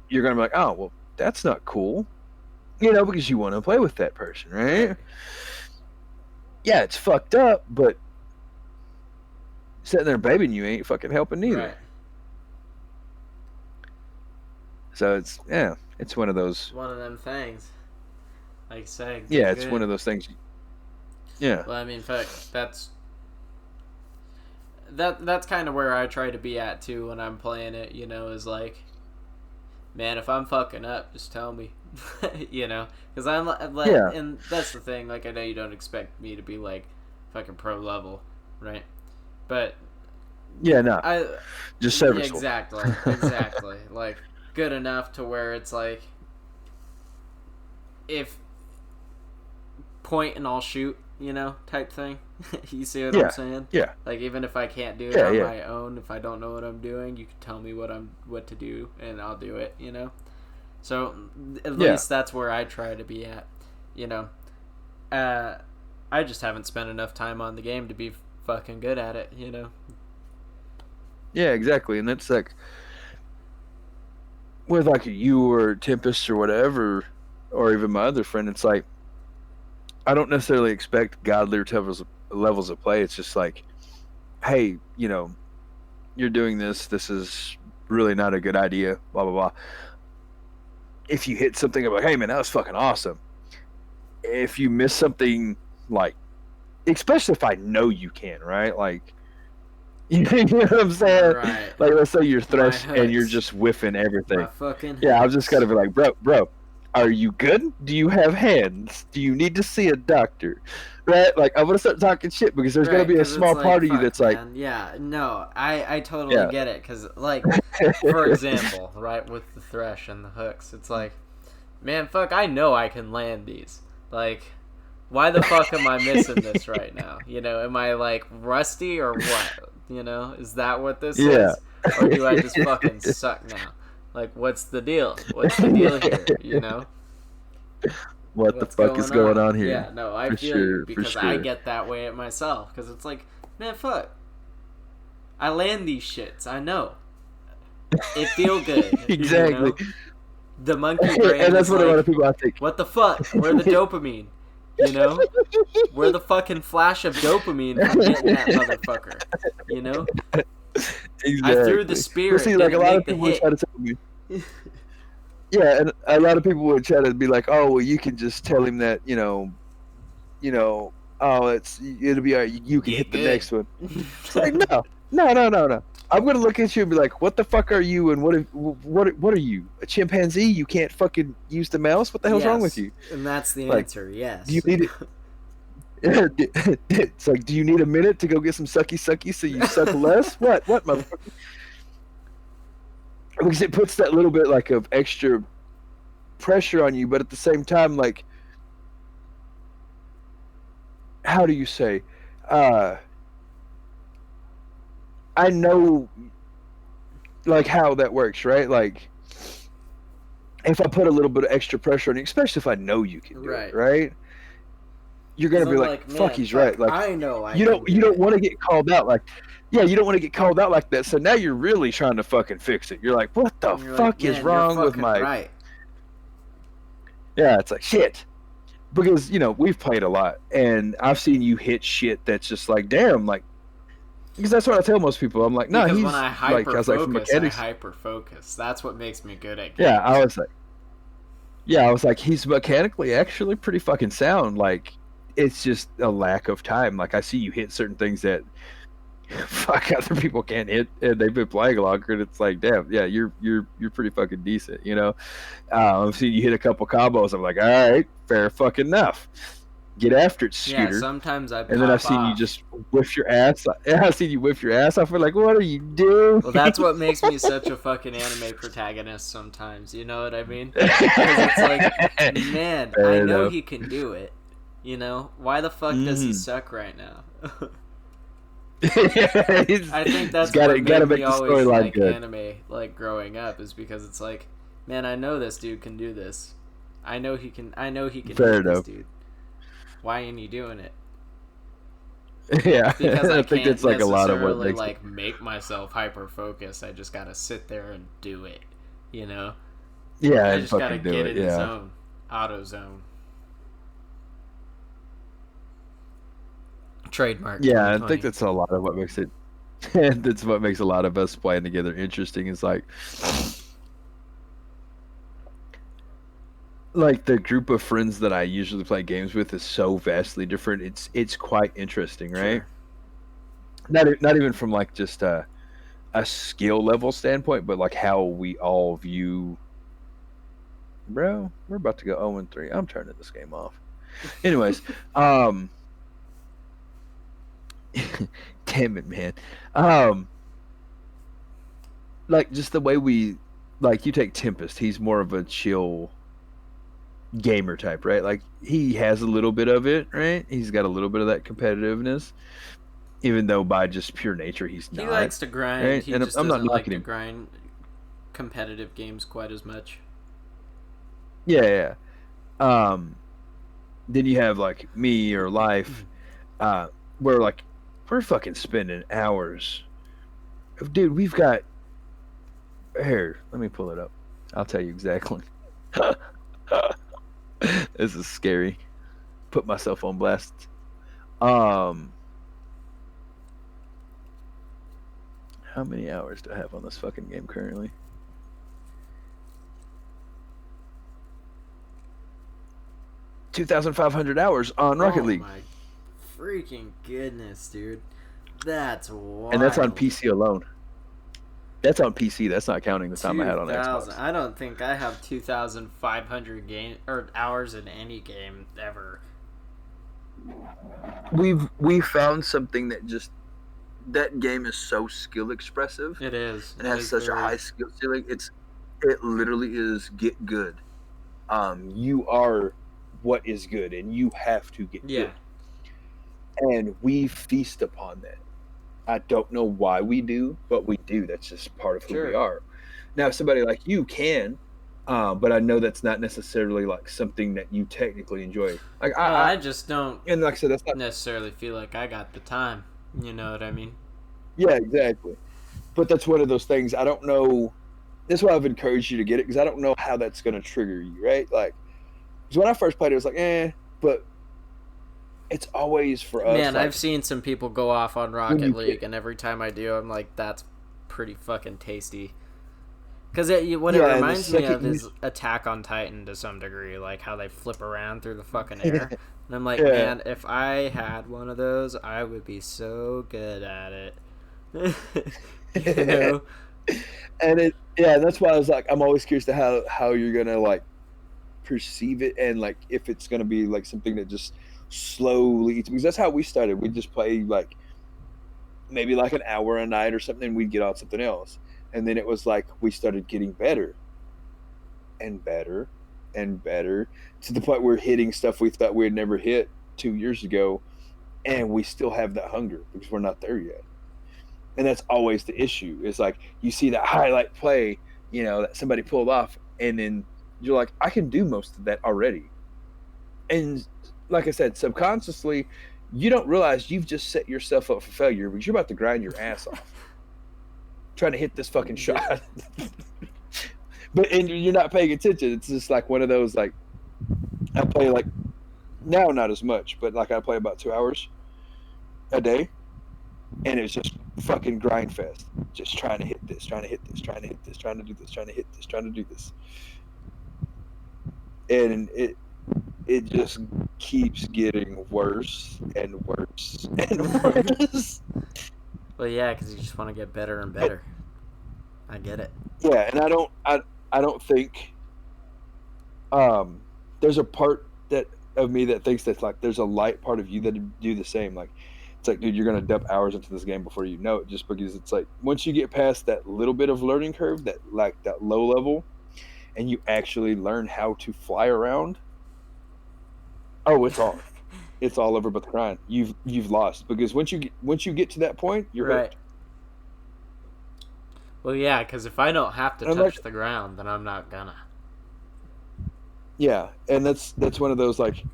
you're gonna be like, oh, well, that's not cool, you know, because you want to play with that person, right? Yeah, it's fucked up, but sitting there babying you ain't fucking helping either. Right. So it's one of those. One of them things. Like saying. Yeah, it's one of those things. Yeah. Well, I mean, fuck, that's kind of where I try to be at too when I'm playing it. You know, is like, man, if I'm fucking up, just tell me. You know, because I'm like, and that's the thing. Like, I know you don't expect me to be like fucking pro level, right? But yeah, no, just serviceable. Exactly. Like, good enough to where it's like, if point and I'll shoot, you know, type thing. You see what I'm saying? Yeah. Like, even if I can't do it on my own, if I don't know what I'm doing, you can tell me what to do, and I'll do it. You know. So at least that's where I try to be at. You know. I just haven't spent enough time on the game to be fucking good at it. You know. Yeah, exactly, and that's like with like you or Tempest or whatever, or even my other friend. It's like, I don't necessarily expect godlier levels of play. It's just like, hey, you know, you're doing this. This is really not a good idea. Blah blah blah. If you hit something, I'm like, hey man, that was fucking awesome. If you miss something, like, especially if I know you can, right? Like, you know what I'm saying? Right. Like, let's say you're thresh and you're just whiffing everything. Fucking I'm just gotta be like, bro, are you good? Do you have hands? Do you need to see a doctor? Right? Like, I'm gonna start talking shit because there's gonna be a small part of you that's like, yeah, no, I totally get it, because, like, for example, right, with the thresh and the hooks, it's like, man, fuck, I know I can land these. Like, why the fuck am I missing this right now? You know, am I, like, rusty or what? You know, is that what this is? Or do I just fucking suck now? Like, what's the deal? What's the deal here? You know? What's the fuck is going on here? Yeah, no, I feel you, because I get that way at myself. Because it's like, man, fuck. I land these shits. I know. It feel good. Exactly. You know? The monkey brain. And that's is what like, a lot of people I think. What the fuck? Where the dopamine? You know? Where the fucking flash of dopamine from getting that motherfucker? You know? Exactly. I threw the spear. See, like, a lot of people would try to tell me. Yeah, and a lot of people would try to be like, "Oh, well, you can just tell him that, you know, oh, it'll be all right. You can hit the next one." It's like, no. I'm gonna look at you and be like, "What the fuck are you? And what are you? A chimpanzee? You can't fucking use the mouse? What the hell's wrong with you?" And that's the answer. Yes. Do you need it? It's like, do you need a minute to go get some sucky so you suck less? What motherfucker? Because it puts that little bit like of extra pressure on you, but at the same time, like, how do you say? I know, like, how that works, right? Like, if I put a little bit of extra pressure on you, especially if I know you can do it, right? You're gonna be like, "Fuck, he's right." Like, I know. You don't want to get called out like. Yeah, you don't want to get called out like that. So now you're really trying to fucking fix it. You're like, what the fuck is wrong with my... Right. Yeah, it's like, shit. Because, you know, we've played a lot. And I've seen you hit shit that's just like, damn, like... Because that's what I tell most people. I'm like, no, he's... When I hyper-focus, I hyper-focus. That's what makes me good at games. Yeah, I was like, he's mechanically actually pretty fucking sound. Like, it's just a lack of time. Like, I see you hit certain things that... fuck, other people can't hit, and they've been playing longer, and it's like, damn, yeah, you're pretty fucking decent, you know. I've seen you hit a couple combos. I'm like, all right, fair fucking enough. Get after it, Scooter. Yeah, sometimes I and then I've seen you just whiff your ass. I've seen you whiff your ass off. We're like, what are you doing? Well, that's what makes me such a fucking anime protagonist sometimes. You know what I mean? Because it's like, man, I know he can do it. You know? Why the fuck does he suck right now? I think that's what made me always like anime, like growing up, is because it's like, man, I know this dude can do this. I know he can hit this dude. Why ain't he doing it? Yeah, because I think it's like a lot of what makes like make myself hyper focused. I just gotta sit there and do it. You know? Yeah, I just gotta get in the zone, auto zone. Trademark. Yeah, I think that's a lot of what makes it. That's what makes a lot of us playing together interesting. Is like the group of friends that I usually play games with is so vastly different. It's quite interesting, right? Sure. Not even from like just a skill level standpoint, but like how we all view. Bro, we're about to go 0-3. I'm turning this game off. Anyways, damn it, man. Like just the way we, like, you take Tempest. He's more of a chill gamer type, right? Like he has a little bit of it, right? He's got a little bit of that competitiveness, even though by just pure nature he's not. He likes to grind. Right? He just doesn't like to grind competitive games quite as much. Yeah. Then you have like me or Life, where like we're fucking spending hours. Dude, we've got here. Let me pull it up. I'll tell you exactly. This is scary. Put myself on blast. How many hours do I have on this fucking game currently? 2,500 hours on Rocket League. Oh my freaking goodness, dude. That's wild. And that's on PC alone. That's on PC. That's not counting the time I had on Xbox. I don't think I have 2,500 hours in any game ever. We found something that game is so skill expressive. It is. It has such a high skill ceiling. It literally is get good. You are what is good, and you have to get good. And we feast upon that. I don't know why we do, but we do. That's just part of who we are. Now, somebody like you can, but I know that's not necessarily like something that you technically enjoy. Like I just don't. And like I said, that's not necessarily feel like I got the time. You know what I mean? Yeah, exactly. But that's one of those things. I don't know. That's why I've encouraged you to get it, because I don't know how that's going to trigger you, right? Like, because when I first played it, it was like, but it's always for us. Man, like, I've seen some people go off on Rocket League, and every time I do, I'm like, that's pretty fucking tasty. Because what it reminds me of is Attack on Titan to some degree, like how they flip around through the fucking air. And I'm like, man, if I had one of those, I would be so good at it. You know? And that's why I was like, I'm always curious to how you're gonna like perceive it, and like if it's gonna be like something that just slowly, because that's how we started. We'd just play like maybe like an hour a night or something, and we'd get on something else. And then it was like we started getting better and better and better to the point where we're hitting stuff we thought we'd never hit 2 years ago, and we still have that hunger because we're not there yet. And that's always the issue. Is like you see that highlight play, you know, that somebody pulled off, and then you're like, I can do most of that already. And like I said, subconsciously, you don't realize you've just set yourself up for failure because you're about to grind your ass off trying to hit this fucking shot. And you're not paying attention. It's just like one of those, like, I play like, now not as much, but like I play about 2 hours a day, and it's just fucking grind fest. Just trying to hit this, trying to hit this, trying to hit this, trying to do this, trying to hit this, trying to do this. And it just keeps getting worse and worse and worse. Well, yeah, because you just want to get better and better. I get it. Yeah, and I don't think there's a part that of me that thinks that like there's a light part of you that do the same. Like it's like, dude, you're gonna dump hours into this game before you know it, just because it's like once you get past that little bit of learning curve, that like that low level, and you actually learn how to fly around. Oh, it's all over but the crying. You've lost, because once you get to that point, you're right. hooked. Well, yeah, because if I don't have to touch the ground, then I'm not gonna. Yeah, and that's one of those, like,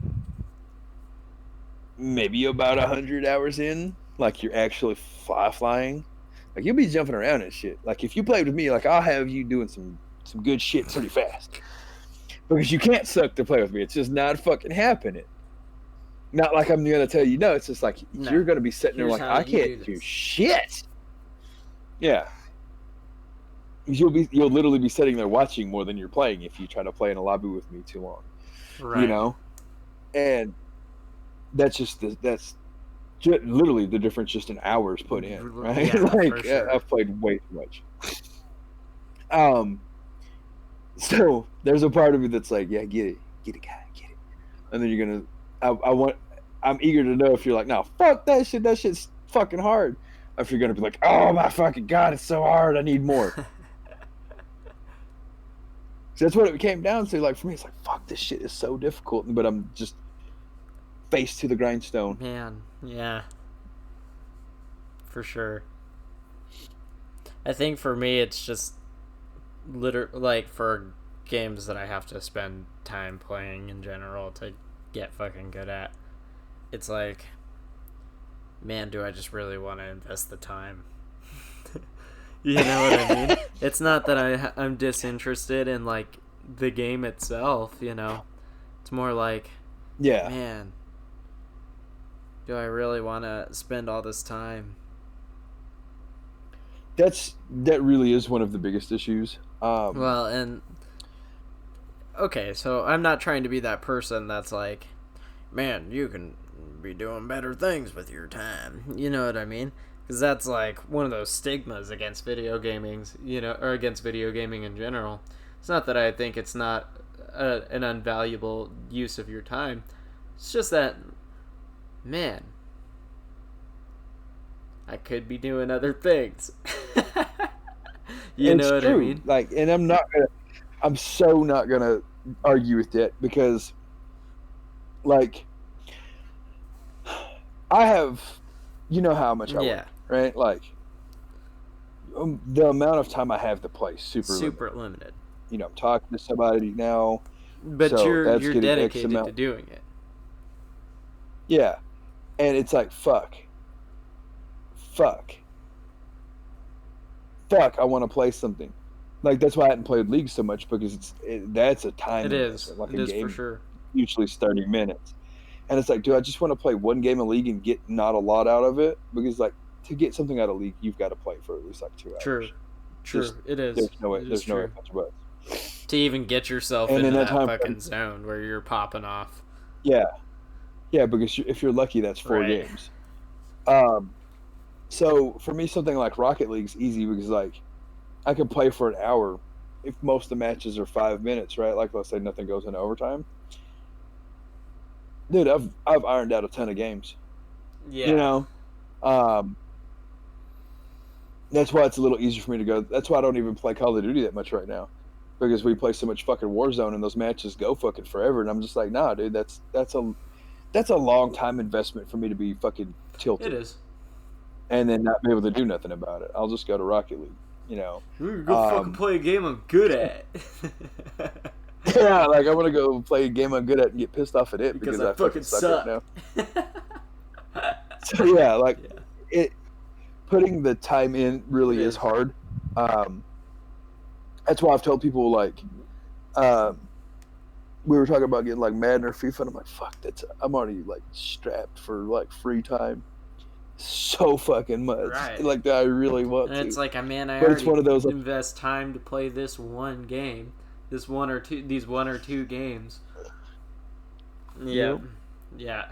maybe about 100 hours in, like you're actually flying. Like you'll be jumping around and shit. Like if you played with me, like I'll have you doing some good shit pretty fast. Because you can't suck to play with me. It's just not fucking happening. Not like I'm gonna tell you no. It's just like you're gonna be sitting there like I can't do shit. Yeah. You'll literally be sitting there watching more than you're playing if you try to play in a lobby with me too long. Right. You know? And that's literally the difference just in hours put in, right? Yeah, like sure. I've played way too much. So there's a part of me that's like, yeah, get it, guy, get it. And then you're gonna, I'm eager to know if you're like, no, fuck that shit. That shit's fucking hard. If you're gonna be like, oh my fucking god, it's so hard. I need more. So that's what it came down to. Like for me, it's like, fuck, this shit is so difficult. But I'm just face to the grindstone. Man, yeah, for sure. I think for me, it's just like for games that I have to spend time playing in general to get fucking good at. It's like, man, do I just really want to invest the time? You know what I mean? It's not that I'm disinterested in like the game itself, you know. It's more like, yeah, man, do I really want to spend all this time? That really is one of the biggest issues. Well, and okay, so I'm not trying to be that person that's like, man, you can be doing better things with your time. You know what I mean? Because that's like one of those stigmas against video gaming, you know, or against video gaming in general. It's not that I think it's not an unvaluable use of your time. It's just that, man, I could be doing other things. You know what I mean? Like, and I'm so not gonna argue with that, because, like, I have, you know how much I work, right? Like, the amount of time I have to play super limited. You know, I'm talking to somebody now, but so you're dedicated to doing it. Yeah, and it's like fuck. I want to play something. Like that's why I hadn't played League so much, because that's a time. It is. Like it a is game, for sure. Usually it's 30 minutes. And it's like, do I just want to play one game of League and get not a lot out of it? Because like to get something out of League, you've got to play for at least like 2 hours. True. It is. There's no way but to even get yourself into that fucking zone where you're popping off. Yeah, because if you're lucky, that's 4 games. So for me, something like Rocket League's easy, because like I can play for an hour if most of the matches are 5 minutes, right? Like let's say nothing goes into overtime. Dude, I've ironed out a ton of games. Yeah. You know, that's why it's a little easier for me to go. That's why I don't even play Call of Duty that much right now, because we play so much fucking Warzone and those matches go fucking forever. And I'm just like, nah, dude, that's a long time investment for me to be fucking tilted. It is. And then not be able to do nothing about it. I'll just go to Rocket League, you know. Go fucking play a game I'm good at. Yeah, like I want to go play a game I'm good at and get pissed off at it because I fucking suck right now. So yeah, like it. Putting the time in really is hard. That's why I've told people, like, we were talking about getting like Madden or FIFA, and I'm like, fuck, I'm already like strapped for like free time so fucking much. Right. Like that I really want to. And it's like, man, I already one of those, invest time to play this one game, these one or two games. Yeah. Yeah.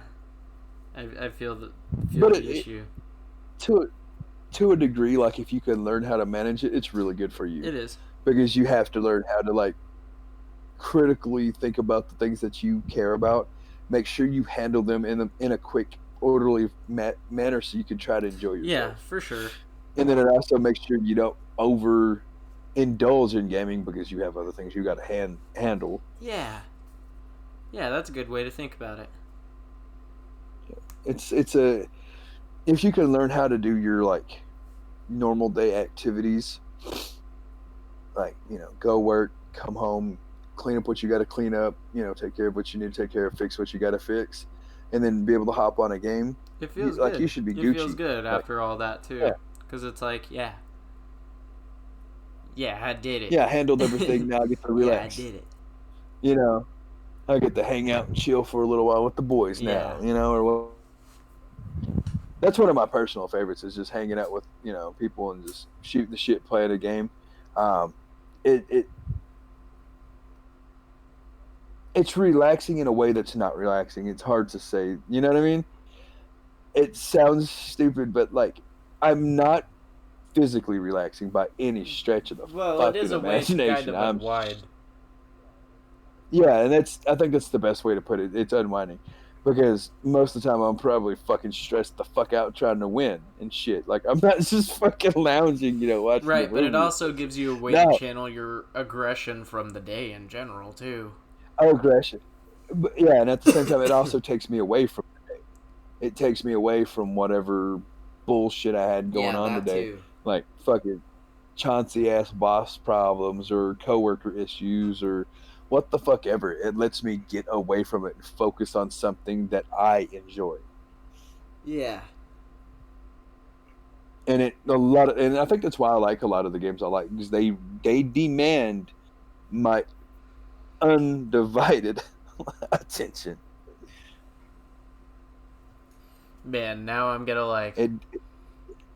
I feel the issue. To a degree, like if you can learn how to manage it, it's really good for you. It is. Because you have to learn how to like critically think about the things that you care about, make sure you handle them in a quick, orderly manner so you can try to enjoy yourself. Yeah, for sure. And then it also makes sure you don't over indulge in gaming because you have other things you got to handle. Yeah, that's a good way to think about it. It's if you can learn how to do your like normal day activities, like go work, come home, clean up what you got to clean up, take care of what you need to take care of, fix what you got to fix, and then be able to hop on a game. It feels like good. You should be Gucci. It feels good after all that too, because it's like I did it. Yeah, I handled everything. Now I get to relax. Yeah, I did it. I get to hang out and chill for a little while with the boys now. That's one of my personal favorites is just hanging out with people and just shooting the shit, playing a game. It's relaxing in a way that's not relaxing. It's hard to say. You know what I mean? It sounds stupid, but like I'm not physically relaxing by any stretch of the fucking imagination. It is a way kind of unwind. Yeah, and I think that's the best way to put it. It's unwinding. Because most of the time I'm probably fucking stressed the fuck out trying to win and shit. Like I'm not just fucking lounging, watching. Right, but it also gives you a way to channel your aggression from the day in general too. Oh, aggression. But, yeah, and at the same time it also takes me away from the day. It takes me away from whatever bullshit I had going on today. Too. Like fucking Chauncey ass boss problems or coworker issues or what the fuck ever. It lets me get away from it and focus on something that I enjoy. Yeah. And and I think that's why I like a lot of the games I like, because they demand my undivided attention. Man, now I'm gonna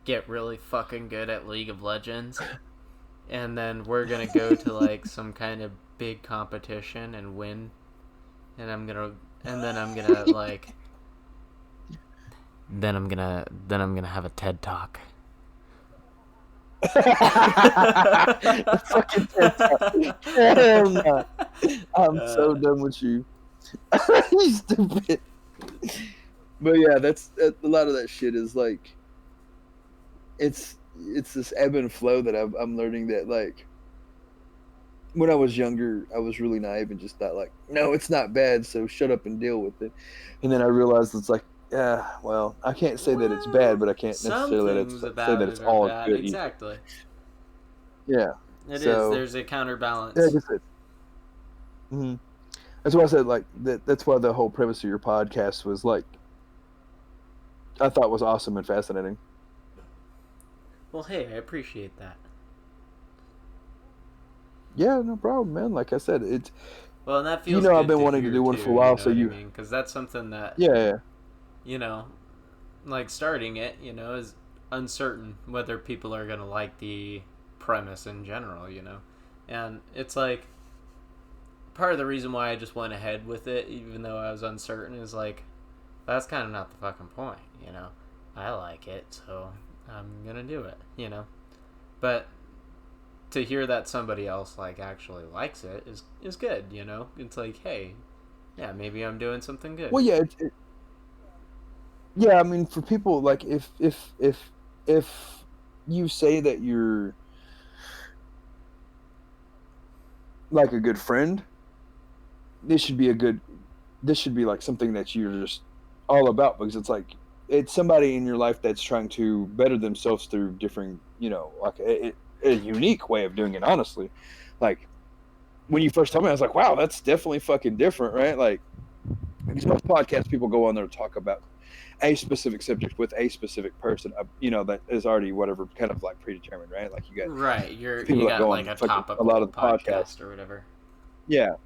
get really fucking good at League of Legends, and then we're gonna go to some kind of big competition and win, and then I'm gonna have a TED Talk. Fucking TED Talk. Hell no. I'm so done with you. You stupid. But yeah, that's a lot of that shit is like it's this ebb and flow that I'm learning that when I was younger, I was really naive and just thought no, it's not bad, so shut up and deal with it. And then I realized it's well, I can't say that it's bad, but I can't necessarily say that it's all good. Exactly. Yeah. It is. There's a counterbalance. Yeah, mm-hmm. That's why I said that's why the whole premise of your podcast was I thought was awesome and fascinating. Well, hey, I appreciate that. Yeah, no problem, man. Like I said, it's... Well, and that feels good I've been wanting to do one for a while, so because that's something that... Yeah. Starting it, is uncertain whether people are going to like the premise in general, And it's part of the reason why I just went ahead with it, even though I was uncertain, is that's kind of not the fucking point, I like it, so I'm going to do it, But... to hear that somebody else actually likes it is good, It's hey, yeah, maybe I'm doing something good. Well, yeah, yeah. I mean, for people if you say that you're a good friend, this should be something that you're just all about, because it's somebody in your life that's trying to better themselves through different, a unique way of doing it, honestly. When you first told me, I was wow, that's definitely fucking different, right? Because most podcast people go on there to talk about a specific subject with a specific person, that is already whatever kind of predetermined, right? You got right, you got a topical, a lot of the podcast or whatever. Yeah.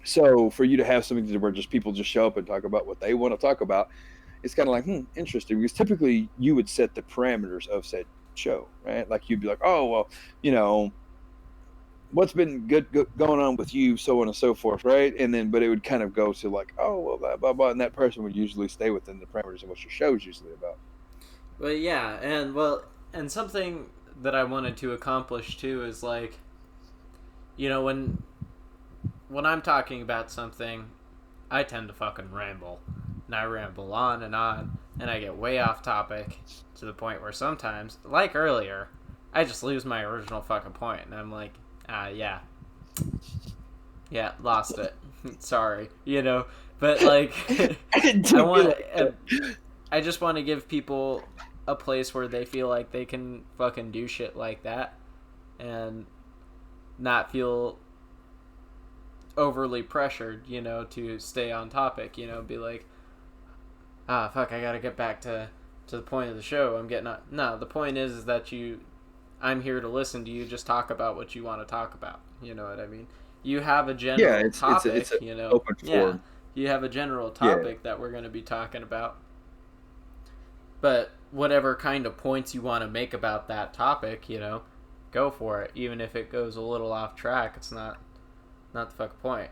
So for you to have something where just people just show up and talk about what they want to talk about, it's kind of interesting, because typically you would set the parameters of said show, right? You'd be oh, well, what's been good going on with you, so on and so forth, right? And then, but it would kind of go to oh, well, blah, blah, blah, and that person would usually stay within the parameters of what your show is usually about. Well, yeah, and something that I wanted to accomplish too is when I'm talking about something, I tend to fucking ramble. And I ramble on, and I get way off topic to the point where sometimes, like earlier, I just lose my original fucking point, and I'm like, yeah, lost it. Sorry, But like, I just want to give people a place where they feel like they can fucking do shit like that, and not feel overly pressured, to stay on topic. Be like, fuck, I gotta get back to the point of the show. I'm getting on. No, the point is that I'm here to listen to you just talk about what you want to talk about. You know what I mean? You have a general topic, it's open forum. You have a general topic that we're going to be talking about. But whatever kind of points you want to make about that topic, go for it. Even if it goes a little off track, it's not the fucking point,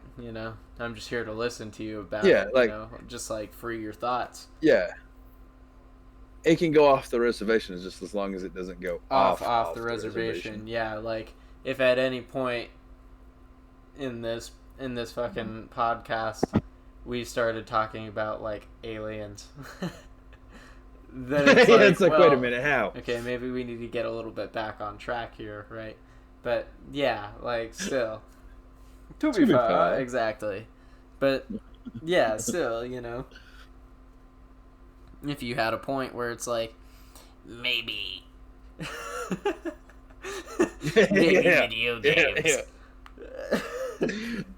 I'm just here to listen to you about it, just like free your thoughts. Yeah. It can go off the reservation just as long as it doesn't go off the reservation. Yeah, like if at any point in this fucking podcast we started talking about like aliens, then it's like, it's like, wait a minute, how? Okay, maybe we need to get a little bit back on track here, right? But yeah, like still. To be fair, exactly. But yeah, still, if you had a point where it's like, maybe video games.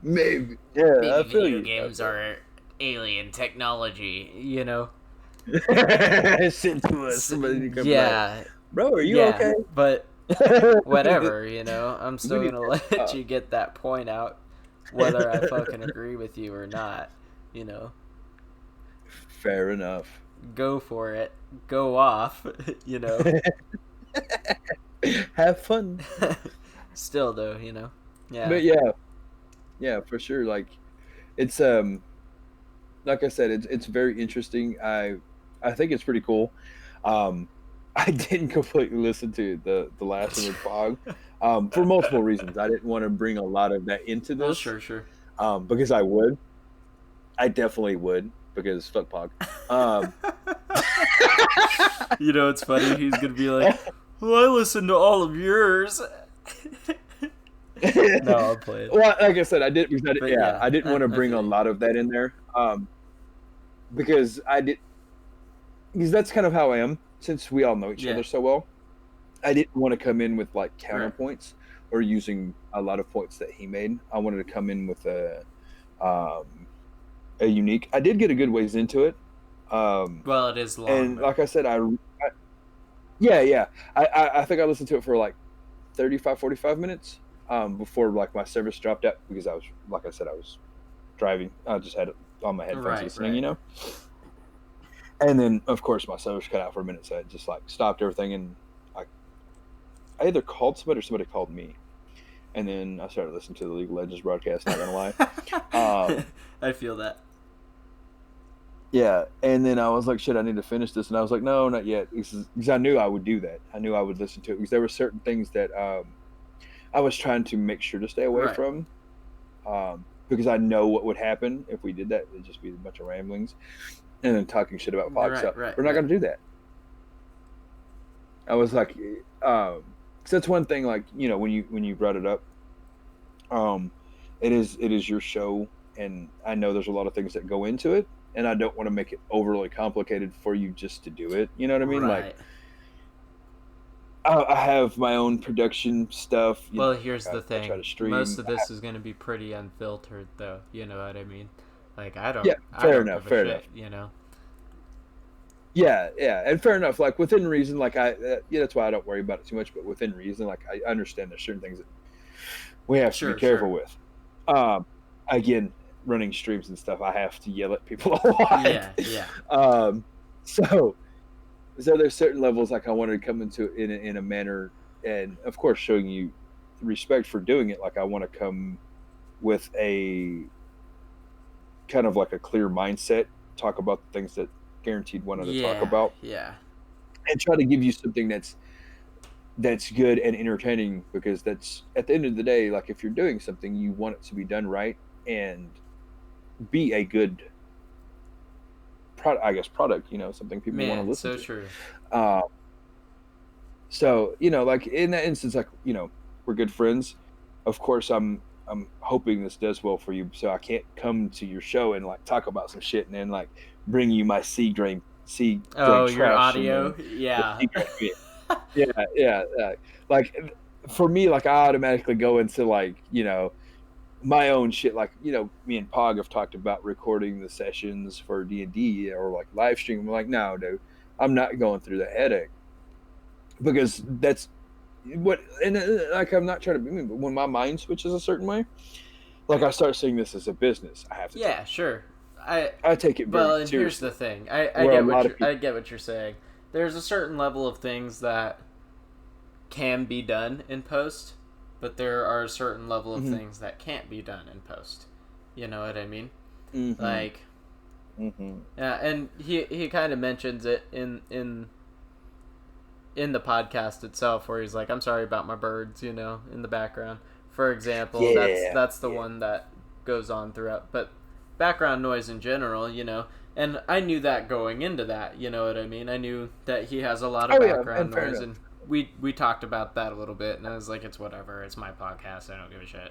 Maybe. Yeah, maybe I feel video you. games are alien technology, Sent to us. Somebody to come back. Bro, are you okay? But whatever, I'm still gonna let you get that point out, whether I fucking agree with you or not, Fair enough. Go for it. Go off, Have fun. Still though, Yeah. But yeah, for sure. Like, it's like I said, it's very interesting. I think it's pretty cool. I didn't completely listen to the last one with Pog, for multiple reasons. I didn't want to bring a lot of that into this. Oh, sure. Because I definitely would, because fuck Pog. It's funny. He's gonna be like, "Well, I listened to all of yours." No, I'll play it. Well, like I said, I didn't want to bring a lot of that in there, because that's kind of how I am. Since we all know each other so well, I didn't want to come in with like counterpoints or using a lot of points that he made. I wanted to come in with a unique. I did get a good ways into it. Well, it is long. And like I said, I think I listened to it for like 35, 45 minutes before like my service dropped out, because I was driving. I just had it on my headphones listening, And then, of course, my service cut out for a minute, so I just like stopped everything, and I either called somebody or somebody called me, and then I started listening to the League of Legends broadcast. Not gonna lie, I feel that. Yeah, and then I was like, "Shit, I need to finish this," and I was like, "No, not yet," because I knew I would do that. I knew I would listen to it because there were certain things that I was trying to make sure to stay away from, because I know what would happen if we did that. It'd just be a bunch of ramblings. And then talking shit about Fox. We're not going to do that. I was like, cause that's one thing. Like, when you brought it up, it is your show, and I know there's a lot of things that go into it, and I don't want to make it overly complicated for you just to do it. You know what I mean? Right. Like, I have my own production stuff. Well, here's the thing. I try to stream. Most of this is going to be pretty unfiltered, though. You know what I mean? Like, I don't. Yeah, fair enough. Yeah, and fair enough. Like, within reason. Like, that's why I don't worry about it too much. But within reason, like, I understand there's certain things that we have to be careful with. Again, running streams and stuff, I have to yell at people a lot. Yeah. So there's certain levels like I wanted to come into in a manner, and of course showing you respect for doing it. Like, I want to come with a kind of like a clear mindset, talk about the things that guaranteed wanted to talk about, and try to give you something that's good and entertaining, because that's at the end of the day, like, if you're doing something, you want it to be done right, and be a good product, something people want to listen so to. true. So, like in that instance, like, we're good friends. Of course, I'm hoping this does well for you. So I can't come to your show and like talk about some shit and then like bring you my C grain Your trash and audio, then yeah. yeah. Like for me, like I automatically go into like my own shit. Like me and Pog have talked about recording the sessions for D&D or like live stream. I'm like, no, dude, I'm not going through the headache because that's what. And like I'm not trying to be mean, but when my mind switches a certain way, like I start seeing this as a business. I have to. Yeah, sure. I take it very Well, and here's seriously. the thing. Where a lot of people, I get what you're saying. There's a certain level of things that can be done in post, but there are a certain level of things that can't be done in post. You know what I mean? Like, yeah, and he kind of mentions it in the podcast itself, where he's like, "I'm sorry about my birds," in the background. For example, that's the one that goes on throughout, but background noise in general, and I knew that going into that, you know what I mean? I knew that he has a lot of background noise, and we talked about that a little bit, and I was like, it's whatever, it's my podcast, I don't give a shit,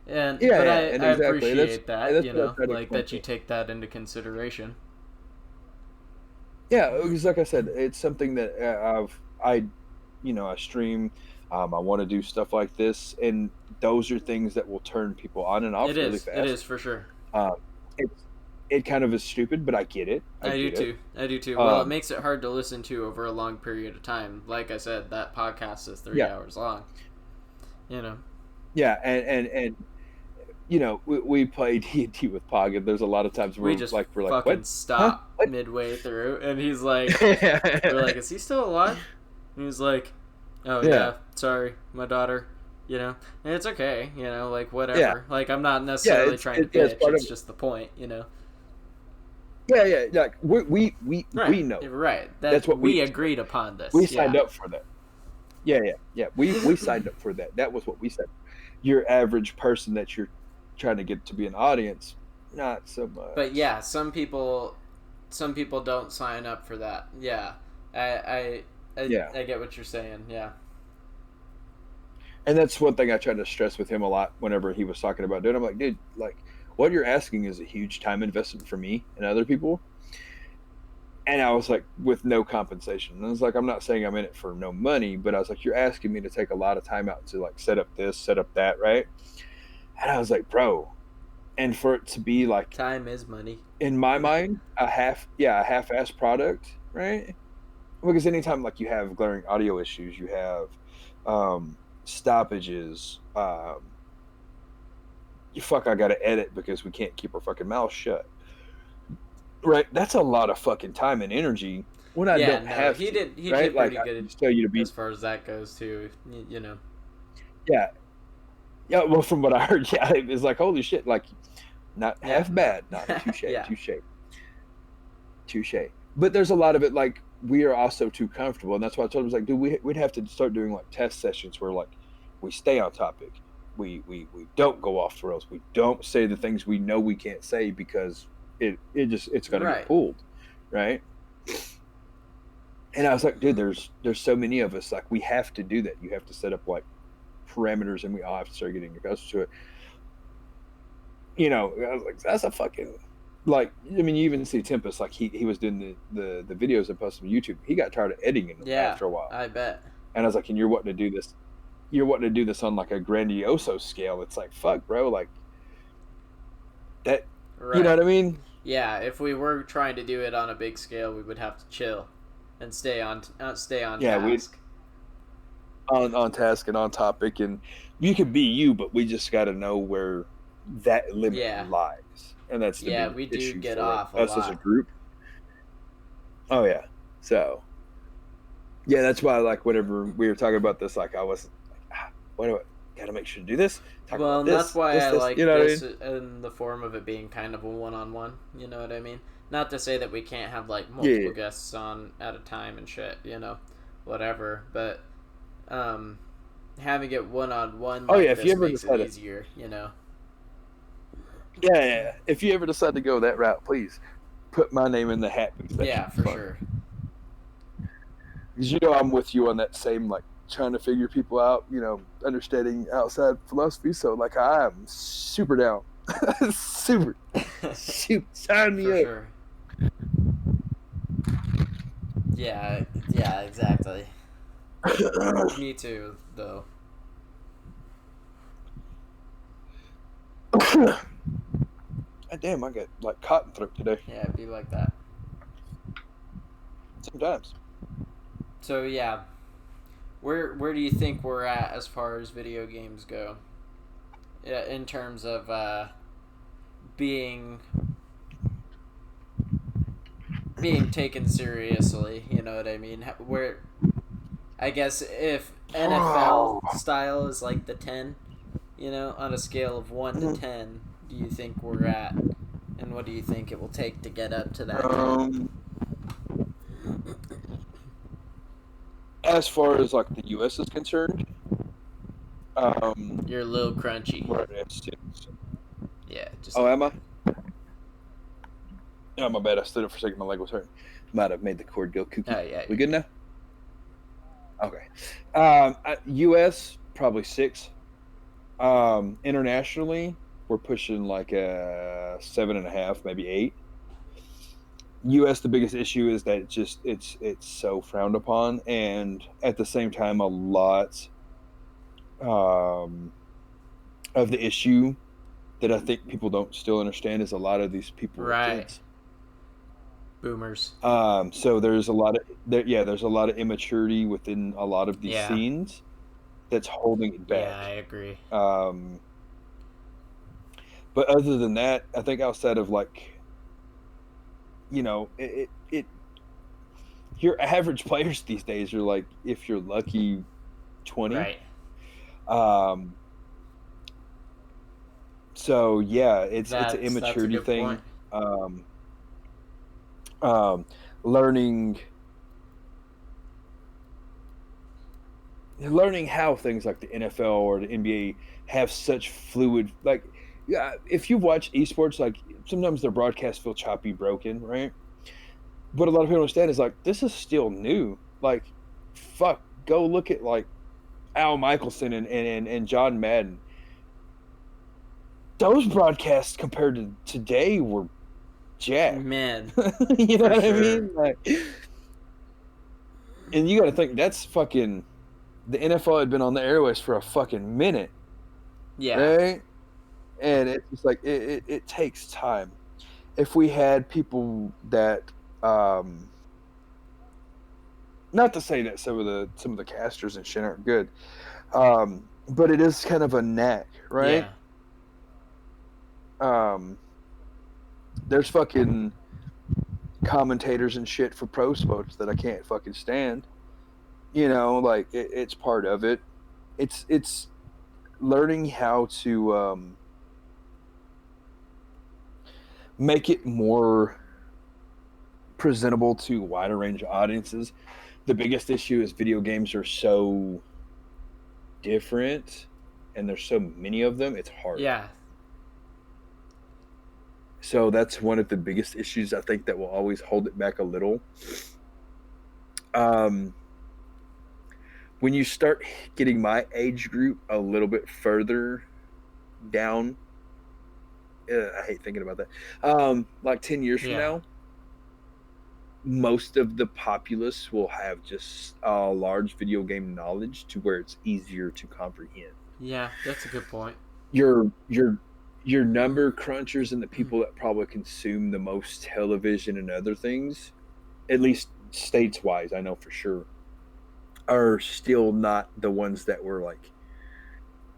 And but I appreciate that, like that you take that into consideration. Yeah, because like I said, it's something that I stream. I want to do stuff like this, and those are things that will turn people on and off really fast. It is for sure. It kind of is stupid, but I get it. I do too. Well, it makes it hard to listen to over a long period of time. Like I said, that podcast is 3 hours long. Yeah, and we play D&D with Pog, and there's a lot of times where we're like, fucking stop midway through, and he's like, we're like, is he still alive? And he's like, oh yeah, sorry, my daughter, and it's okay, like whatever. Like I'm not necessarily trying to bitch. It's just the point, Yeah, like we know, right? That's what we agreed upon. This we signed up for that. Yeah. We signed up for that. That was what we said. Your average person that you're trying to get to be an audience, not so much. But yeah, some people don't sign up for that. Yeah, I get what you're saying. Yeah. And that's one thing I tried to stress with him a lot whenever he was talking about doing. I'm like, dude, like what you're asking is a huge time investment for me and other people. And I was like, with no compensation. And I was like, I'm not saying I'm in it for no money, but I was like, you're asking me to take a lot of time out to like set up this, set up that, right? And I was like, bro, and for it to be like time is money in my mind, a half-ass product, right? Because anytime like you have glaring audio issues, you have stoppages, I gotta edit because we can't keep our fucking mouth shut. Right, that's a lot of fucking time and energy when I don't have. He did pretty good tell you to be as far as that goes too. Yeah. Well, from what I heard, it's like holy shit, like not half bad, not touche. But there's a lot of it like we are also too comfortable, and that's why I told him, like, dude, we'd have to start doing like test sessions where like we stay on topic, we don't go off the rails, we don't say the things we know we can't say because it's gonna get pulled, right? And I was like, dude, there's so many of us, like we have to do that. You have to set up like parameters, and we all have to start getting accustomed to it. I was like, that's a fucking like. I mean, you even see Tempest, like he was doing the videos and posting on YouTube. He got tired of editing them after a while. I bet. And I was like, and you're wanting to do this. You're wanting to do this on like a grandioso scale. It's like, fuck, bro, like that. Right. You know what I mean? Yeah, if we were trying to do it on a big scale, we would have to chill and stay on task. On task and on topic, and you could be you, but we just got to know where that limit lies, and that's the we do get off us as a group. Oh yeah, so yeah, that's why like whenever we were talking about this, like I was like, what do I gotta make sure to do this? Well, that's why I like this in the form of it being kind of a one-on-one. You know what I mean? Not to say that we can't have like multiple guests on at a time and shit, whatever. But having it one-on-one, like, if you ever makes it easier, Yeah. If you ever decide to go that route, please put my name in the hat because that Yeah, should be for fun. sure. Because I'm with you on that same like trying to figure people out, understanding outside philosophy. So like I'm super down, super, sign me For up. sure. Yeah, exactly. Me too, though. Damn, I got like cotton throat today. Yeah, it'd be like that. Sometimes. So yeah, where do you think we're at as far as video games go? Yeah, in terms of being being taken seriously, you know what I mean? Where I guess if NFL style is like the 10, on a scale of 1 to 10, do you think we're at? And what do you think it will take to get up to that 10? As far as like the U.S. is concerned, You're a little crunchy. we're at 6. Yeah, just Oh, am I? Oh, my bad. I stood up for a second. My leg was hurting. Might have made the cord go kooky. Oh, yeah. We good now? Okay. U.S. probably 6. Internationally, we're pushing like a 7.5, maybe 8. U.S. the biggest issue is that it's so frowned upon, and at the same time, a lot of the issue that I think people don't still understand is a lot of these people are Right. kids. Boomers. So there's a lot of immaturity within a lot of these scenes that's holding it back. Yeah, I agree. But other than that, I think outside of like, your average players these days are like, if you're lucky, 20. Right. So yeah, it's an immaturity thing. Learning how things like the NFL or the NBA have such fluid, like, yeah, if you watch esports, like sometimes their broadcasts feel choppy, broken, right? What a lot of people understand is like, this is still new. Like, fuck, go look at like Al Michelson and John Madden. Those broadcasts compared to today were jack. Man. You know what I mean? Like, and you got to think that's fucking, the NFL had been on the airways for a fucking minute. Yeah. Right? And it's just like, it takes time. If we had people that, not to say that some of the casters and shit aren't good, but it is kind of a knack, right? Yeah. There's fucking commentators and shit for pro sports that I can't fucking stand. Like it's part of it. It's learning how to make it more presentable to a wider range of audiences. The biggest issue is video games are so different and there's so many of them, it's hard. Yeah. So that's one of the biggest issues I think that will always hold it back a little. When you start getting my age group a little bit further down, I hate thinking about that. Like 10 years from now, most of the populace will have just a large video game knowledge to where it's easier to comprehend. Yeah, that's a good point. Your number crunchers and the people that probably consume the most television and other things, at least states-wise, I know for sure, are still not the ones that were like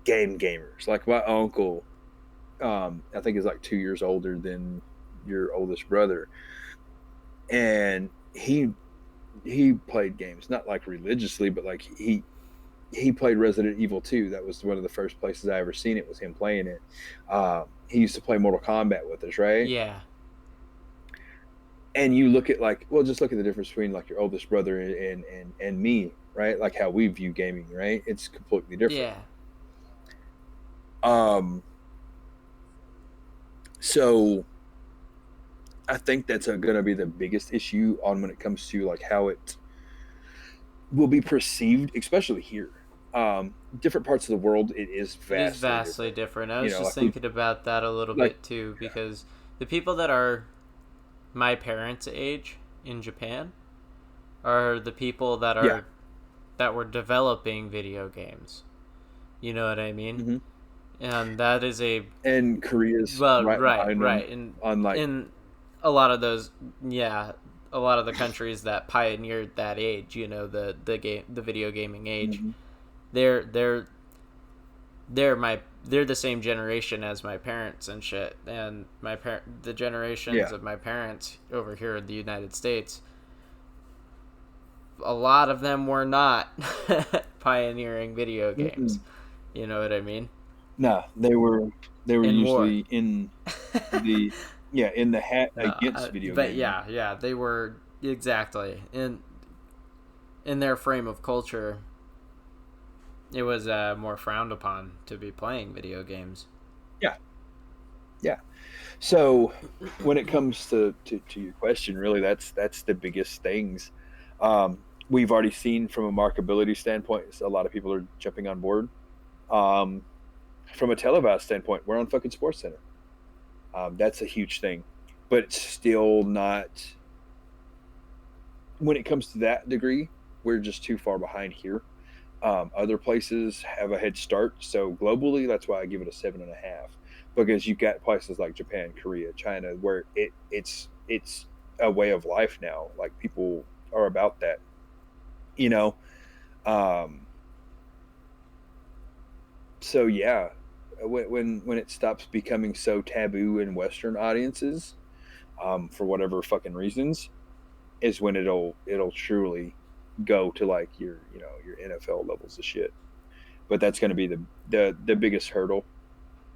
gamers. Like my uncle, I think is like 2 years older than your oldest brother, and he played games, not like religiously, but like he played Resident Evil 2. That was one of the first places I ever seen it, was him playing it. He used to play Mortal Kombat with us, right? Yeah. And you look at like, well, just look at the difference between like your oldest brother and me, right? Like how we view gaming, right? It's completely different. Yeah. So I think that's going to be the biggest issue on when it comes to like how it will be perceived, especially here. Different parts of the world, it is vastly different. I was just like thinking about that a little bit too, because the people that are my parents' age in Japan are the people that are that were developing video games. You know what I mean? Mm-hmm. And that is and Korea's right, and in a lot of those, a lot of the countries that pioneered that age, you know, the video gaming age, mm-hmm. they're the same generation as my parents and shit, and the generations of my parents over here in the United States, a lot of them were not pioneering video games. Mm-hmm. You know what I mean? No, they were usually in the against video but gaming. Yeah, they were exactly in their frame of culture. It was more frowned upon to be playing video games. Yeah. So when it comes to your question, really, that's the biggest things. We've already seen from a markability standpoint, a lot of people are jumping on board. From a televised standpoint, we're on fucking SportsCenter. That's a huge thing, but it's still not. When it comes to that degree, we're just too far behind here. Other places have a head start, so globally, that's why I give it a 7.5, because you've got places like Japan, Korea, China, where it's a way of life now. Like people are about that, you know. So yeah, when it stops becoming so taboo in Western audiences, for whatever fucking reasons, is when it'll truly go to like your NFL levels of shit. But that's going to be the biggest hurdle.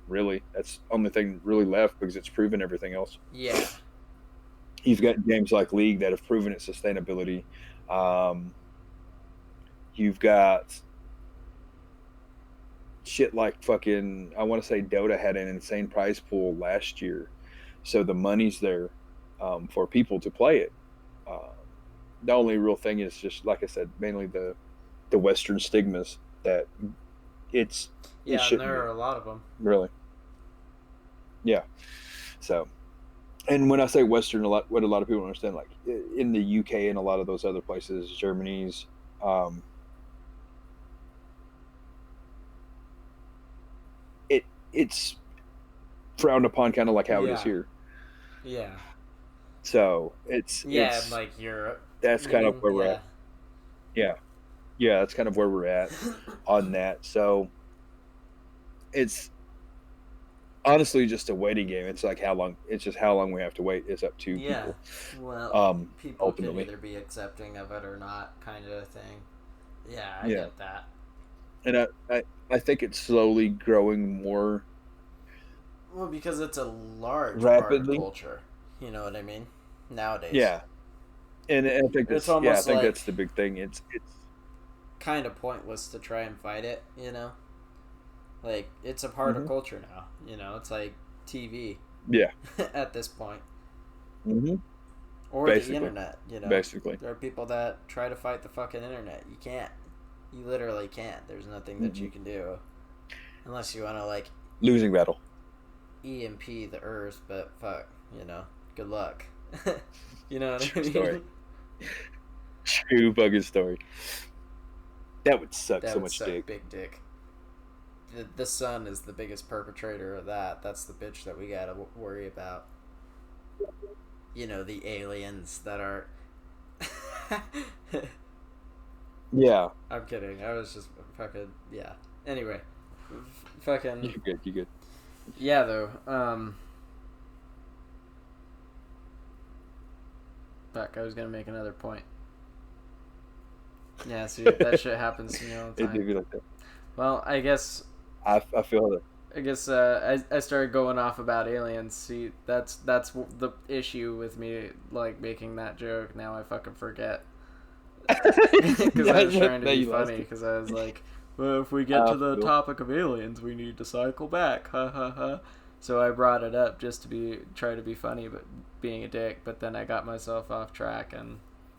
Really, that's the only thing really left, because it's proven everything else. Yeah. You've got games like League that have proven its sustainability. You've got shit like fucking, I want to say Dota had an insane prize pool last year, so the money's there for people to play it. The only real thing is just, like I said, mainly the Western stigmas that it and there are a lot of them, really. Yeah. So, and when I say Western, what a lot of people understand, like in the UK and a lot of those other places, Germany's, it's frowned upon, kind of like how it is here. Yeah. So it's like Europe. That's kind of where we're at. Yeah, that's kind of where we're at on that. So it's honestly just a waiting game. It's like how long we have to wait is up to people. Well, people ultimately can either be accepting of it or not, kind of thing. Yeah, I get that. And I think it's slowly growing more. Well, because it's a large part of culture. You know what I mean? Nowadays. Yeah. And I think that's that's the big thing. It's kind of pointless to try and fight it, you know? Like, it's a part of culture now, you know? It's like TV. Yeah. At this point. Mm-hmm. Or the internet, you know? Basically. There are people that try to fight the fucking internet. You can't. You literally can't. There's nothing that you can do. Unless you want to, like... Losing battle. EMP the earth, but fuck, you know? Good luck. You know what True I mean? Story. True fucking story. That would suck so much dick. Big dick. The sun is the biggest perpetrator of that. That's the bitch that we gotta worry about. You know, the aliens that are... Yeah. I'm kidding. I was just fucking... Yeah. Anyway. Fucking... You're good. Yeah, though. Fuck, I was gonna make another point. Yeah, see, that shit happens to me all the time. It do be like that. Well, I guess... I feel that. I guess I started going off about aliens. See, that's the issue with me, like, making that joke. Now I fucking forget. Because I was trying to be funny, because I was like, well, if we get to the topic of aliens, we need to cycle back. Ha ha ha. So I brought it up just to try to be funny, but being a dick. But then I got myself off track, and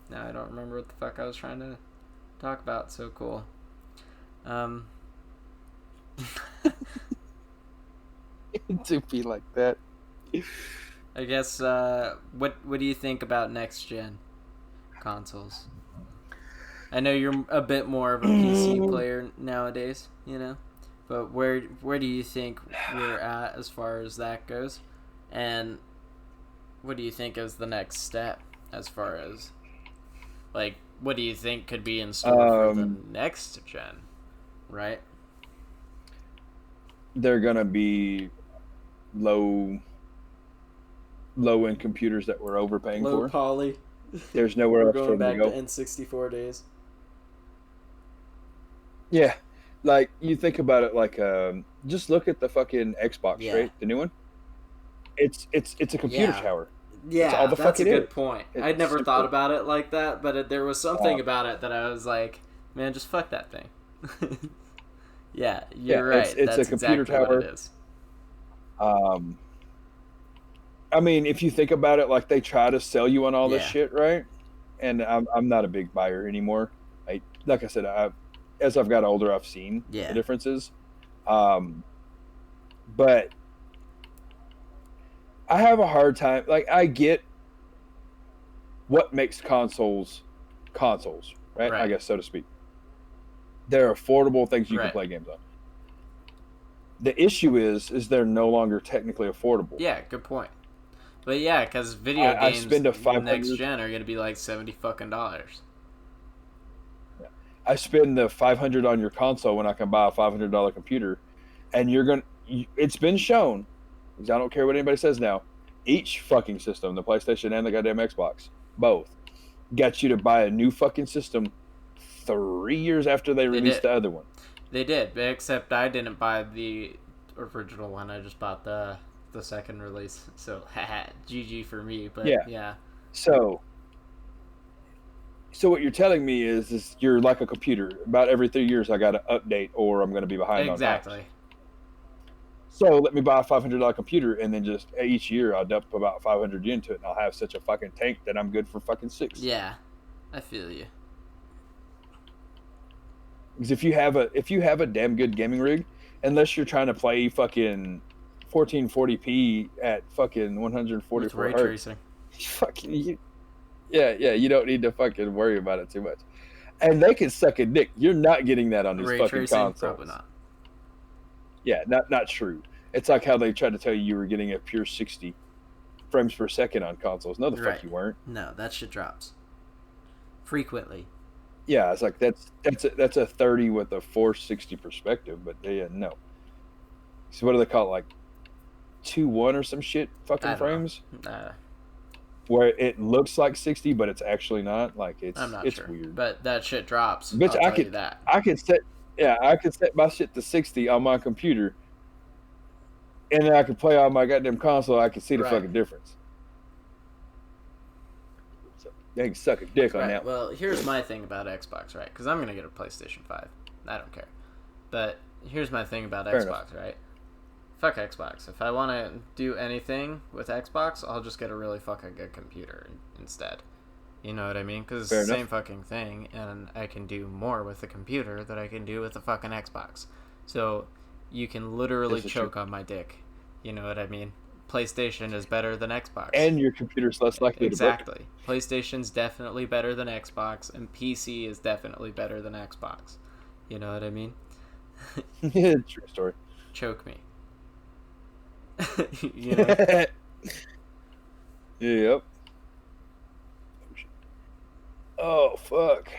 now I don't remember what the fuck I was trying to talk about. So cool. To be like that. I guess. What do you think about next gen consoles? I know you're a bit more of a PC player nowadays, you know, but where do you think we're at as far as that goes, and what do you think is the next step as far as, like, what do you think could be in store for the next gen, right? They're gonna be low end computers that we're overpaying for. Low poly. There's nowhere else for them to go. Going back to N64 days. Yeah, like you think about it, like just look at the fucking Xbox, right? The new one. It's a computer tower. Yeah, that's a good point. I'd never thought about it like that, but there was something about it that I was like, man, just fuck that thing. Yeah, you're right. It's that's a computer exactly tower. What it is. I mean, if you think about it, like they try to sell you on all this shit, right? And I'm not a big buyer anymore. Like I said, as I've got older, I've seen the differences. But I have a hard time. Like, I get what makes consoles, right? I guess, so to speak. They're affordable things you can play games on. The issue is they're no longer technically affordable. Yeah, good point. But yeah, because video games next gen are going to be like $70 fucking. I spend the $500 on your console when I can buy a $500 computer, and it's been shown, because I don't care what anybody says now, each fucking system, the PlayStation and the goddamn Xbox, both, got you to buy a new fucking system 3 years after they released the other one. They did, except I didn't buy the original one. I just bought the second release. So, GG for me. But yeah. So what you're telling me is you're like a computer. About every 3 years, I got to update, or I'm going to be behind. Exactly. So let me buy a $500 computer, and then just each year I'll dump about 500 into it, and I'll have such a fucking tank that I'm good for fucking 6. Yeah, I feel you. Because if you have a damn good gaming rig, unless you're trying to play fucking 1440p at fucking 144 ray tracing, you don't need to fucking worry about it too much. And they can suck a dick. You're not getting that on these ray fucking tracing, consoles. probably not. Yeah, not true. It's like how they tried to tell you were getting a pure 60 frames per second on consoles. No, the fuck you weren't. No, that shit drops frequently. Yeah, it's like that's a 30 with a 460 perspective, but no. So what do they call it? Like 2.1 or some shit fucking frames? Where it looks like 60, but it's actually not. Like it's sure. Weird. But that shit drops. Bitch, I could set my shit to 60 on my computer, and then I could play on my goddamn console. I could see the fucking difference. So they can suck a dick on that. Well, here's my thing about Xbox, right? Because I'm gonna get a PlayStation 5. I don't care. But here's my thing about Xbox, right? Fuck Xbox. If I want to do anything with Xbox, I'll just get a really fucking good computer instead. You know what I mean? Because it's the same fucking thing, and I can do more with the computer than I can do with the fucking Xbox. So you can literally choke on my dick. You know what I mean? PlayStation is better than Xbox. And your computer's less likely to break. Exactly. PlayStation's definitely better than Xbox, and PC is definitely better than Xbox. You know what I mean? Yeah, true story. Choke me. You know? Yep. Oh, fuck.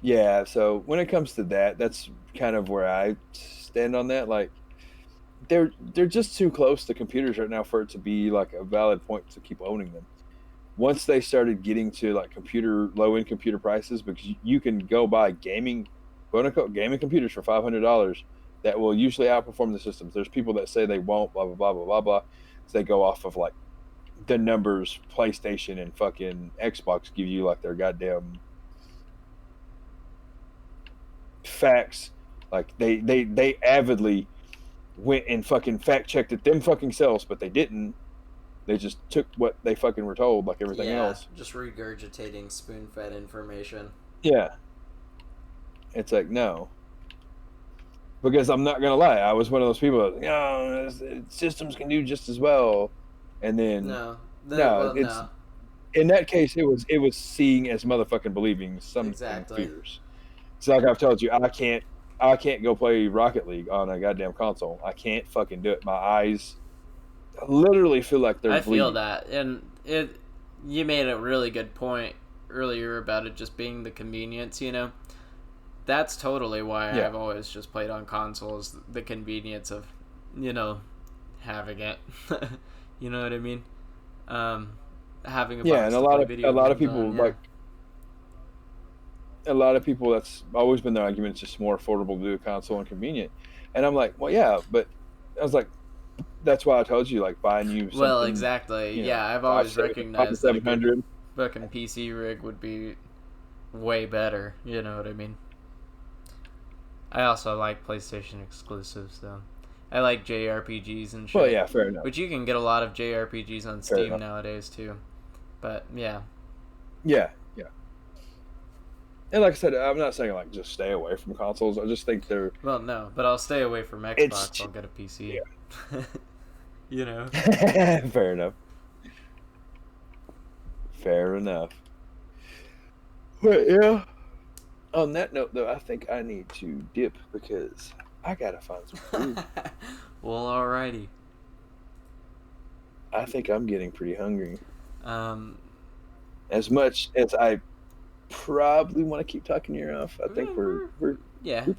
Yeah, so when it comes to that, that's kind of where I stand on that. Like, they're just too close to computers right now for it to be like a valid point to keep owning them. Once they started getting to like low-end computer prices, because you can go buy quote-unquote gaming computers for $500 that will usually outperform the systems. There's people that say they won't, blah, blah, blah, blah, blah, blah. So they go off of like the numbers PlayStation and fucking Xbox give you, like their goddamn facts. Like they avidly went and fucking fact checked it them fucking selves, but they didn't. They just took what they fucking were told, like everything else. Just regurgitating spoon-fed information. Yeah. It's like, no. Because I'm not gonna lie, I was one of those people that, systems can do just as well. And then no. In that case, it was seeing as motherfucking believing some fears. It's like I've told you, I can't go play Rocket League on a goddamn console. I can't fucking do it. My eyes literally feel like they're bleeding. Feel that, and you made a really good point earlier about it just being the convenience, you know. That's totally why I've always just played on consoles, the convenience of, you know, having it. You know what I mean? Having a box and a lot of people on, like a lot of people, that's always been their argument. It's just more affordable to do a console and convenient. And I'm like, well, yeah, but I was like, that's why I told you, like, buying you something. Well, exactly. Yeah, I've always recognized that a fucking PC rig would be way better. You know what I mean? I also like PlayStation exclusives, though. I like JRPGs and shit. Well, yeah, fair enough. Which you can get a lot of JRPGs on Steam nowadays, too. But, yeah. Yeah. And like I said, I'm not saying, like, just stay away from consoles. I just think they're... Well, no, but I'll stay away from Xbox. I'll get a PC. Yeah. You know? Fair enough. But, yeah. On that note, though, I think I need to dip because I gotta find some food. Well, alrighty. I think I'm getting pretty hungry. As much as I probably want to keep talking your ear off, I think we've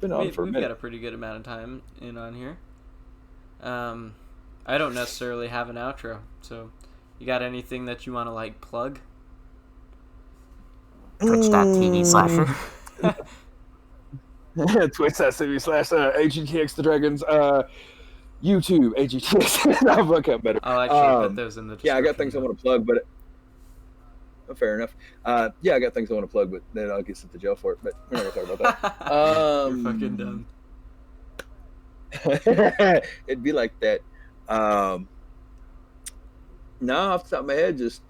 been on for a minute. We've got a pretty good amount of time in on here. I don't necessarily have an outro, so you got anything that you want to, like, plug? Twitch.tv/. Twitch.tv/AGTxThaDragonz. YouTube, AGTx. I'll look up better. I'll actually put those in the description. Yeah, I got things I want to plug, but... fair enough. I got things I want to plug, but then I'll get sent to jail for it. But we're not going to talk about that. You're fucking dumb. It'd be like that. No, off the top of my head, just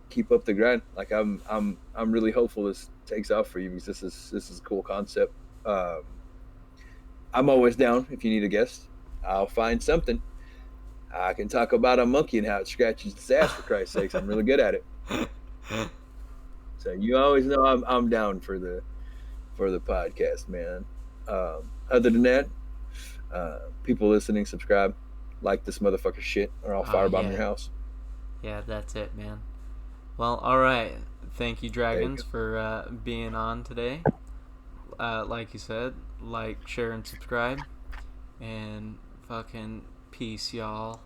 keep up the grind. Like I'm really hopeful this takes off for you because this is a cool concept. I'm always down if you need a guest. I'll find something. I can talk about a monkey and how it scratches its ass, for Christ's sakes. I'm really good at it. So you always know I'm down for the podcast, man. Other than that, people listening, subscribe, like this motherfucker shit, or I'll firebomb your house. Yeah, that's it, man. Well, all right. Thank you, Dragonz, for being on today. Like you said, like, share, and subscribe. And fucking peace, y'all.